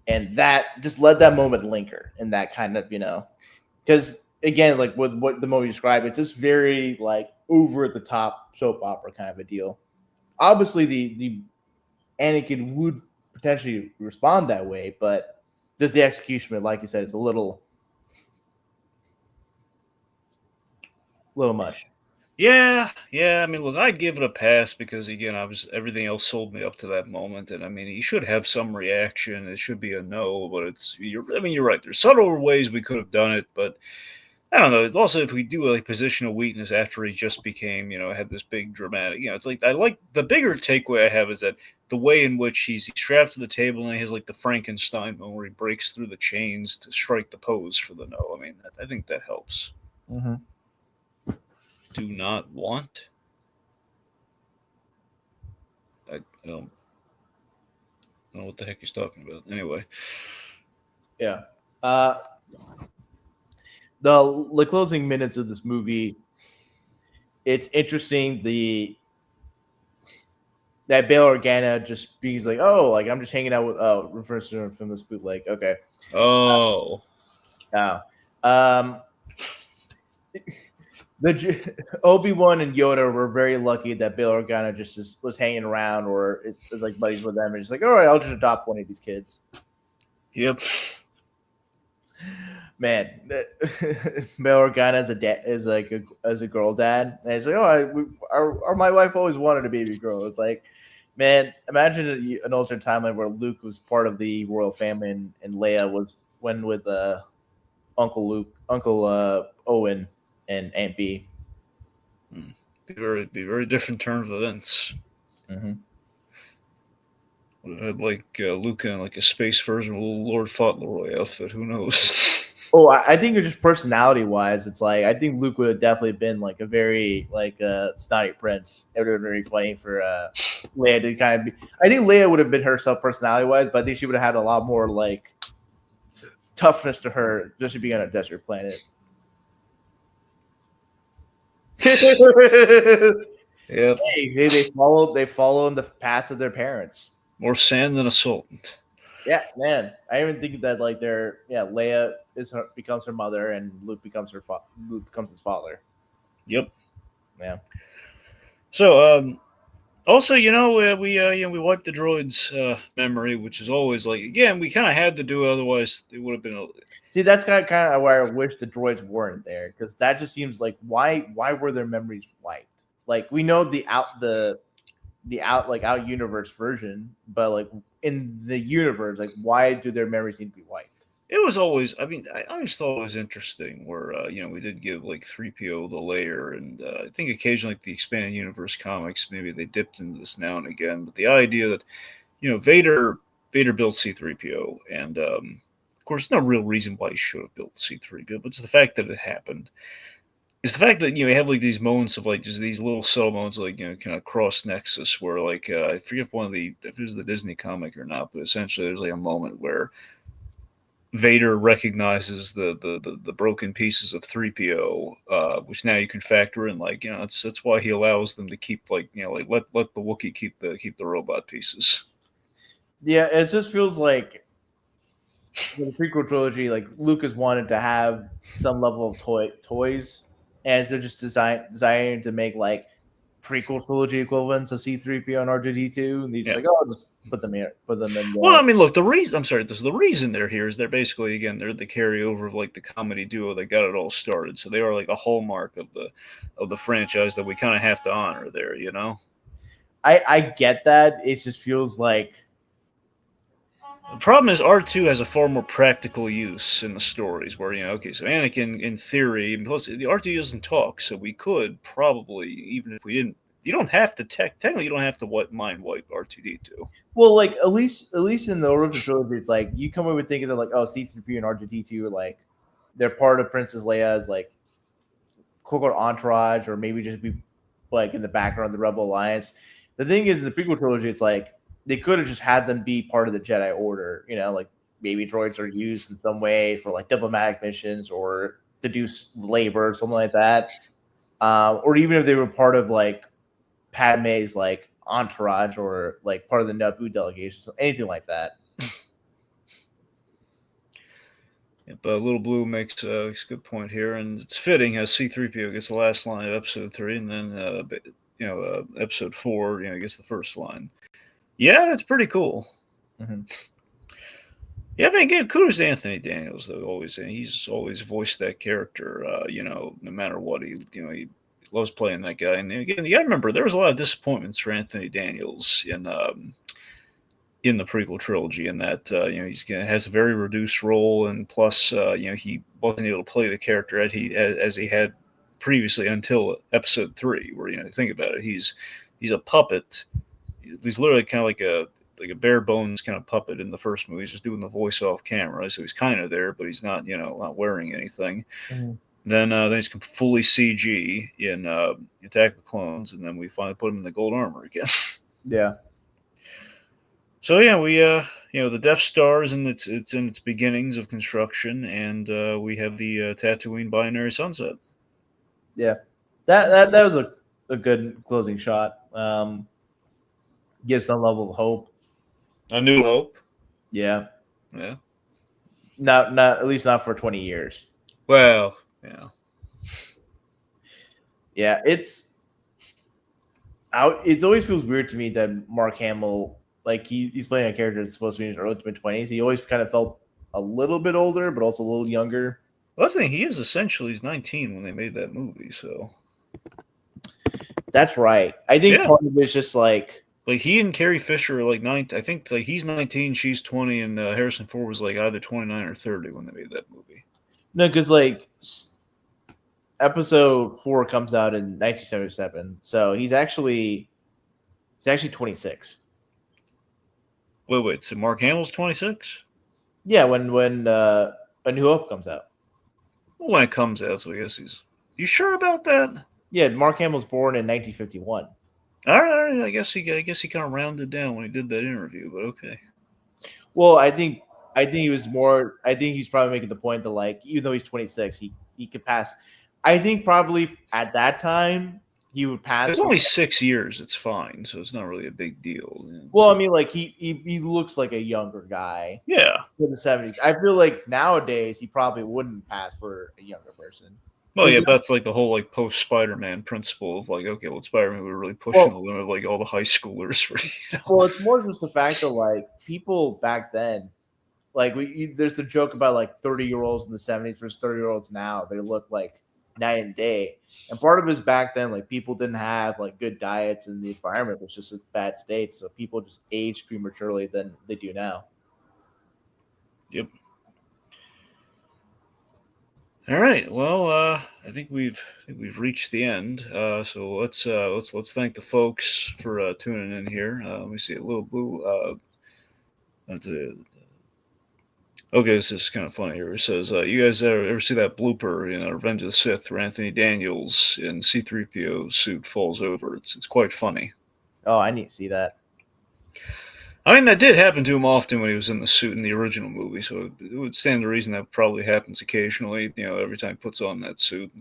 And that just let that moment linger in that kind of, because again, like with what the movie described, it's just very like over the top soap opera kind of a deal. Obviously, the Anakin would potentially respond that way, but just the execution, like you said, is a little much. Yeah. I mean, look, I'd give it a pass because again, everything else sold me up to that moment, and I mean, he should have some reaction. It should be a no, but you're right. There's subtle ways we could have done it, but I don't know. Also, if we do like positional weakness after he just became, had this big dramatic, it's like I like the bigger takeaway I have is that the way in which he's strapped to the table and he has like the Frankenstein moment where he breaks through the chains to strike the pose for the no. I mean, I think that helps. Mm-hmm. Do not want. I don't know what the heck he's talking about. Anyway. Yeah. The closing minutes of this movie, it's interesting that Bail Organa just being like, oh, like I'm just hanging out with refers to him from this bootleg. Okay. Oh. The Obi-Wan and Yoda were very lucky that Bail Organa just was hanging around or is like buddies with them and just like, all right, I'll just adopt one of these kids. Yep. Man, Bail Organa as a girl dad, and it's like, my wife always wanted a baby girl. It's like, man, imagine an alternate timeline where Luke was part of the royal family and Leia was with Uncle Owen and Aunt B. Be very different turns of events. Mm-hmm. I'd like Luke in like a space version of Lord Fauntleroy outfit. Who knows? Oh, I think it's just personality wise. It's like I think Luke would have definitely been like a very snotty prince. It would have been very funny for Leia to kind of be. I think Leia would have been herself personality wise, but I think she would have had a lot more like toughness to her just to be on a desert planet. Yep. Hey, they follow in the paths of their parents. More sand than a sultan. Yeah, man. I even think that Leia becomes her mother and Luke becomes his father. Yep. Yeah. So also, we wiped the droid's memory, which is always like again we kind of had to do it, otherwise it would have been. See, that's kind of where I wish the droids weren't there because that just seems like why were their memories wiped? Like we know the out universe version, but like in the universe, like why do their memories need to be wiped? It was always, I always thought it was interesting where, we did give like 3PO the layer, and I think occasionally like the expanded universe comics, maybe they dipped into this now and again, but the idea that, Vader built C-3PO, and of course, no real reason why he should have built C-3PO, but it's the fact that it happened. It's the fact that you have like these moments of like just these little subtle moments, like kind of cross nexus, where like I forget if it was the Disney comic or not, but essentially there's like a moment where Vader recognizes the broken pieces of 3PO, which now you can factor in like that's why he allows them to keep let the Wookiee keep the robot pieces. Yeah, it just feels like the prequel trilogy, like Lucas wanted to have some level of toys. And they're just desiring to make like prequel trilogy equivalents of C-3PO and R2-D2, and they're just just put them here, put them in. Well, I mean, look, the reason they're here is they're basically they're the carryover of like the comedy duo that got it all started. So they are like a hallmark of the franchise that we kind of have to honor there. I get that. It just feels like. The problem is R2 has a far more practical use in the stories where, so Anakin, in theory, plus the R2 doesn't talk, so we could probably, even if we didn't, you don't have to, technically you don't have to mind wipe R2-D2. Well, like, at least in the original trilogy, it's like, you come away with thinking that, like, C-3PO and R2-D2 are, like, they're part of Princess Leia's like quote unquote entourage, or maybe just be like in the background of the Rebel Alliance. The thing is, in the prequel trilogy, it's like they could have just had them be part of the Jedi Order. You know, like maybe droids are used in some way for like diplomatic missions or to do labor or something like that. Or even if they were part of like Padme's like entourage or like part of the Naboo delegation, so anything like that. But Little Blue makes a good point here, and it's fitting as C-3PO gets the last line of Episode 3, and then Episode 4, gets the first line. Yeah, that's pretty cool. Mm-hmm. Yeah, I mean, again, kudos to Anthony Daniels though. He's always voiced that character. No matter what, he loves playing that guy. And again, you got to remember there was a lot of disappointments for Anthony Daniels in the prequel trilogy, in that has a very reduced role, and plus he wasn't able to play the character as he had previously until Episode 3, where think about it, he's a puppet. He's literally kind of like a bare bones kind of puppet in the first movie. He's just doing the voice off camera, so he's kind of there, but he's not not wearing anything. Mm-hmm. Then he's fully CG in Attack of the Clones, and then we finally put him in the gold armor again. Yeah. So yeah, we the Death Star is in its beginnings of construction, and we have the Tatooine binary sunset. Yeah, that was a good closing shot. Gives some level of hope. A new hope. Yeah. Yeah. Not at least not for 20 years. Well, yeah. Yeah, it always feels weird to me that Mark Hamill, like he's playing a character that's supposed to be in his early to mid-20s. He always kind of felt a little bit older, but also a little younger. Well, I think he's 19 when they made that movie, so. That's right. I think part of it's just like he and Carrie Fisher are like 9. I think like he's 19, she's 20, and Harrison Ford was like either 29 or 30 when they made that movie. No, because like Episode 4 comes out in 1977, so he's actually 26. Wait. So Mark Hamill's 26? Yeah, when A New Hope comes out. Well, when it comes out, so I guess he's. You sure about that? Yeah, Mark Hamill's born in 1951. All right. I guess he kind of rounded down when he did that interview, but okay. Well, I think he was more. I think he's probably making the point that like even though he's 26, he could pass. I think probably at that time he would pass. It's only 6 years. It's fine, so it's not really a big deal. Well, I mean, like he looks like a younger guy. Yeah. In the 70s, I feel like nowadays he probably wouldn't pass for a younger person. Well, yeah, that's like the whole like post Spider-Man principle of like, okay, well, Spider-Man were really pushing the limit of like all the high schoolers for. Well, it's more just the fact that like people back then, like there's the joke about like 30-year-olds in the 70s versus 30-year-olds now. They look like night and day, and part of it is back then like people didn't have like good diets, and the environment was just a bad state, so people just aged prematurely than they do now. Yep. All right. Well, I think we've reached the end. So let's thank the folks for tuning in here. Let me see a Little Blue. Okay, this is kind of funny here. It says, you guys ever see that blooper in Revenge of the Sith where Anthony Daniels in C-3PO suit falls over? It's quite funny. Oh, I need to see that. I mean, that did happen to him often when he was in the suit in the original movie, so it would stand to reason that probably happens occasionally, every time he puts on that suit.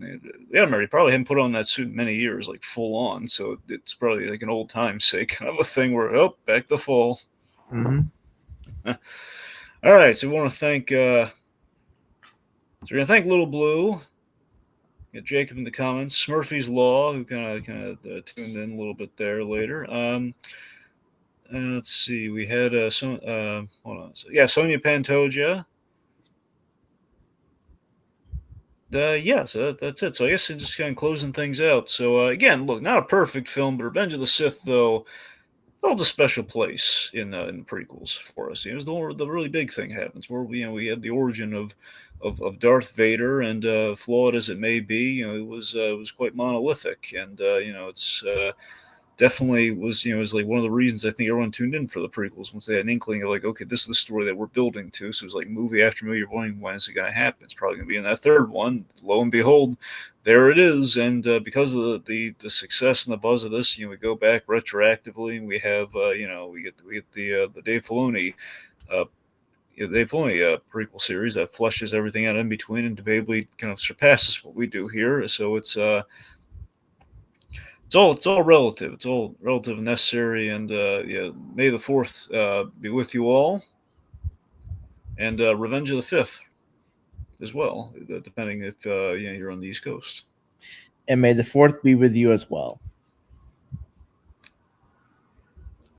Yeah, Mary probably hadn't put on that suit in many years, like full on, so it's probably like an old time's sake kind of a thing where, back to full. Mm-hmm. All right, so we want to thank, we're going to thank Little Blue, got Jacob in the comments, Smurfy's Law, who kind of tuned in a little bit there later. Let's see. We had hold on. Sonia Pantoja. So that's it. So I guess just kind of closing things out. So again, look, not a perfect film, but Revenge of the Sith though holds a special place in the prequels for us. The really big thing happens where we had the origin of Darth Vader, and flawed as it may be, it was quite monolithic, and it's. definitely was, was like one of the reasons I think everyone tuned in for the prequels once they had an inkling of like, okay, this is the story that we're building to. So it was like movie after movie, you're wondering when is it going to happen? It's probably going to be in that third one. Lo and behold, there it is. And because of the success and the buzz of this, we go back retroactively and we have, we get the Dave Filoni. They've only a prequel series that flushes everything out in between and debatably kind of surpasses what we do here. So it's all relative. It's all relative and necessary. And May the 4th be with you all. And Revenge of the 5th as well, depending if you're on the East Coast. And may the 4th be with you as well.